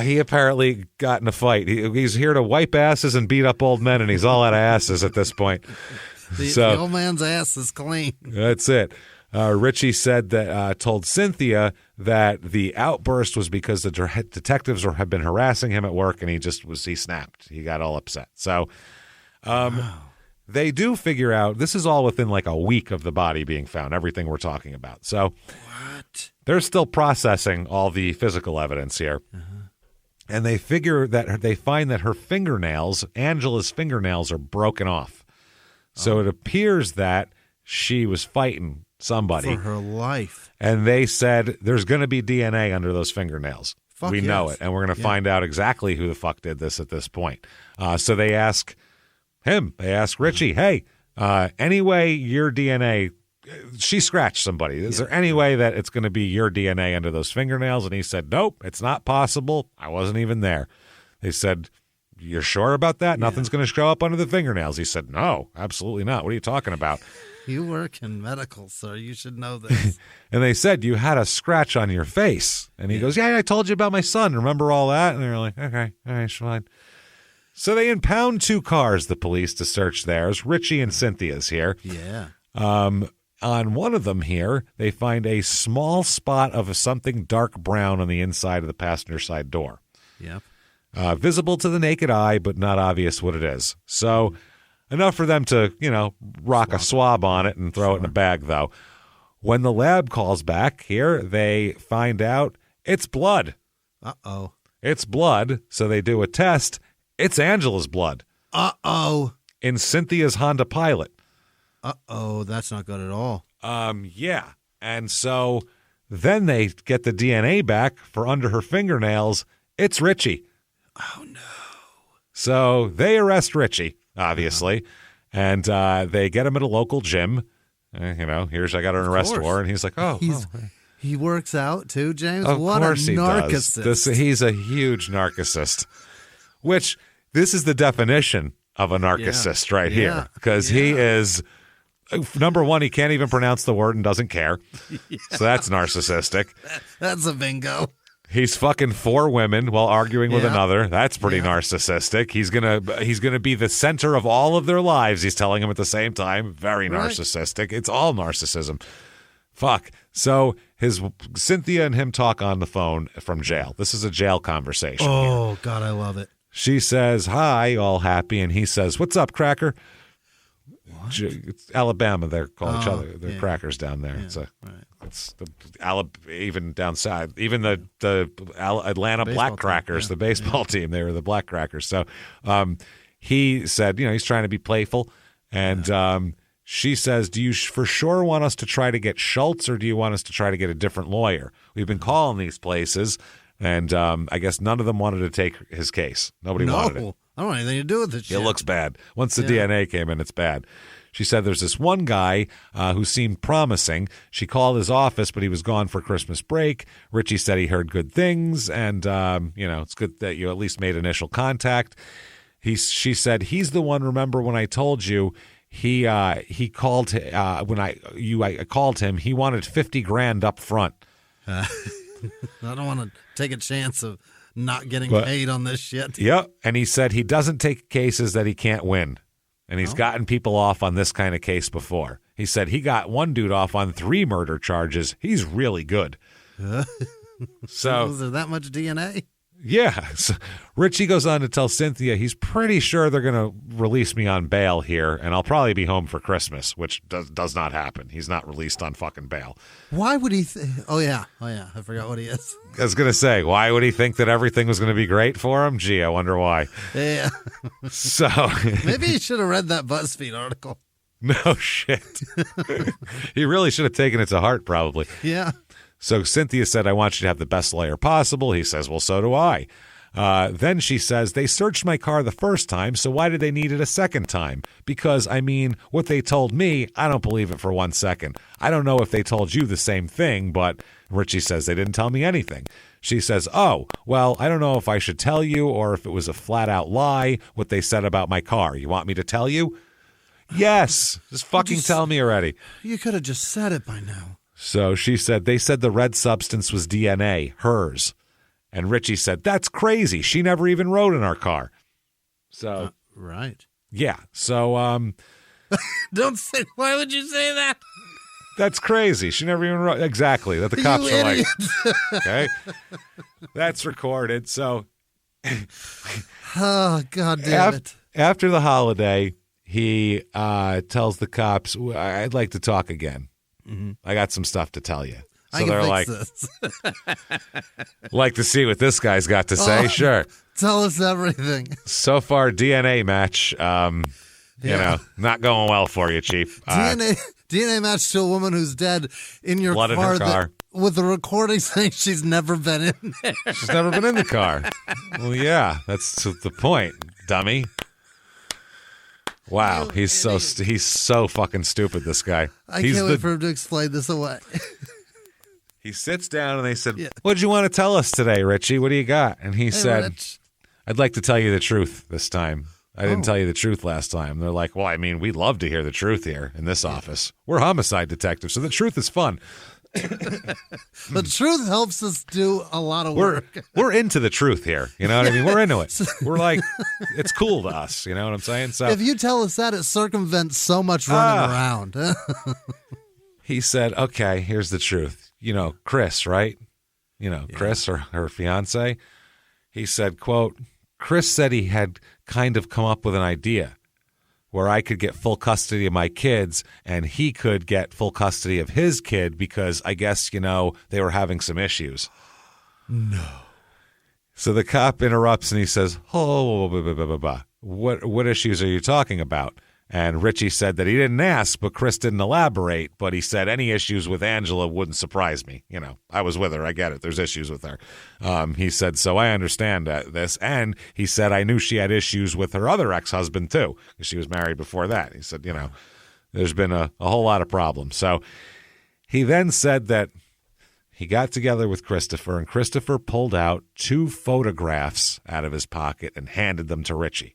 He apparently got in a fight. He's here to wipe asses and beat up old men, and he's all out of asses at this point. The old man's ass is clean. That's it. Richie said that told Cynthia that the outburst was because the detectives had been harassing him at work, and he snapped. He got all upset. So they do figure out this is all within like a week of the body being found, everything we're talking about. So they're still processing all the physical evidence here. And they find that her fingernails, Angela's fingernails, are broken off. So it appears that she was fighting somebody. For her life. And they said there's going to be DNA under those fingernails. We know it. And we're going to find out exactly who the fuck did this at this point. So they ask him, Richie, hey, any way your DNA, she scratched somebody. Is there any way that it's going to be your DNA under those fingernails? And he said, nope, it's not possible. I wasn't even there. They said, you're sure about that? Nothing's going to show up under the fingernails. He said, no, absolutely not. What are you talking about? You work in medical, sir. You should know this. And they said, you had a scratch on your face. And he goes, yeah, I told you about my son. Remember all that? And they're like, okay, all right, fine. So they impound 2 cars, the police, to search theirs. Richie and Cynthia's here. Yeah. On one of them here, they find a small spot of something dark brown on the inside of the passenger side door. Yep. Visible to the naked eye, but not obvious what it is. So enough for them to, rock a swab on it and throw it in a bag, though. When the lab calls back here, they find out it's blood. Uh-oh. It's blood, so they do a test. It's Angela's blood. Uh-oh. In Cynthia's Honda Pilot. Uh-oh, that's not good at all. Yeah. And so then they get the DNA back for under her fingernails. It's Richie. Oh, no. So they arrest Richie, obviously, and they get him at a local gym. I got an arrest warrant. And he's like, he works out too, James? Of what course a he narcissist. does. He's a huge narcissist, which this is the definition of a narcissist right here, because he is Number one, he can't even pronounce the word and doesn't care. Yeah. So that's narcissistic. That's a bingo. He's fucking 4 women while arguing with another. That's pretty narcissistic. He's gonna be the center of all of their lives. He's telling them at the same time. Very narcissistic. It's all narcissism. Fuck. So Cynthia and him talk on the phone from jail. This is a jail conversation. Oh, here. God, I love it. She says, hi, all happy. And he says, what's up, cracker? It's Alabama. They call each other. They're crackers down there. Yeah, It's even down south. Even the Atlanta Black Crackers, the baseball team, they were the Black Crackers. So he said, he's trying to be playful. And she says, do you for sure want us to try to get Schultz, or do you want us to try to get a different lawyer? We've been calling these places, and I guess none of them wanted to take his case. Nobody wanted it. I don't want anything to do with this shit. It looks bad. Once the DNA came in, it's bad. She said there's this one guy who seemed promising. She called his office, but he was gone for Christmas break. Richie said he heard good things, and it's good that you at least made initial contact. She said he's the one. Remember when I told you he called when I called him. He wanted $50,000 up front. I don't want to take a chance of not getting paid on this shit. Yep. And he said he doesn't take cases that he can't win. And he's gotten people off on this kind of case before. He said he got one dude off on 3 murder charges. He's really good. So is there that much DNA? Yeah. So Richie goes on to tell Cynthia he's pretty sure they're going to release me on bail here, and I'll probably be home for Christmas, which does not happen. He's not released on fucking bail. Why would he? Oh, yeah. I forgot what he is. I was going to say, why would he think that everything was going to be great for him? Gee, I wonder why. Yeah. So maybe he should have read that BuzzFeed article. No shit. He really should have taken it to heart, probably. Yeah. So Cynthia said, I want you to have the best lawyer possible. He says, well, so do I. Then she says, they searched my car the first time, so why did they need it a second time? Because, what they told me, I don't believe it for 1 second. I don't know if they told you the same thing, but Richie says they didn't tell me anything. She says, oh, well, I don't know if I should tell you or if it was a flat-out lie, what they said about my car. You want me to tell you? Yes. Just fucking tell me already. You could have just said it by now. So she said, they said the red substance was DNA, hers. And Richie said, that's crazy. She never even rode in our car. So, right. Yeah. So, don't say, why would you say that? That's crazy. She never even rode. Exactly. That the cops are like, okay. That's recorded. So, oh, God damn it. After the holiday, he tells the cops, I'd like to talk again. Mm-hmm. I got some stuff to tell you. So they're like, like to see what this guy's got to say. Sure. Tell us everything. So far, DNA match, not going well for you, Chief. DNA match to a woman who's dead in your blood car, in her car. With a recording saying she's never been in there. She's never been in the car. Well, yeah, that's the point, dummy. Wow, he's so fucking stupid, this guy. I can't wait for him to explain this away. He sits down and they said, what'd you want to tell us today, Richie? What do you got? And he said, Rich. I'd like to tell you the truth this time. I didn't tell you the truth last time. They're like, well, we'd love to hear the truth here in this office. We're homicide detectives, so the truth is fun. The truth helps us do a lot of work. We're into the truth here. You know what I mean? We're into it. We're like, it's cool to us. You know what I'm saying? So if you tell us that, it circumvents so much running around. He said, okay, here's the truth. Chris, right? Chris or her fiance. He said, quote, Chris said he had kind of come up with an idea where I could get full custody of my kids and he could get full custody of his kid because I guess, they were having some issues. No. So the cop interrupts and he says, what issues are you talking about? And Richie said that he didn't ask, but Chris didn't elaborate. But he said any issues with Angela wouldn't surprise me. I was with her. I get it. There's issues with her. He said, so I understand this. And he said, I knew she had issues with her other ex-husband, too, because she was married before that. He said, there's been a whole lot of problems. So he then said that he got together with Christopher, and Christopher pulled out 2 photographs out of his pocket and handed them to Richie.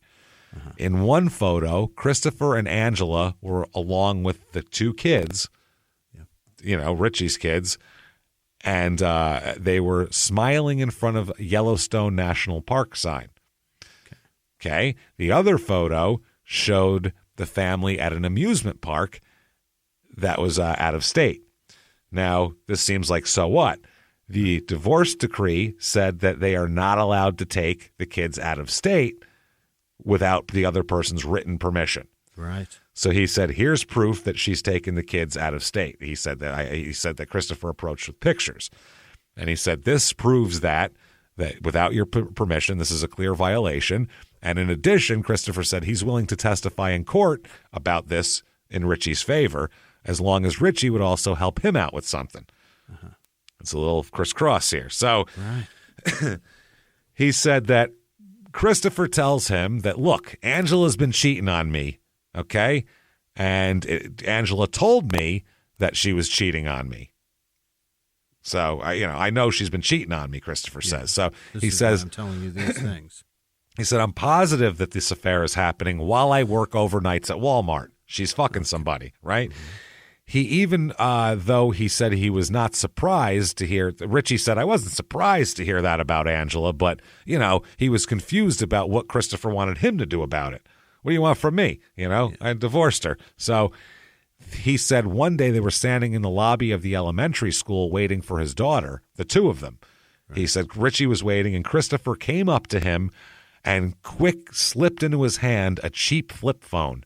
In one photo, Christopher and Angela were along with the two kids, Richie's kids, and they were smiling in front of Yellowstone National Park sign. Okay. The other photo showed the family at an amusement park that was out of state. Now, this seems like so what? The divorce decree said that they are not allowed to take the kids out of state without the other person's written permission. Right. So he said, here's proof that she's taken the kids out of state. He said that Christopher approached with pictures. And he said, this proves that without your permission, this is a clear violation. And in addition, Christopher said he's willing to testify in court about this in Richie's favor, as long as Richie would also help him out with something. It's a little crisscross here. So he said that Christopher tells him that, look, Angela's been cheating on me, okay? And Angela told me that she was cheating on me. So, I know she's been cheating on me, Christopher says. So he says, I'm telling you these things. He said, I'm positive that this affair is happening while I work overnights at Walmart. She's fucking somebody, right? Mm-hmm. He even, though he said he was not surprised to hear, Richie said, I wasn't surprised to hear that about Angela, but, he was confused about what Christopher wanted him to do about it. What do you want from me? I divorced her. So he said one day they were standing in the lobby of the elementary school waiting for his daughter, the two of them. Right. He said Richie was waiting, and Christopher came up to him and quick slipped into his hand a cheap flip phone.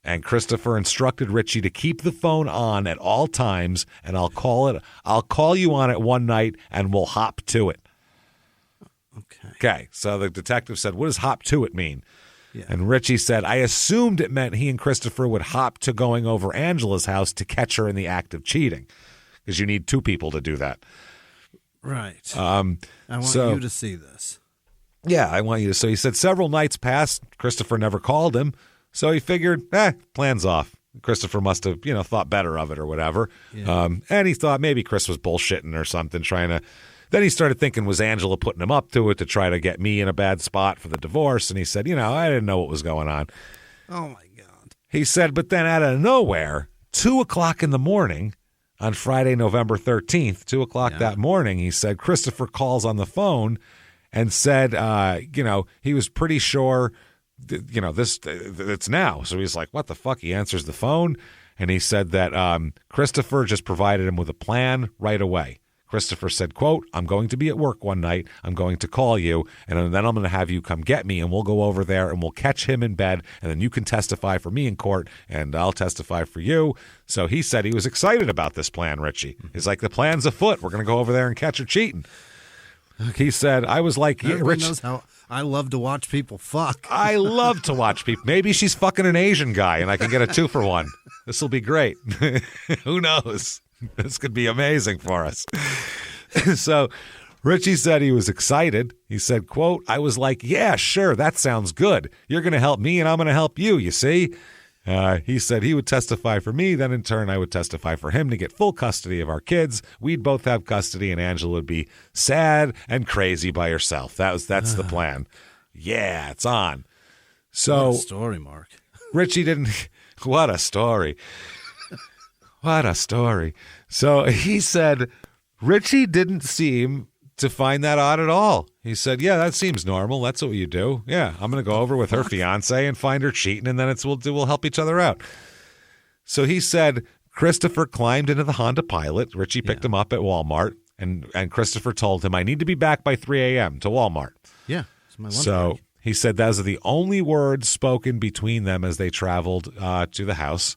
And Christopher instructed Richie to keep the phone on at all times, and I'll call you on it one night, and we'll hop to it. Okay. So the detective said, what does hop to it mean? Yeah. And Richie said, I assumed it meant he and Christopher would hop to going over Angela's house to catch her in the act of cheating, because you need two people to do that. Right. I want you to see this. Yeah, I want you to. So he said several nights passed. Christopher never called him. So he figured, plan's off. Christopher must have, thought better of it or whatever. Yeah. And he thought maybe Chris was bullshitting or something, trying to. Then he started thinking, was Angela putting him up to it to try to get me in a bad spot for the divorce? And he said, I didn't know what was going on. Oh, my God. He said, but then out of nowhere, 2:00 in the morning on Friday, November 13th, 2:00 that morning, he said, Christopher calls on the phone and said, he was pretty sure this it's now. So he's like, what the fuck? He answers the phone, and he said that Christopher just provided him with a plan right away. Christopher said, quote, I'm going to be at work one night. I'm going to call you, and then I'm going to have you come get me, and we'll go over there, and we'll catch him in bed, and then you can testify for me in court, and I'll testify for you. So he said he was excited about this plan, Richie. He's like, the plan's afoot. We're going to go over there and catch her cheating. He said, I was like, Rich knows how I love to watch people fuck. I love to watch people. Maybe she's fucking an Asian guy and I can get a 2-for-1. This will be great. Who knows? This could be amazing for us. So Richie said he was excited. He said, quote, I was like, yeah, sure, that sounds good. You're going to help me and I'm going to help you, you see? He said he would testify for me, then in turn I would testify for him to get full custody of our kids. We'd both have custody, and Angela would be sad and crazy by herself. That's the plan. Yeah, it's on. So what a story, Mark. Richie didn't. What a story. What a story. So he said Richie didn't seem to find that odd at all. He said, yeah, that seems normal. That's what you do. Yeah, I'm going to go over with her fiance and find her cheating, and then we'll help each other out. So he said Christopher climbed into the Honda Pilot. Richie picked him up at Walmart, and Christopher told him, I need to be back by 3 a.m. to Walmart. Yeah, it's my lunch So break. He said those are the only words spoken between them as they traveled to the house.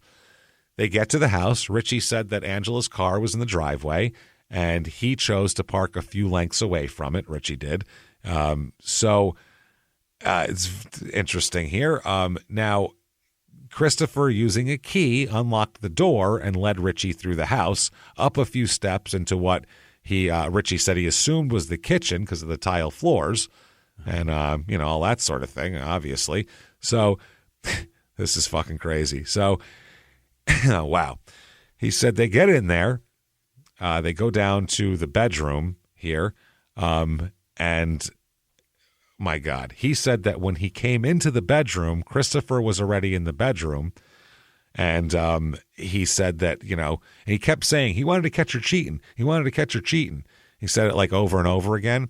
They get to the house. Richie said that Angela's car was in the driveway, and he chose to park a few lengths away from it. Richie did. So it's interesting here. Now, Christopher, using a key, unlocked the door and led Richie through the house, up a few steps into what Richie said he assumed was the kitchen because of the tile floors and, all that sort of thing, obviously. So this is fucking crazy. So, wow. He said they get in there. They go down to the bedroom here, and my God. He said that when he came into the bedroom, Christopher was already in the bedroom. And he said that, and he kept saying he wanted to catch her cheating. He wanted to catch her cheating. He said it like over and over again.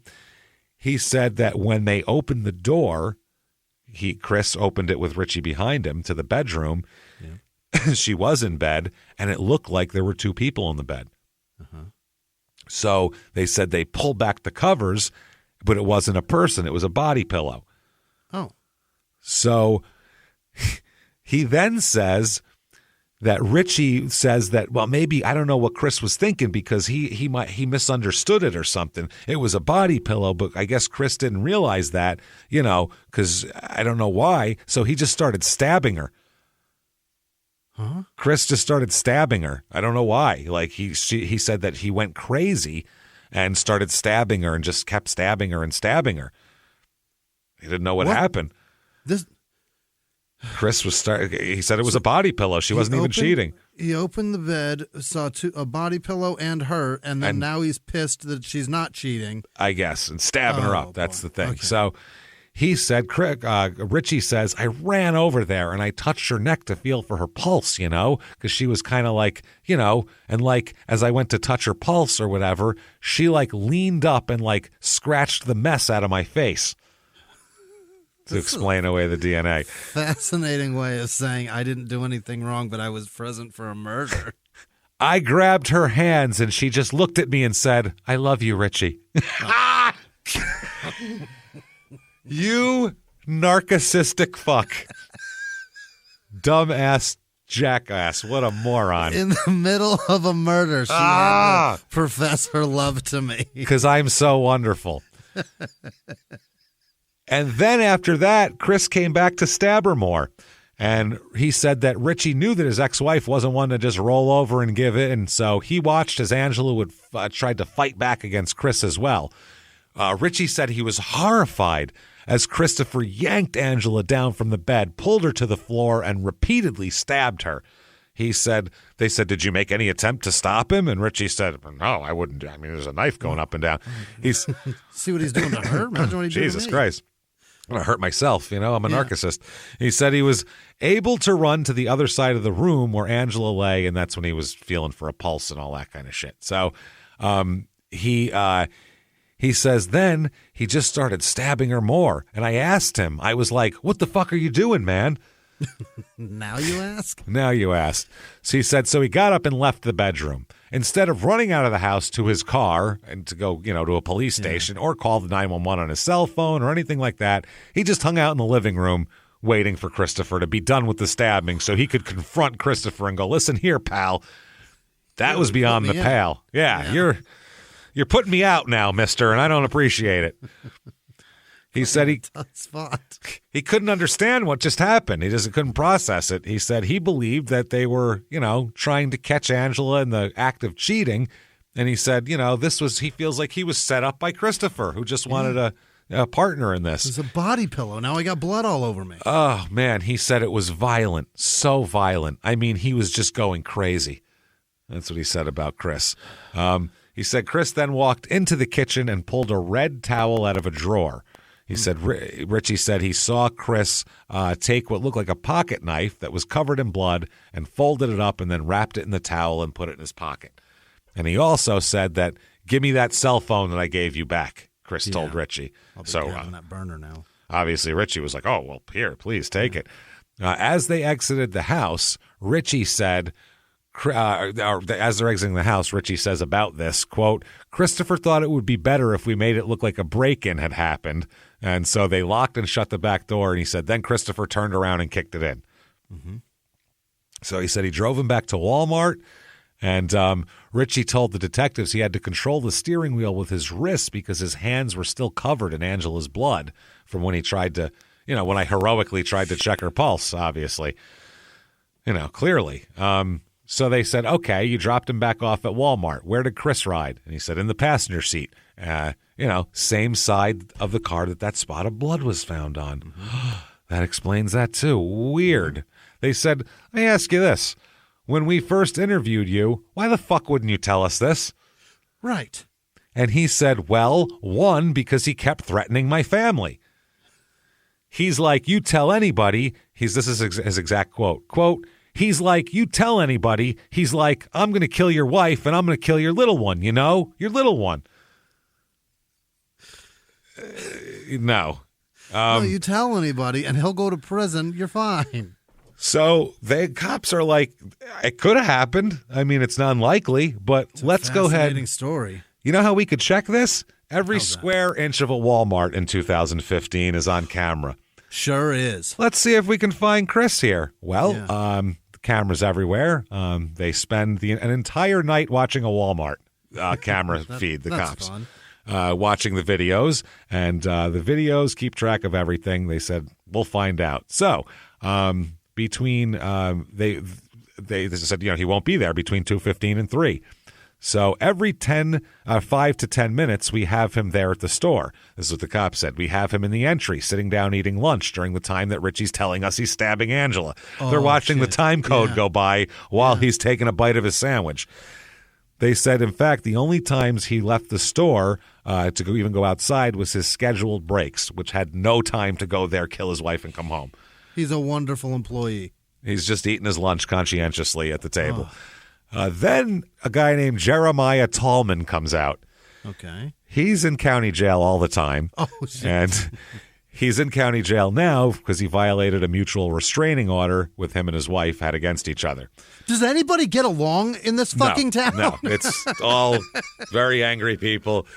He said that when they opened the door, Chris opened it with Richie behind him to the bedroom. Yeah. She was in bed, and it looked like there were two people in the bed. Uh-huh. So they said they pulled back the covers, but it wasn't a person. It was a body pillow. Oh. So he then says that Richie says that, well, maybe, I don't know what Chris was thinking because he misunderstood it or something. It was a body pillow, but I guess Chris didn't realize that, because I don't know why. So he just started stabbing her. Huh? Chris just started stabbing her. I don't know why. Like he said that he went crazy and started stabbing her and just kept stabbing her and stabbing her. He didn't know what happened. Chris he said it was a body pillow. She wasn't even cheating. He opened the bed, saw a body pillow and her, and then now he's pissed that she's not cheating. I guess, and stabbing her up. That's the thing. Okay. So he said, Richie says, I ran over there and I touched her neck to feel for her pulse, because she was kind of like, and like as I went to touch her pulse or whatever, she like leaned up and like scratched the mess out of my face. To explain away the DNA. Fascinating way of saying I didn't do anything wrong, but I was present for a murder. I grabbed her hands and she just looked at me and said, I love you, Richie. You narcissistic fuck. Dumbass jackass. What a moron. In the middle of a murder, she had to profess her love to me. Because I'm so wonderful. And then after that, Chris came back to stab her more. And he said that Richie knew that his ex-wife wasn't one to just roll over and give in. So he watched as Angela would tried to fight back against Chris as well. Richie said he was horrified as Christopher yanked Angela down from the bed, pulled her to the floor, and repeatedly stabbed her. They said, did you make any attempt to stop him? And Richie said, no, I wouldn't. I mean, there's a knife going up and down. See what he's doing to her? Imagine what he's doing to me. Jesus Christ. I'm going to hurt myself. I'm a narcissist. He said he was able to run to the other side of the room where Angela lay, and that's when he was feeling for a pulse and all that kind of shit. So he says then he just started stabbing her more. And I asked him, I was like, what the fuck are you doing, man? Now you ask? Now you ask. So he said, so he got up and left the bedroom. Instead of running out of the house to his car and to go, to a police station or call the 911 on his cell phone or anything like that, he just hung out in the living room waiting for Christopher to be done with the stabbing so he could confront Christopher and go, listen here, pal. That was beyond the pale. Yeah, you're putting me out now, mister, and I don't appreciate it. He said he couldn't understand what just happened. He just couldn't process it. He said he believed that they were, trying to catch Angela in the act of cheating. And he said, he feels like he was set up by Christopher, who just wanted a partner in this. It's a body pillow. Now I got blood all over me. Oh, man. He said it was violent. So violent. I mean, he was just going crazy. That's what he said about Chris. He said Chris then walked into the kitchen and pulled a red towel out of a drawer. He said, Richie said he saw Chris take what looked like a pocket knife that was covered in blood and folded it up and then wrapped it in the towel and put it in his pocket. And he also said that, give me that cell phone that I gave you back, Chris told Richie. I'll be grabbing that burner now. Obviously, Richie was like, oh, well, here, please take it. As they exited the house, Richie said, as they're exiting the house, Richie says about this, quote, Christopher thought it would be better if we made it look like a break-in had happened. And so they locked and shut the back door. And he said, then Christopher turned around and kicked it in. Mm-hmm. So he said he drove him back to Walmart. And Richie told the detectives he had to control the steering wheel with his wrists because his hands were still covered in Angela's blood from when he tried to, when I heroically tried to check her pulse, obviously, clearly. So they said, okay, you dropped him back off at Walmart. Where did Chris ride? And he said, in the passenger seat. Same side of the car that spot of blood was found on. Mm-hmm. That explains that too. Weird. They said, let me ask you this. When we first interviewed you, why the fuck wouldn't you tell us this? Right. And he said, well, one, because he kept threatening my family. he's like, you tell anybody. This is his exact quote. Quote, he's like, you tell anybody. He's like, I'm going to kill your wife and I'm going to kill your little one, your little one. No. No, you tell anybody and he'll go to prison. You're fine. So the cops are like, it could have happened. I mean, it's not unlikely, but let's go ahead. Fascinating story. You know how we could check this? Every square inch of a Walmart in 2015 is on camera. Sure is. Let's see if we can find Chris here. Well, the cameras everywhere. They spend an entire night watching a Walmart camera feed, the cops. Fun. Watching the videos, and the videos keep track of everything. They said, we'll find out. So between they said, he won't be there between 2:15 and 3. So every 5 to 10 minutes, we have him there at the store. This is what the cop said. We have him in the entry, sitting down eating lunch during the time that Richie's telling us he's stabbing Angela. They're watching the time code go by while he's taking a bite of his sandwich. They said, in fact, the only times he left the store to even go outside was his scheduled breaks, which had no time to go there, kill his wife, and come home. He's a wonderful employee. He's just eating his lunch conscientiously at the table. Then a guy named Jeremiah Tallman comes out. Okay. He's in county jail all the time. Oh, shit. And he's in county jail now because he violated a mutual restraining order with him and his wife had against each other. Does anybody get along in this fucking town? No, it's all very angry people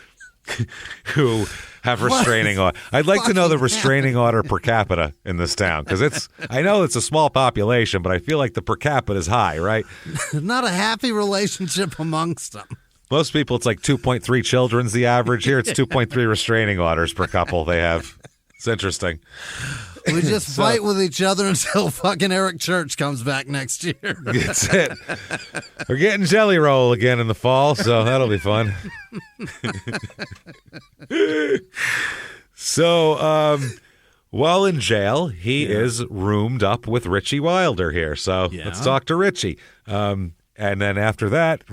who have restraining order. I'd like to know the restraining order per capita in this town because I know it's a small population, but I feel like the per capita is high, right? Not a happy relationship amongst them. Most people, it's like 2.3 children's the average. Here, it's 2.3 restraining orders per couple they have. It's interesting. We just fight with each other until fucking Eric Church comes back next year. That's it. We're getting Jelly Roll again in the fall, so that'll be fun. So, while in jail, he is roomed up with Richie Wilder here. So let's talk to Richie. And then after that,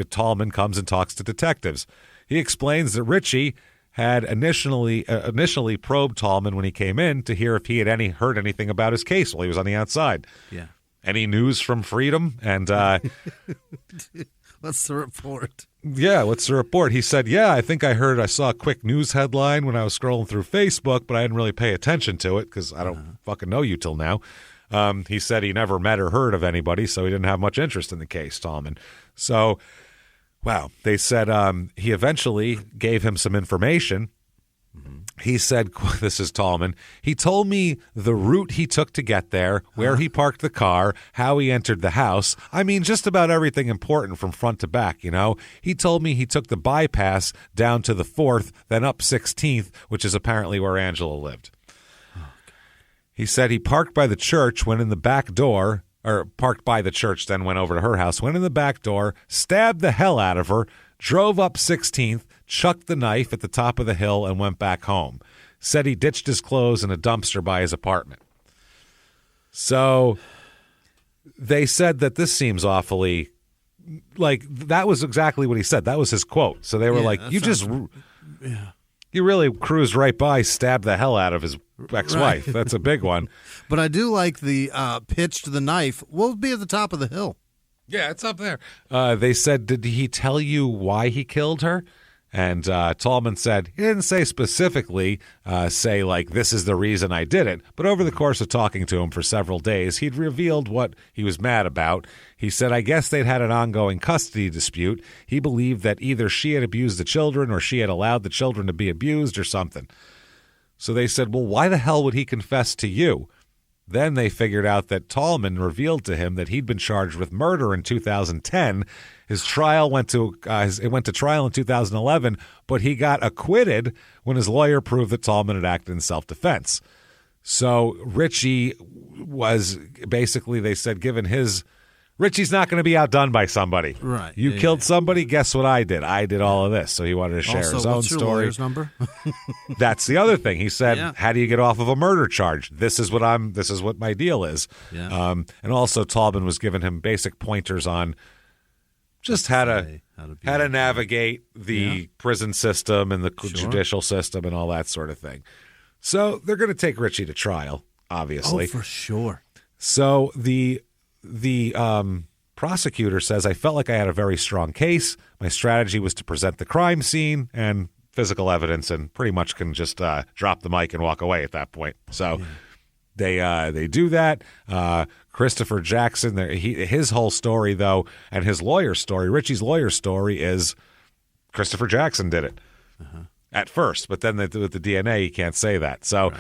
Tallman comes and talks to detectives. He explains that Richie had initially probed Tallman when he came in to hear if he had heard anything about his case while he was on the outside. Yeah. Any news from Freedom? And what's the report? Yeah, what's the report? He said, I think I saw a quick news headline when I was scrolling through Facebook, but I didn't really pay attention to it because I don't fucking know you till now. He said he never met or heard of anybody, so he didn't have much interest in the case, Tallman. So, wow. They said he eventually gave him some information. He said, this is Tallman, he told me the route he took to get there, where he parked the car, how he entered the house. I mean, just about everything important from front to back, He told me he took the bypass down to the 4th, then up 16th, which is apparently where Angela lived. He said he parked by the church, went in the back door, or parked by the church, then went over to her house, went in the back door, stabbed the hell out of her, drove up 16th, chucked the knife at the top of the hill, and went back home. Said he ditched his clothes in a dumpster by his apartment. So they said that this seems awfully, like, that was exactly what he said. That was his quote. So they were like, you really cruised right by, stabbed the hell out of his ex-wife. Right. That's a big one. But I do like the pitch to the knife. We'll be at the top of the hill. Yeah, it's up there. They said, did he tell you why he killed her? And Tallman said, he didn't say specifically, this is the reason I did it. But over the course of talking to him for several days, he'd revealed what he was mad about. He said, I guess they'd had an ongoing custody dispute. He believed that either she had abused the children or she had allowed the children to be abused or something. So they said, well, why the hell would he confess to you? Then they figured out that Tallman revealed to him that he'd been charged with murder in 2010. His trial went to trial in 2011, but he got acquitted when his lawyer proved that Tallman had acted in self-defense. So Richie was basically, they said, Richie's not going to be outdone by somebody. Right. You killed somebody, guess what I did? I did all of this. So he wanted to share his own what's your story. Lawyer's number? That's the other thing. He said, how do you get off of a murder charge? This is what my deal is. Yeah. And also Tallman was giving him basic pointers on just how to navigate the prison system and the judicial system and all that sort of thing. So they're going to take Richie to trial, obviously. Oh, for sure. So the prosecutor says, I felt like I had a very strong case. My strategy was to present the crime scene and physical evidence, and pretty much can just drop the mic and walk away at that point. So they do that. Christopher Jackson, his whole story, though, and his lawyer's story, Richie's lawyer's story is Christopher Jackson did it at first, but then with the DNA, you can't say that. So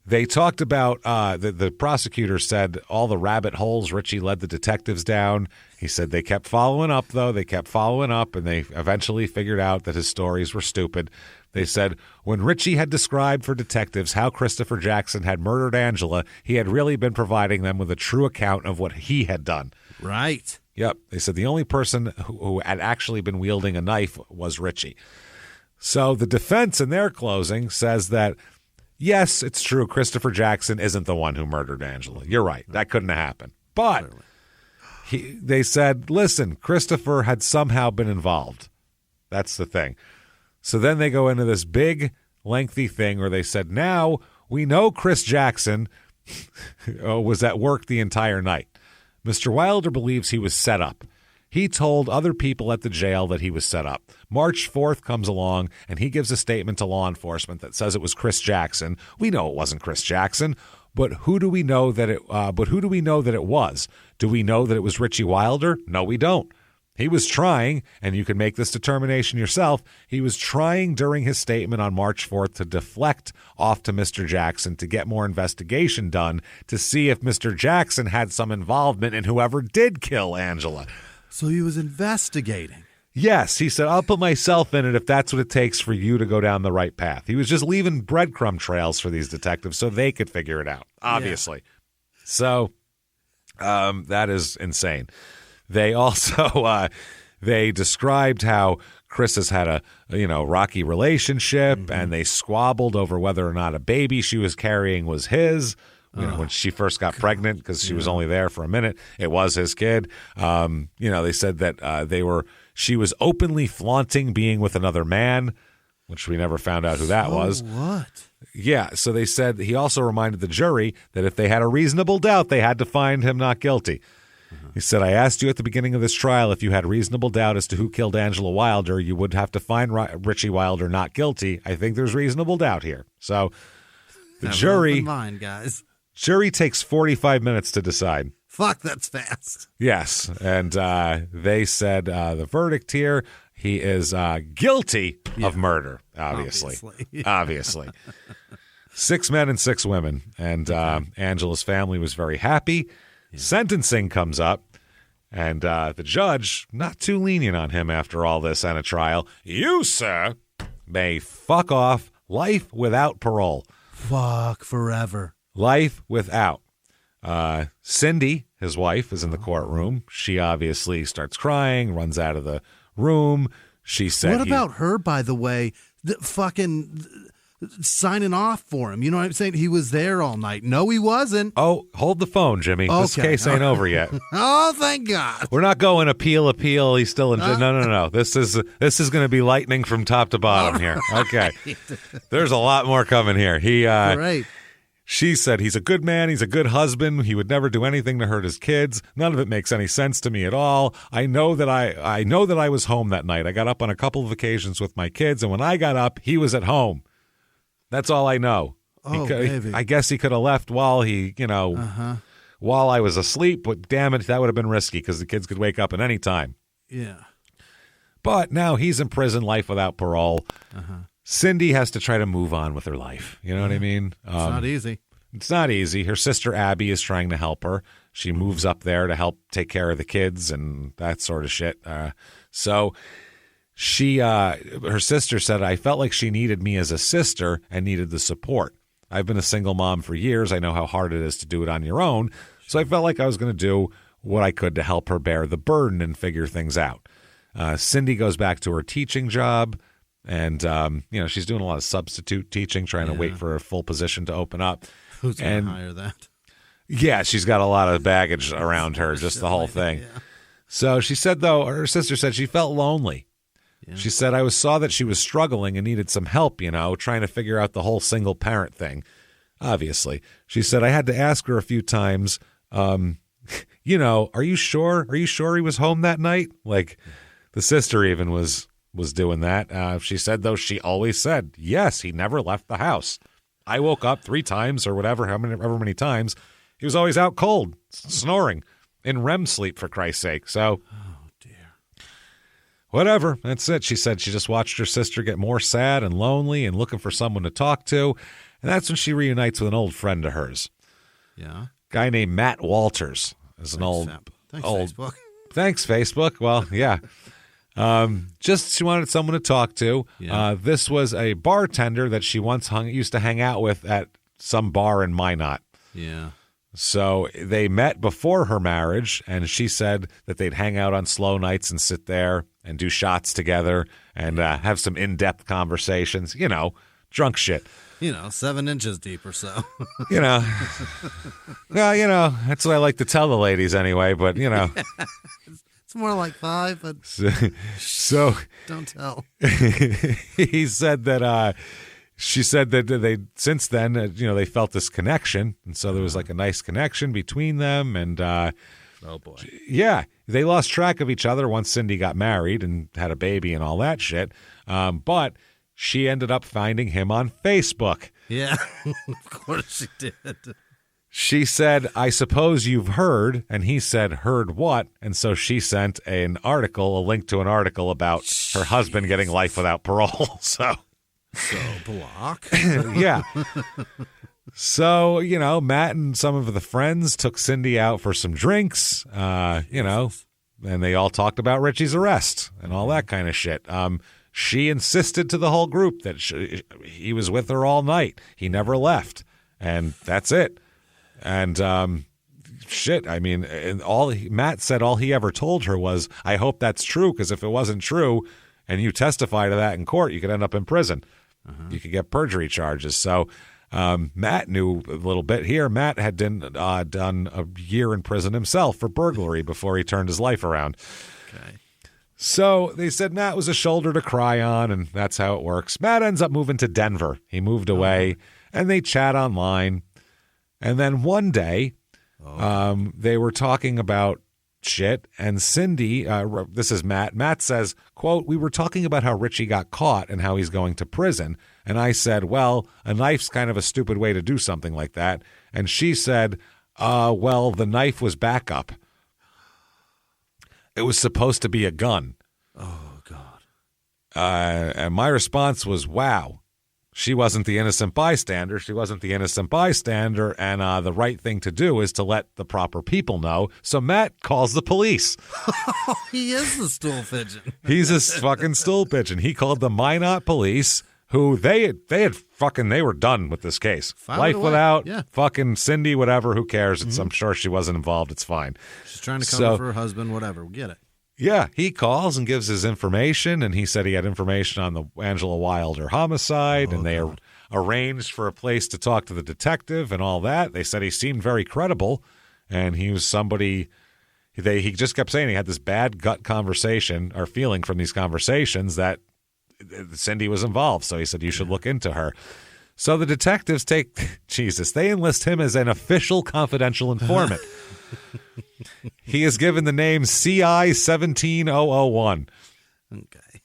they talked about the prosecutor said all the rabbit holes Richie led the detectives down. He said they kept following up, though. They kept following up, and they eventually figured out that his stories were stupid. They said when Richie had described for detectives how Christopher Jackson had murdered Angela, he had really been providing them with a true account of what he had done. Right. Yep. They said the only person who had actually been wielding a knife was Richie. So the defense in their closing says that, yes, it's true, Christopher Jackson isn't the one who murdered Angela. You're right. That couldn't have happened. But they said, listen, Christopher had somehow been involved. That's the thing. So then they go into this big, lengthy thing where they said, now we know Chris Jackson was at work the entire night. Mr. Wilder believes he was set up. He told other people at the jail that he was set up. March 4th comes along, and he gives a statement to law enforcement that says it was Chris Jackson. We know it wasn't Chris Jackson, but who do we know that it? Who do we know that it was? Do we know that it was Richie Wilder? No, we don't. He was trying, and you can make this determination yourself, he was trying during his statement on March 4th to deflect off to Mr. Jackson to get more investigation done to see if Mr. Jackson had some involvement in whoever did kill Angela. So he was investigating. Yes, he said, I'll put myself in it if that's what it takes for you to go down the right path. He was just leaving breadcrumb trails for these detectives so they could figure it out, obviously. Yeah. So that is insane. They also they described how Chris has had a rocky relationship, and they squabbled over whether or not a baby she was carrying was his. When she first got pregnant, because she was only there for a minute, it was his kid. They said that she was openly flaunting being with another man, which we never found out who that was. What? Yeah, so they said he also reminded the jury that if they had a reasonable doubt, they had to find him not guilty. He said, I asked you at the beginning of this trial if you had reasonable doubt as to who killed Angela Wilder, you would have to find Richie Wilder not guilty. I think there's reasonable doubt here. So the jury takes 45 minutes to decide. Fuck, that's fast. Yes, and they said the verdict here, he is guilty of murder, obviously. Obviously. 6 men and 6 women, and Angela's family was very happy. Sentencing comes up, and the judge, not too lenient on him after all this and a trial. You, sir, may fuck off, life without parole. Fuck forever. Life without. Cindy, his wife, is in the courtroom. She obviously starts crying, runs out of the room. She said, what about her, by the way, fucking signing off for him? You know what I'm saying? He was there all night. No, he wasn't. Oh, hold the phone, Jimmy. Okay. This case ain't over yet. Oh, thank God. We're not going appeal. He's still in jail. No. This is going to be lightning from top to bottom here. Okay. There's a lot more coming here. Right. She said he's a good man, he's a good husband, he would never do anything to hurt his kids. None of it makes any sense to me at all. I know that I was home that night. I got up on a couple of occasions with my kids, and when I got up, he was at home. That's all I know. Baby. I guess he could have left while while I was asleep, but damn it, that would have been risky because the kids could wake up at any time. Yeah. But now he's in prison, life without parole. Cindy has to try to move on with her life. You know what I mean? It's not easy. It's not easy. Her sister Abby is trying to help her. She moves up there to help take care of the kids and that sort of shit. So her sister said, I felt like she needed me as a sister and needed the support. I've been a single mom for years. I know how hard it is to do it on your own. So I felt like I was going to do what I could to help her bear the burden and figure things out. Cindy goes back to her teaching job. And, she's doing a lot of substitute teaching, trying to wait for a full position to open up. Who's going to hire that? Yeah, she's got a lot of baggage around her, just the whole thing. Yeah. So she said, though, her sister said she felt lonely. Yeah. She said, I saw that she was struggling and needed some help, trying to figure out the whole single parent thing. Obviously. She said, I had to ask her a few times, are you sure? Are you sure he was home that night? Like, the sister even was doing that. She said, though, she always said, yes, he never left the house. I woke up 3 times or whatever, however many times. He was always out cold, snoring, in REM sleep, for Christ's sake. So, oh, dear. Whatever. That's it. She said she just watched her sister get more sad and lonely and looking for someone to talk to. And that's when she reunites with an old friend of hers. Yeah. Guy named Matt Walters. Is an Thanks, Facebook. Thanks, Facebook. Well, yeah. Just she wanted someone to talk to. Yeah. This was a bartender that she once used to hang out with at some bar in Minot. Yeah. So they met before her marriage, and she said that they'd hang out on slow nights and sit there and do shots together and have some in-depth conversations, drunk shit. 7 inches deep or so. Well, that's what I like to tell the ladies anyway, but, It's more like 5, but so don't tell. he said that she said that they since then, they felt this connection. And so there was like a nice connection between them. And oh, boy. Yeah, they lost track of each other once Cindy got married and had a baby and all that shit. But she ended up finding him on Facebook. Yeah, of course she did. She said, I suppose you've heard. And he said, heard what? And so she sent a link to an article about her husband getting life without parole. So block. Yeah. So, Matt and some of the friends took Cindy out for some drinks, and they all talked about Richie's arrest and all that kind of shit. She insisted to the whole group that he was with her all night. He never left. And that's it. And Matt said all he ever told her was, I hope that's true, because if it wasn't true and you testify to that in court, you could end up in prison. You could get perjury charges. So Matt knew a little bit here. Matt had done a year in prison himself for burglary before he turned his life around. Okay. So they said Matt was a shoulder to cry on, and that's how it works. Matt ends up moving to Denver. He moved away, and they chat online. And then one day, they were talking about shit, and Cindy, this is Matt. Matt says, quote, we were talking about how Richie got caught and how he's going to prison. And I said, well, a knife's kind of a stupid way to do something like that. And she said, well, the knife was backup. It was supposed to be a gun. Oh, God. And my response was, wow. She wasn't the innocent bystander. She wasn't the innocent bystander, and the right thing to do is to let the proper people know. So Matt calls the police. He is the stool pigeon. He's a fucking stool pigeon. He called the Minot police, who they were done with this case. Life without fucking Cindy, whatever. Who cares? I'm sure she wasn't involved. It's fine. She's trying to cover for her husband. Whatever. We get it. Yeah, he calls and gives his information, and he said he had information on the Angela Wilder homicide, and they arranged for a place to talk to the detective and all that. They said he seemed very credible, and he was somebody he just kept saying he had this bad gut conversation or feeling from these conversations that Cindy was involved. So he said, you should look into her. So the detectives they enlist him as an official confidential informant. He is given the name CI 17001. Okay.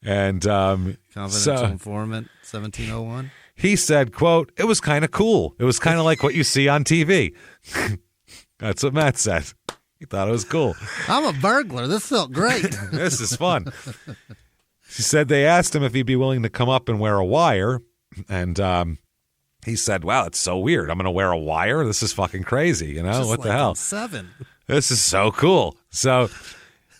And confidential informant 1701. He said, quote, it was kind of cool. It was kind of like what you see on TV. That's what Matt said. He thought it was cool. I'm a burglar. This felt great. This is fun. She said they asked him if he'd be willing to come up and wear a wire. And he said, wow, it's so weird. I'm going to wear a wire? This is fucking crazy. Just what like the hell? 7. This is so cool. So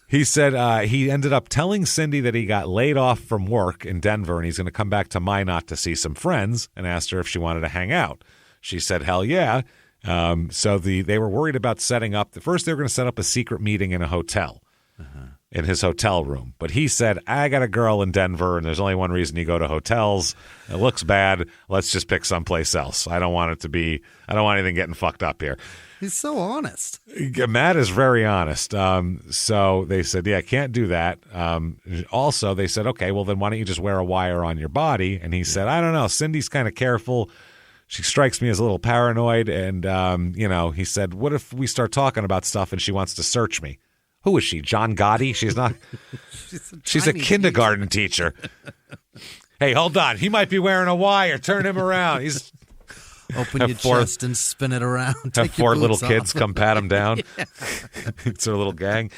he said he ended up telling Cindy that he got laid off from work in Denver and he's going to come back to Minot to see some friends, and asked her if she wanted to hang out. She said, hell yeah. So they were worried about setting up. First, they were going to set up a secret meeting in a hotel. In his hotel room. But he said, I got a girl in Denver, and there's only one reason you go to hotels. It looks bad. Let's just pick someplace else. I don't want anything getting fucked up here. He's so honest. Matt is very honest. So they said, yeah, can't do that. Also, they said, okay, well, then why don't you just wear a wire on your body? And he said, I don't know. Cindy's kind of careful. She strikes me as a little paranoid. And, he said, what if we start talking about stuff and she wants to search me? Who is she? John Gotti? She's not. She's a kindergarten teacher. Hey, hold on. He might be wearing a wire. Turn him around. He's. Open your chest and spin it around. Have four little kids come pat him down. It's their little gang.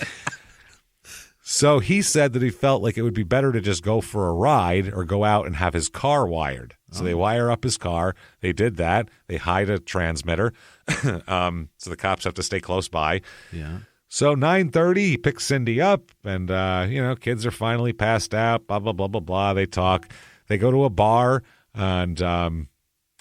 So he said that he felt like it would be better to just go for a ride or go out and have his car wired. So they wire up his car. They did that. They hide a transmitter. So the cops have to stay close by. Yeah. So 9:30, he picks Cindy up, and, kids are finally passed out, blah, blah, blah, blah, blah. They talk. They go to a bar, and,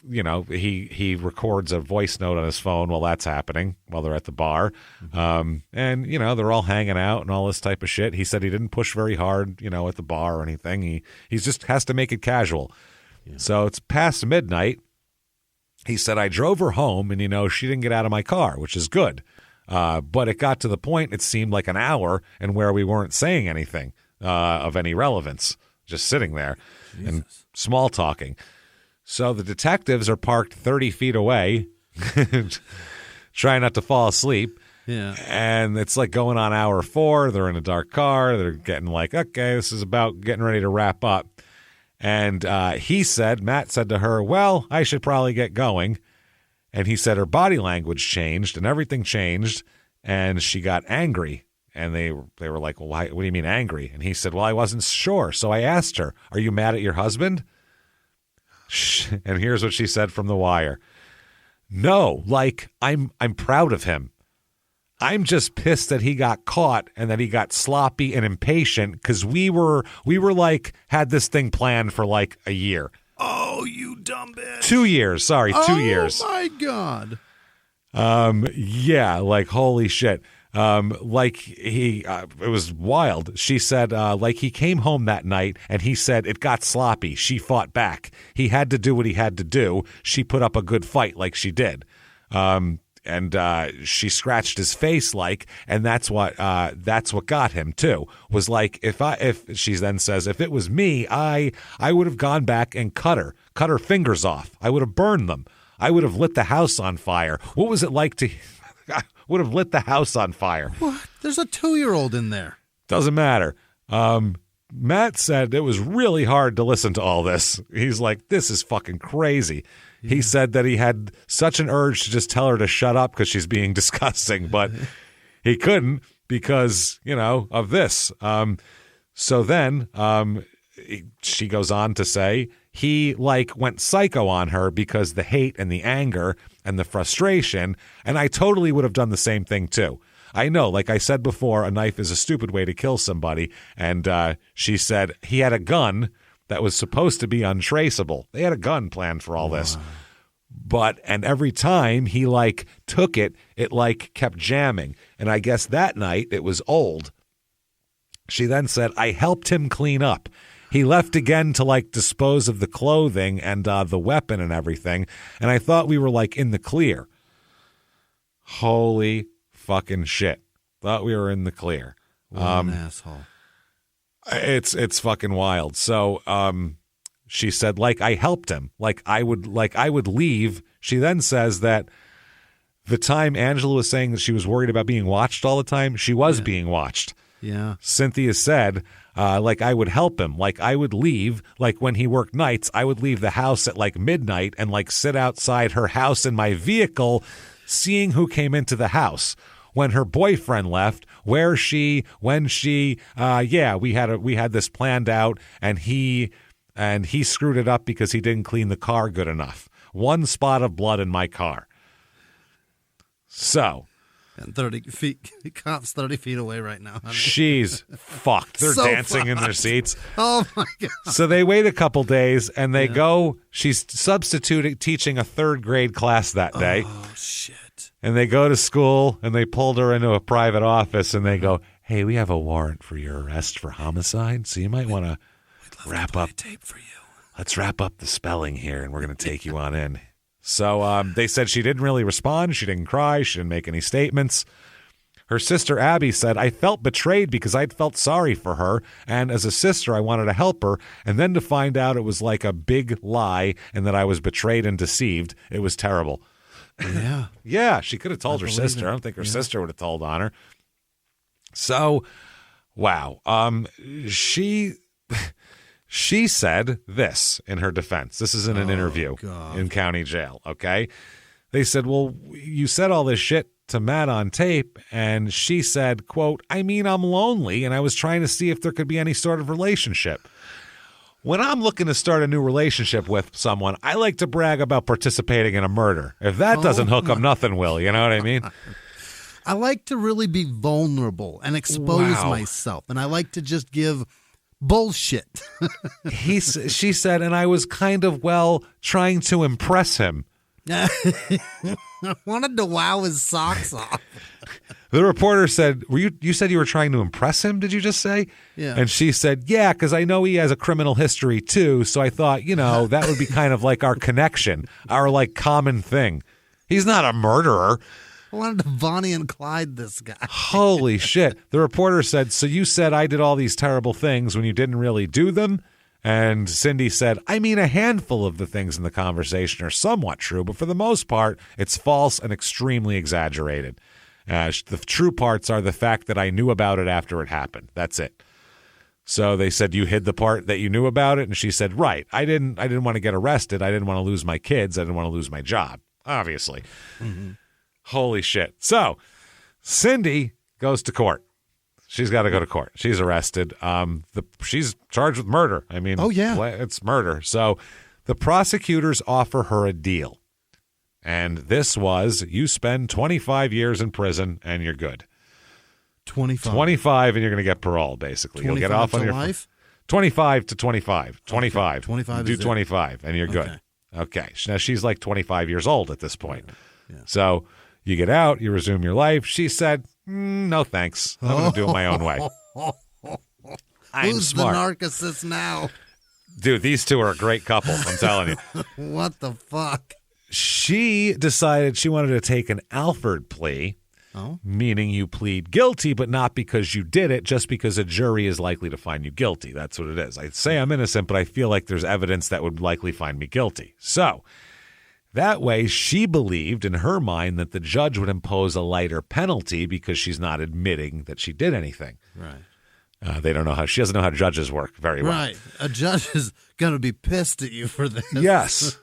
he records a voice note on his phone while that's happening, while they're at the bar. They're all hanging out and all this type of shit. He said he didn't push very hard, at the bar or anything. He just has to make it casual. Yeah. So it's past midnight. He said, I drove her home, and, she didn't get out of my car, which is good. But it got to the point, it seemed like an hour, and where we weren't saying anything of any relevance, just sitting there and small talking. So the detectives are parked 30 feet away, trying not to fall asleep. Yeah. And it's like going on hour 4. They're in a dark car. They're getting like, okay, this is about getting ready to wrap up. And Matt said to her, well, I should probably get going. And he said her body language changed and everything changed, and she got angry. And they were like, well, why, what do you mean angry? And he said, well, I wasn't sure. So I asked her, are you mad at your husband? And here's what she said from The Wire. No, like, I'm proud of him. I'm just pissed that he got caught and that he got sloppy and impatient because we were like, had this thing planned for like a year. Oh, you dumb bitch. 2 years. Sorry, 2 years. Oh, my God. Yeah, like, holy shit. It was wild. She said, he came home that night and he said it got sloppy. She fought back. He had to do what he had to do. She put up a good fight like she did. And she scratched his face and that's what got him too, was like, if she then says, if it was me, I would have gone back and cut her fingers off. I would have burned them. I would have lit the house on fire. What was it like to, I would have lit the house on fire. What? There's a 2-year-old in there. Doesn't matter. Matt said it was really hard to listen to all this. He's like, this is fucking crazy. Yeah. He said that he had such an urge to just tell her to shut up because she's being disgusting, but he couldn't because, of this. So then she goes on to say he went psycho on her because the hate and the anger and the frustration, and I totally would have done the same thing too. I know, like I said before, a knife is a stupid way to kill somebody, and she said he had a gun that was supposed to be untraceable. They had a gun planned for all this. And every time he took it, it kept jamming. And I guess that night it was old. She then said, I helped him clean up. He left again to dispose of the clothing and the weapon and everything. And I thought we were in the clear. Holy fucking shit. Thought we were in the clear. What an asshole. It's fucking wild. So she said, I helped him. I would leave. She then says that the time Angela was saying that she was worried about being watched all the time, she was being watched. Yeah. Cynthia said, I would help him. I would leave. When he worked nights, I would leave the house at midnight and sit outside her house in my vehicle, seeing who came into the house. When her boyfriend left, where she, when she, we had this planned out, and he screwed it up because he didn't clean the car good enough. 1 spot of blood in my car. So. And 30 feet, cops 30 feet away right now. She's fucked. They're so dancing fucked. in their seats. Oh, my God. So they wait a couple days, and they go. She's substituting, teaching a 3rd grade class that day. Oh, shit. And they go to school, and they pulled her into a private office, and they go, hey, we have a warrant for your arrest for homicide, so you might want to wrap up. Tape for you. Let's wrap up the spelling here, and we're going to take you on in. So they said she didn't really respond. She didn't cry. She didn't make any statements. Her sister, Abby, said, I felt betrayed because I'd felt sorry for her. And as a sister, I wanted to help her. And then to find out it was like a big lie and that I was betrayed and deceived. It was terrible. Yeah. Yeah, she could have told her sister. it. I don't think her sister would have told on her. So, wow. She said this in her defense. This is in an interview in county jail, okay? They said, well, you said all this shit to Matt on tape, and she said, quote, I mean, I'm lonely, and I was trying to see if there could be any sort of relationship. When I'm looking to start a new relationship with someone, I like to brag about participating in a murder. If that doesn't hook them, nothing will. You know what I mean? I like to really be vulnerable and expose myself, and I like to just give bullshit. She said, and I was kind of, trying to impress him. I wanted to wow his socks off. The reporter said, you said you were trying to impress him, did you just say? Yeah. And she said, yeah, because I know he has a criminal history too, so I thought, that would be kind of like our connection, our like common thing. He's not a murderer. I wanted to Bonnie and Clyde this guy. Holy shit. The reporter said, so you said I did all these terrible things when you didn't really do them? And Cindy said, I mean, a handful of the things in the conversation are somewhat true, but for the most part, it's false and extremely exaggerated. The true parts are the fact that I knew about it after it happened. That's it. So they said, you hid the part that you knew about it? And she said, right. I didn't want to get arrested. I didn't want to lose my kids. I didn't want to lose my job, obviously. Mm-hmm. Holy shit. So Cindy goes to court. She's got to go to court. She's arrested. She's charged with murder. I mean, it's murder. So the prosecutors offer her a deal. And this was, you spend 25 years in prison and you're good. 25 and you're going to get parole, basically. You'll get off on your life? 25 to 25. 25. 25 do 25 and you're good. Okay. Now she's like 25 years old at this point. Yeah. So you get out, you resume your life. She said, no thanks. I'm going to do it my own way. Who's smart. The narcissist now? Dude, these two are a great couple, I'm telling you. What the fuck? She decided she wanted to take an Alford plea, meaning you plead guilty, but not because you did it, just because a jury is likely to find you guilty. That's what it is. I say I'm innocent, but I feel like there's evidence that would likely find me guilty. So that way, she believed in her mind that the judge would impose a lighter penalty because she's not admitting that she did anything. Right. They don't know she doesn't know how judges work very well. Right. A judge is going to be pissed at you for this. Yes.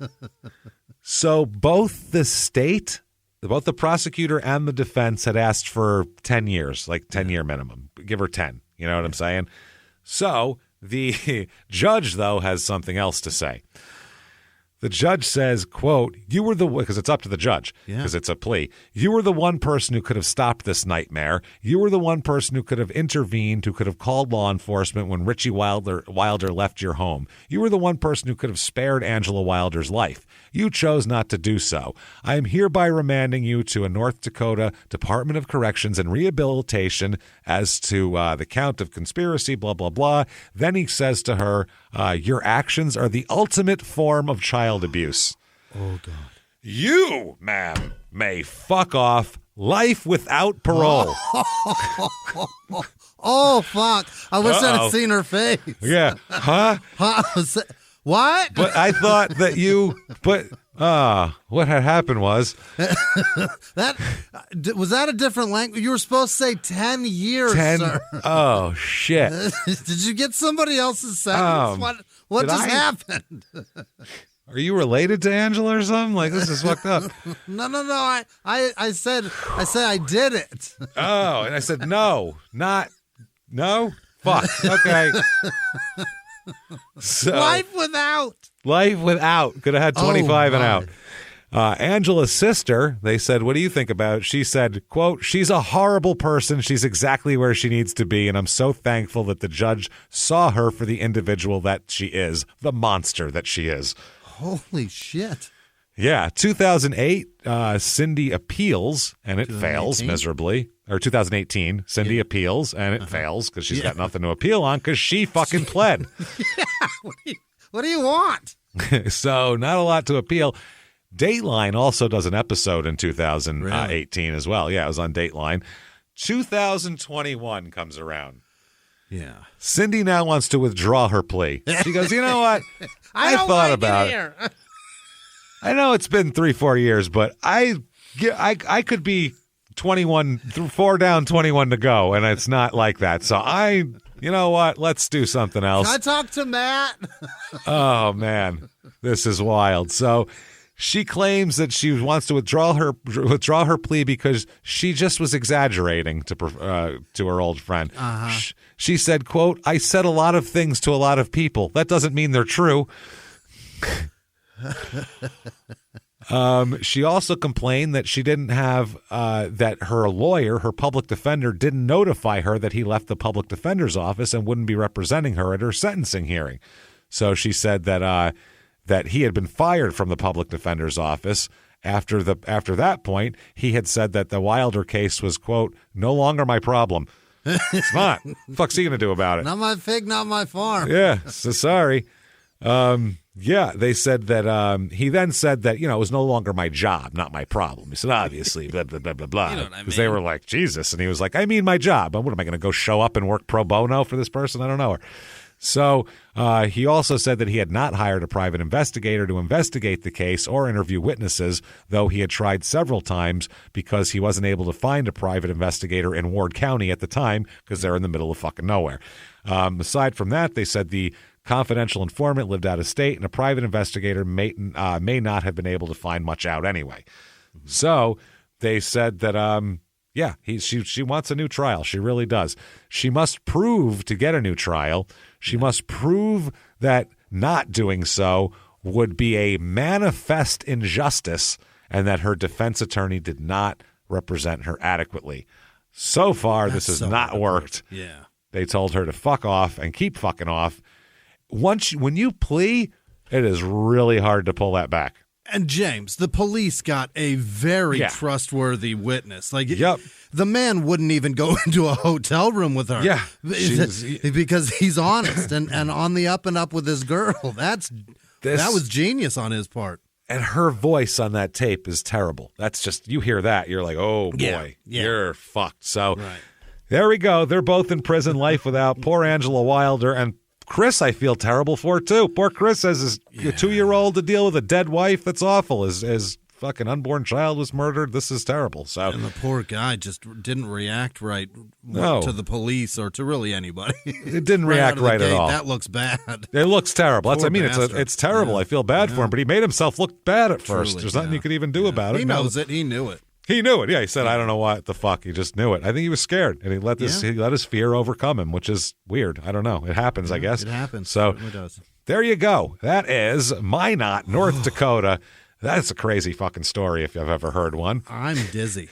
So both the prosecutor and the defense had asked for 10 years, like 10-year minimum. Give her 10. You know what I'm saying? So the judge, though, has something else to say. The judge says, quote, you were because it's up to the judge, because it's a plea. You were the one person who could have stopped this nightmare. You were the one person who could have intervened, who could have called law enforcement when Richie Wilder left your home. You were the one person who could have spared Angela Wilder's life. You chose not to do so. I am hereby remanding you to a North Dakota Department of Corrections and Rehabilitation as to the count of conspiracy, blah, blah, blah. Then he says to her, your actions are the ultimate form of child abuse. Oh, God. You, ma'am, may fuck off. Life without parole. Oh, fuck. I wish I'd have seen her face. Yeah. Huh? What? But I thought that what had happened was was that a different language? You were supposed to say 10 years, 10. Sir. Oh, shit. Did you get somebody else's sentence? What just happened? Are you related to Angela or something? Like, this is fucked up. No. I said I did it. Oh, and I said no. Fuck. Okay. So, Life without. Could have had 25 and out. Angela's sister, they said, what do you think about it? She said, quote, she's a horrible person. She's exactly where she needs to be. And I'm so thankful that the judge saw her for the individual that she is, the monster that she is. Holy shit. Yeah. 2008, Cindy appeals and it fails miserably. Or 2018, Cindy appeals and it fails because she's got nothing to appeal on because she fucking pled. Yeah. What do you want? So not a lot to appeal. Dateline also does an episode in 2018 as well. Yeah, it was on Dateline. 2021 comes around. Yeah. Cindy now wants to withdraw her plea. She goes, you know what? I thought about it. I know it's been 3-4 years, but I could be 21, 4 down, 21 to go, and it's not like that. So you know what? Let's do something else. Can I talk to Matt? Oh, man. This is wild. So she claims that she wants to withdraw her plea because she just was exaggerating to her old friend. She said, quote, I said a lot of things to a lot of people. That doesn't mean they're true. She also complained that she didn't have that her lawyer, her public defender, didn't notify her that he left the public defender's office and wouldn't be representing her at her sentencing hearing. So she said that that he had been fired from the public defender's office. After that point, he had said that the Wilder case was, quote, no longer my problem. It's not. What the fuck's he going to do about it? Not my pig, not my farm. Yeah, so sorry. Yeah, they said that he then said that, it was no longer my job, not my problem. He said, obviously, blah, blah, blah, blah, blah. You know what I Because mean? they were like, Jesus. And he was like, I mean my job. What am I going to go show up and work pro bono for this person? I don't know her. So he also said that he had not hired a private investigator to investigate the case or interview witnesses, though he had tried several times because he wasn't able to find a private investigator in Ward County at the time because they're in the middle of fucking nowhere. Aside from that, they said the confidential informant lived out of state and a private investigator may not have been able to find much out anyway. So they said that she wants a new trial. She really does. She must prove to get a new trial. She must prove that not doing so would be a manifest injustice and that her defense attorney did not represent her adequately. So far, this has not worked. Yeah. They told her to fuck off and keep fucking off. When you plea, it is really hard to pull that back. And James, the police got a very trustworthy witness. The man wouldn't even go into a hotel room with her. Yeah. Because he's honest and on the up and up with this girl. That was genius on his part. And her voice on that tape is terrible. That's just, you hear that, you're like, oh boy, you're fucked. So there we go. They're both in prison, life without. Poor Angela Wilder. And Chris, I feel terrible for too. Poor Chris has his 2-year-old to deal with a dead wife. That's awful. His fucking unborn child was murdered. This is terrible. So, and the poor guy just didn't react right to the police or to really anybody. It didn't react right at all. That looks bad. It looks terrible. Poor It's terrible. Yeah. I feel bad for him, but he made himself look bad at first. Truly, There's nothing you could even do about it. He knows it. He knew it. He knew it. Yeah, he said, I don't know what the fuck. He just knew it. I think he was scared, and he let his fear overcome him, which is weird. I don't know. It happens, I guess. It happens. So It does. There you go. That is Minot, North Dakota. That's a crazy fucking story if I've ever heard one. I'm dizzy.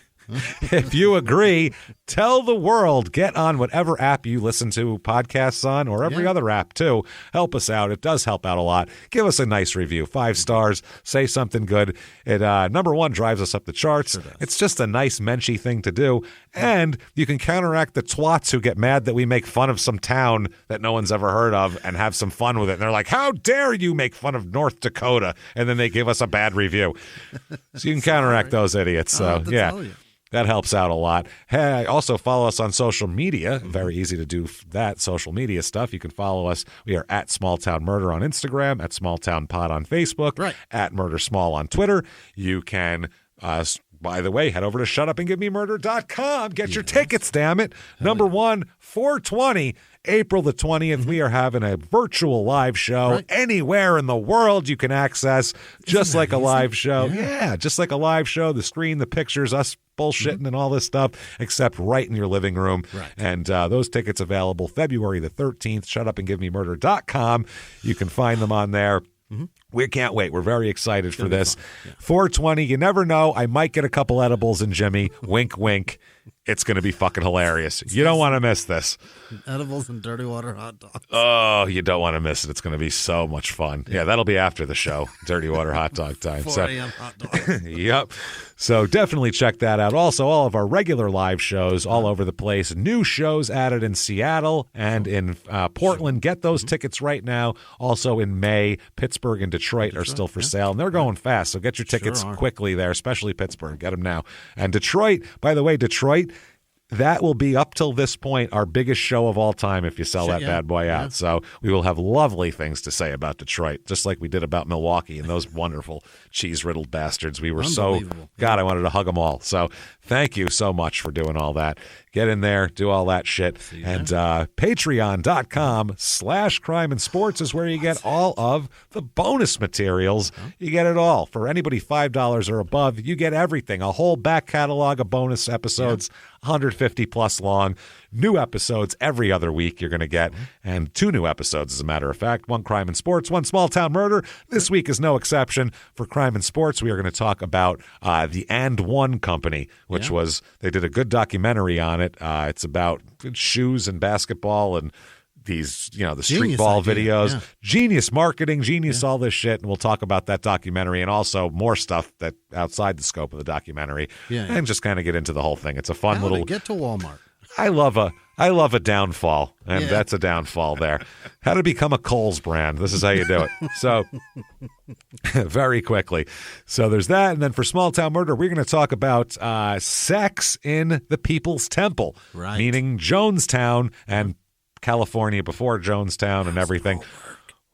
If you agree, tell the world. Get on whatever app you listen to podcasts on or every other app, too. Help us out. It does help out a lot. Give us a nice review. 5 stars. Say something good. It, number one, drives us up the charts. Sure does. It's just a nice menschy thing to do. And you can counteract the twats who get mad that we make fun of some town that no one's ever heard of and have some fun with it. And they're like, how dare you make fun of North Dakota? And then they give us a bad review. So you can counteract those idiots. So, that helps out a lot. Hey, also follow us on social media. Very easy to do that, social media stuff. You can follow us. We are at Small Town Murder on Instagram, at Small Town Pod on Facebook, at Murder Small on Twitter. You can, by the way, head over to shutupandgivememurder.com. Get your tickets, damn it. Number 1, 420. April the 20th, we are having a virtual live show anywhere in the world you can access, just like a live show. Yeah, just like a live show. The screen, the pictures, us bullshitting and all this stuff, except right in your living room. And those tickets available February the 13th, shutupandgivememurder.com. You can find them on there. We can't wait. We're very excited for this. 420, you never know. I might get a couple edibles in Jimmie. Wink, wink. It's going to be fucking hilarious. You don't want to miss this. Edibles and dirty water hot dogs. Oh, you don't want to miss it. It's going to be so much fun. Yeah, that'll be after the show. Dirty water hot dog time. 4 a.m. hot dogs. Yep. So definitely check that out. Also, all of our regular live shows all over the place. New shows added in Seattle and in Portland. Get those tickets right now. Also in May, Pittsburgh and Detroit are still for sale, and they're going fast. So get your tickets quickly there, especially Pittsburgh. Get them now. And Detroit, by the way, that will be, up till this point, our biggest show of all time if you sell that bad boy out. Yeah. So we will have lovely things to say about Detroit, just like we did about Milwaukee and those wonderful cheese-riddled bastards. We were so, God, I wanted to hug them all. So thank you so much for doing all that. Get in there, do all that shit. And patreon.com/crime and sports is where you get all of the bonus materials. You get it all. For anybody $5 or above, you get everything. A whole back catalog of bonus episodes, 150 plus long. New episodes every other week you're going to get. And 2 new episodes, as a matter of fact. 1 crime and sports, 1 small town murder. This week is no exception. For crime and sports, we are going to talk about the And One Company, which was, they did a good documentary on it. It's about shoes and basketball and these, the street ball videos. Genius marketing, genius all this shit. And we'll talk about that documentary and also more stuff that outside the scope of the documentary. And just kind of get into the whole thing. It's a fun little... get to Walmart. I love a downfall, and that's a downfall there. How to become a Kohl's brand. This is how you do it. So, very quickly. So there's that. And then for Small Town Murder, we're going to talk about sex in the People's Temple, meaning Jonestown and California before Jonestown and everything.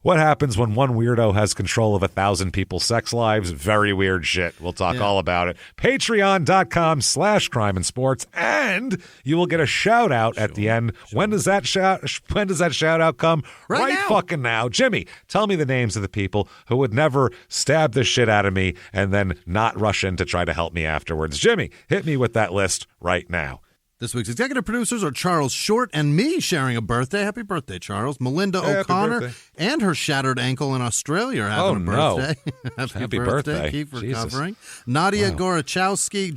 What happens when one weirdo has control of 1,000 people's sex lives? Very weird shit. We'll talk all about it. Patreon.com/crime and sports. And you will get a shout out at the end. When does that shout out come? Right now. Fucking now. Jimmie, tell me the names of the people who would never stab the shit out of me and then not rush in to try to help me afterwards. Jimmie, hit me with that list right now. This week's executive producers are Charles Short and me sharing a birthday. Happy birthday, Charles. Melinda O'Connor and her shattered ankle in Australia are having a birthday. Happy birthday. Keep recovering. Nadia Gorachowski.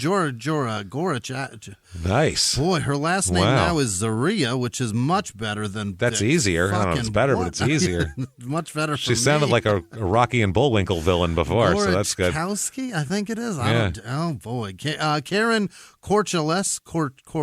Nice. Boy, her last name now is Zaria, which is much better than... That's easier. I don't know if it's better, but it's easier. Much better for She sounded like a Rocky and Bullwinkle villain before, so that's good. Gorachowski, I think it is. Oh, boy. Karen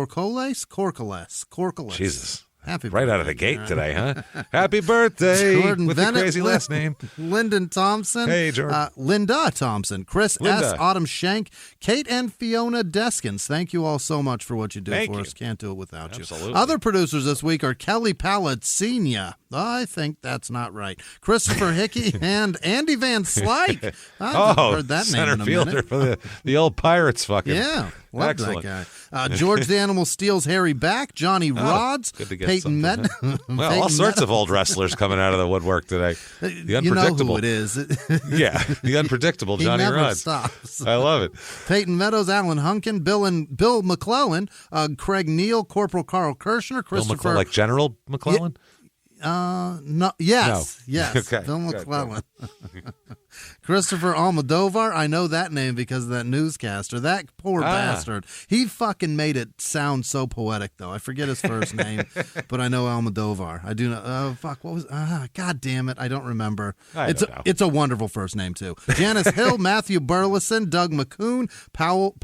Corcoles. Jesus. Happy right birthday, out of the gate today, huh? Happy birthday Jordan with Bennett, your crazy last name. Lyndon Thompson. Hey, Jordan. Linda Thompson. Chris S. Autumn Shank. Kate and Fiona Deskins. Thank you all so much for what you do for us. Can't do it without you. Other producers this week are Kelly Palacina. I think that's not right. Christopher Hickey and Andy Van Slyke. I've heard that name in a fielder minute. for the old Pirates fucking. Yeah. Love that guy. George the Animal Steals Harry Back. Johnny Rods. Good to get Peyton Med. Well, all sorts of old wrestlers coming out of the woodwork today. The unpredictable. You know who it is. Yeah, the unpredictable Johnny Rods. He never Rods. stops. I love it. Peyton Meadows, Alan Hunkin, Bill McClellan, Craig Neal, Corporal Carl Kirshner, Christopher. Like General McClellan? No. Yes. No. Yes. Okay. Bill McClellan. Christopher Almodovar. I know that name because of that newscaster. That poor bastard. He fucking made it sound so poetic, though. I forget his first name, but I know Almodovar. I do know. Oh, fuck. What was? God damn it. I don't remember. It's a wonderful first name, too. Janice Hill, Matthew Burleson, Doug McCoon, Powell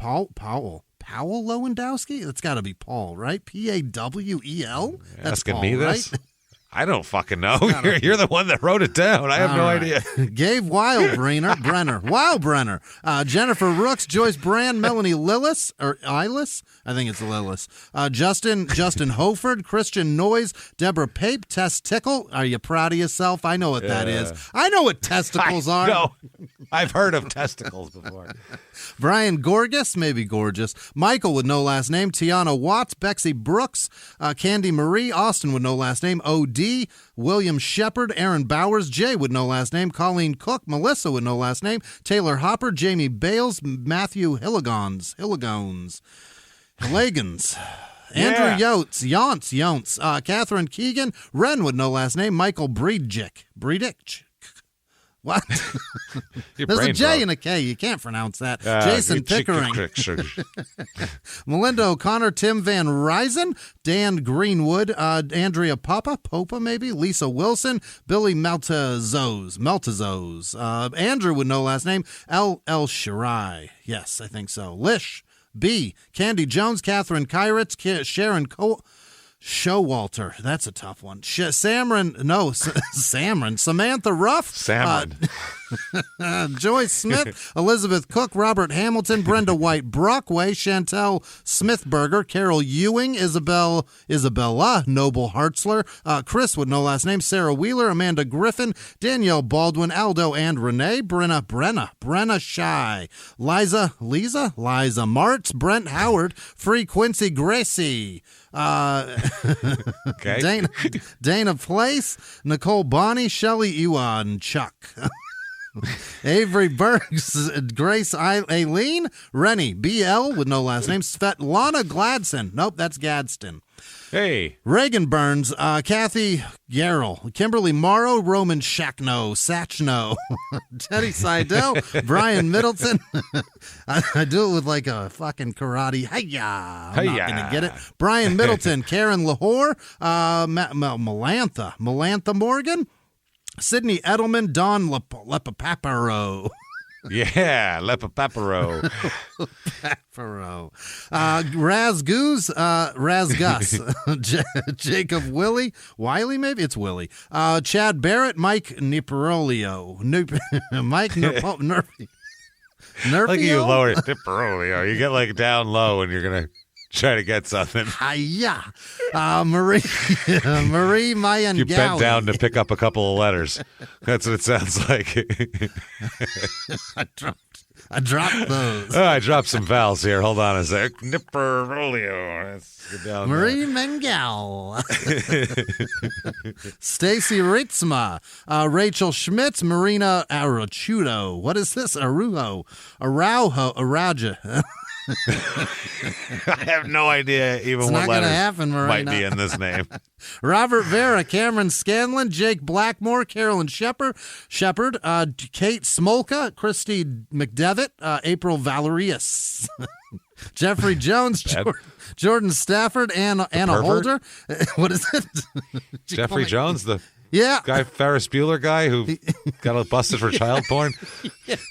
Lewandowski? That's got to be Paul, right? Pawel? That's asking Paul, me this? Right? I don't fucking know. You're the one that wrote it down. I have no idea. Gabe Wildbrenner. Jennifer Rooks, Joyce Brand, Melanie Lillis, or Eilis? I think it's Lillis. Justin Hoford, Christian Noyes, Deborah Pape, Tess Tickle. Are you proud of yourself? I know what that is. I know what testicles are. No, I've heard of testicles before. Brian Gorgas, maybe gorgeous. Michael with no last name. Tiana Watts, Bexy Brooks, Candy Marie, Austin with no last name. O.D., William Shepard, Aaron Bowers, Jay with no last name. Colleen Cook, Melissa with no last name. Taylor Hopper, Jamie Bales, Matthew Hilligons. Andrew Yontz, Catherine Keegan, Ren with no last name. Michael Breedick. What? There's a J and a K. You can't pronounce that. Jason Pickering. Melinda O'Connor, Tim Van Ryzen, Dan Greenwood, Andrea Popa maybe, Lisa Wilson, Billy Meltazos. Andrew with no last name, El Shirai. Yes, I think so. Lish, B, Candy Jones, Catherine Kyritz, Sharon Showalter. That's a tough one. Samantha Ruff. Joyce Smith, Elizabeth Cook, Robert Hamilton, Brenda White Brockway, Chantel Smithberger, Carol Ewing, Isabella Noble Hartzler, Chris with no last name, Sarah Wheeler, Amanda Griffin, Danielle Baldwin, Aldo and Renee, Brenna Shy, Liza Martz, Brent Howard, Free Quincy Gracie, okay. Dana Place, Nicole Bonnie, Shelley Ewan, Chuck. Avery Bergs, Grace Aileen, Rennie, BL with no last name, Svetlana Gladson. Nope, that's Gadsden. Hey. Reagan Burns, Kathy Garrell, Kimberly Morrow, Roman Sachno, Teddy Seidel, Brian Middleton. I do it with like a fucking karate. Hiya! I'm not going to get it. Brian Middleton, Karen Lahore, Melantha Morgan, Sydney Edelman, Don Lepapaparo. Yeah, Lepapaparo. Raz Goose, Raz Gus, Jacob Wiley, maybe it's Willie. Chad Barrett, Mike Niperolio, Mike Nerfy. Look at you lower it, Niperolio. You get like down low and you're going to try to get something. Hiya. Marie Mayan. You bent down to pick up a couple of letters. That's what it sounds like. I dropped those. Oh, I dropped some vowels here. Hold on a sec. Nipperolio. Marie Mengal. Stacy Ritzma. Rachel Schmitz. Marina Arachudo. What is this? Araujo. Araja. I have no idea even what letters might be in this name. Robert Vera, Cameron Scanlon, Jake Blackmore, Carolyn Shepard, Kate Smolka, Christy McDevitt, April Valerius, Jeffrey Jones, Jordan Stafford, Anna Holder. What is it? Jeffrey Jones, the guy Ferris Bueller guy who got busted for child porn? Yes.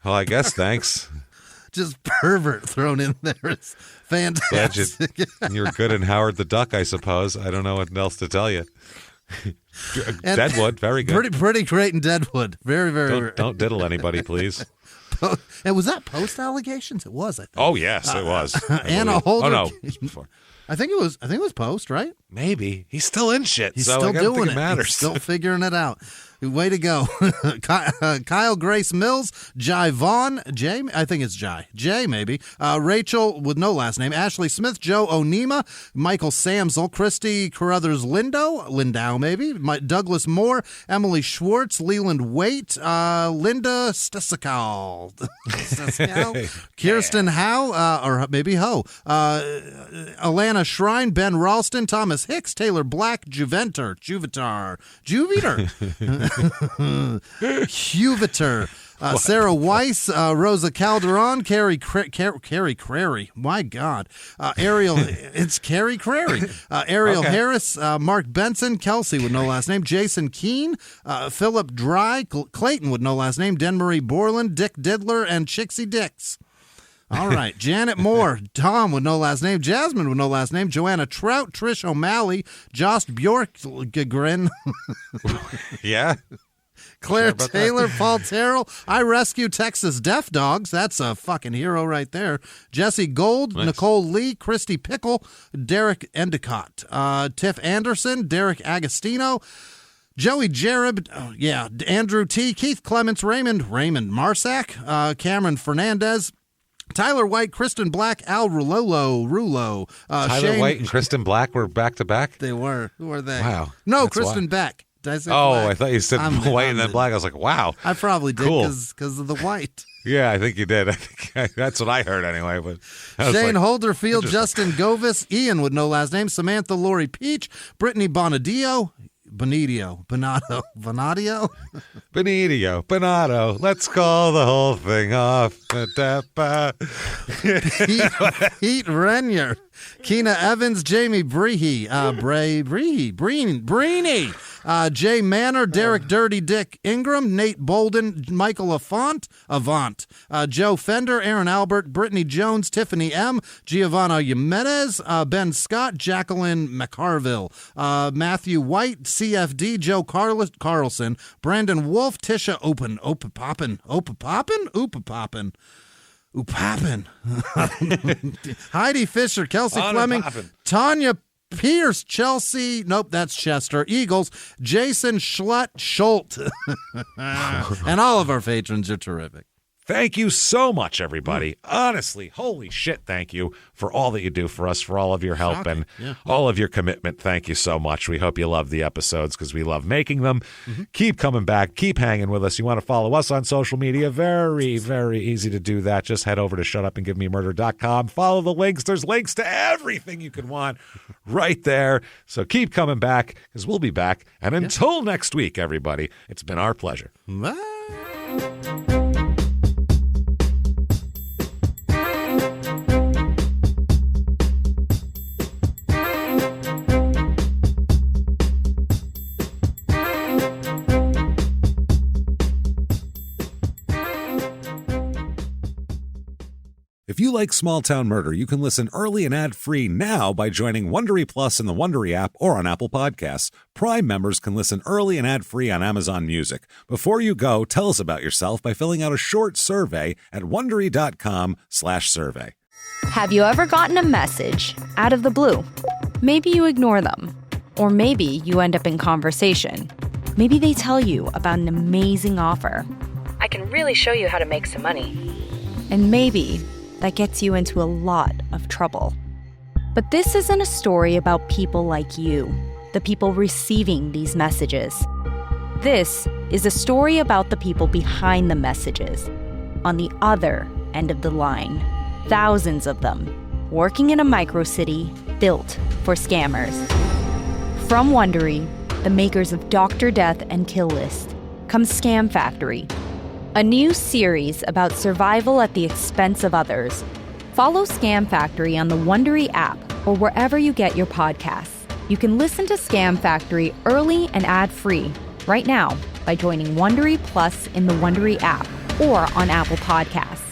Well, I guess thanks. Just pervert thrown in there. It's fantastic. You're good in Howard the Duck, I suppose. I don't know what else to tell you. Deadwood, very good. Pretty great in Deadwood. Very, very. Don't diddle anybody, please. And was that post allegations? It was, I think. Oh yes, it was. Anna Holder. Oh no, before. I think it was post, right? Maybe he's still in shit. He's so still I gotta doing think it. Matters. He's still figuring it out. Way to go. Kyle Grace Mills, Jai Vaughn, Jay, I think it's Jay maybe, Rachel with no last name, Ashley Smith, Joe Onema, Michael Samsel, Christy Carruthers Lindow maybe, Douglas Moore, Emily Schwartz, Leland Waite, Linda Stesikal, Kirsten Howe, or maybe Ho, Alana Shrine, Ben Ralston, Thomas Hicks, Taylor Black, Juviter. Huviter, Sarah Weiss, Rosa Calderon, Carrie Crary. My God, Ariel, it's Carrie Crary. Ariel Harris, Mark Benson, Kelsey with no last name, Jason Keene, Philip Dry, Clayton with no last name, Denmarie Borland, Dick Diddler, and Chixie Dix. All right. Janet Moore, Tom with no last name, Jasmine with no last name, Joanna Trout, Trish O'Malley, Josh Bjorkgren. Yeah. Claire Taylor, Paul Terrell, I Rescue Texas Deaf Dogs. That's a fucking hero right there. Jesse Gold, nice. Nicole Lee, Christy Pickle, Derek Endicott, Tiff Anderson, Derek Agostino, Joey Jareb, Andrew T, Keith Clements, Raymond Marsack, Cameron Fernandez, Tyler White, Kristen Black, Al Rulo. Tyler Shane, White and Kristen Black were back to back? They were. Who are they? Wow. No, Kristen Beck. Did I say black? I thought you said white and then black. I was like, wow. I probably did because of the white. Yeah, I think you did. I think that's what I heard anyway. But Shane Holderfield, Justin Govis, Ian with no last name, Samantha Lori Peach, Brittany Bonadio. Benidio, Bonato, Bonadio? Benito, let's call the whole thing off. Pete Renier, Keena Evans, Jamie Breehey, Breeny, Jay Manor, Derek Dirty Dick Ingram, Nate Bolden, Michael Avant, Joe Fender, Aaron Albert, Brittany Jones, Tiffany M, Giovanna Jimenez, Ben Scott, Jacqueline McCarville, Matthew White, CFD, Joe Carlson, Brandon Wolf, Tisha Upapin, Heidi Fisher, Kelsey Fleming, Tanya Pierce, Chelsea, nope, that's Chester, Eagles, Jason Schult, and all of our patrons are terrific. Thank you so much, everybody. Honestly, holy shit, thank you for all that you do for us, for all of your help and all of your commitment. Thank you so much. We hope you love the episodes because we love making them. Keep coming back. Keep hanging with us. You want to follow us on social media? Very, very easy to do that. Just head over to shutupandgivememurder.com. Follow the links. There's links to everything you can want right there. So keep coming back because we'll be back. And until next week, everybody, it's been our pleasure. Bye. If you like Small Town Murder, you can listen early and ad-free now by joining Wondery Plus in the Wondery app or on Apple Podcasts. Prime members can listen early and ad-free on Amazon Music. Before you go, tell us about yourself by filling out a short survey at Wondery.com/survey. Have you ever gotten a message out of the blue? Maybe you ignore them. Or maybe you end up in conversation. Maybe they tell you about an amazing offer. I can really show you how to make some money. And maybe that gets you into a lot of trouble. But this isn't a story about people like you, the people receiving these messages. This is a story about the people behind the messages, on the other end of the line. Thousands of them, working in a micro-city built for scammers. From Wondery, the makers of Dr. Death and Kill List, comes Scam Factory, a new series about survival at the expense of others. Follow Scam Factory on the Wondery app or wherever you get your podcasts. You can listen to Scam Factory early and ad-free right now by joining Wondery Plus in the Wondery app or on Apple Podcasts.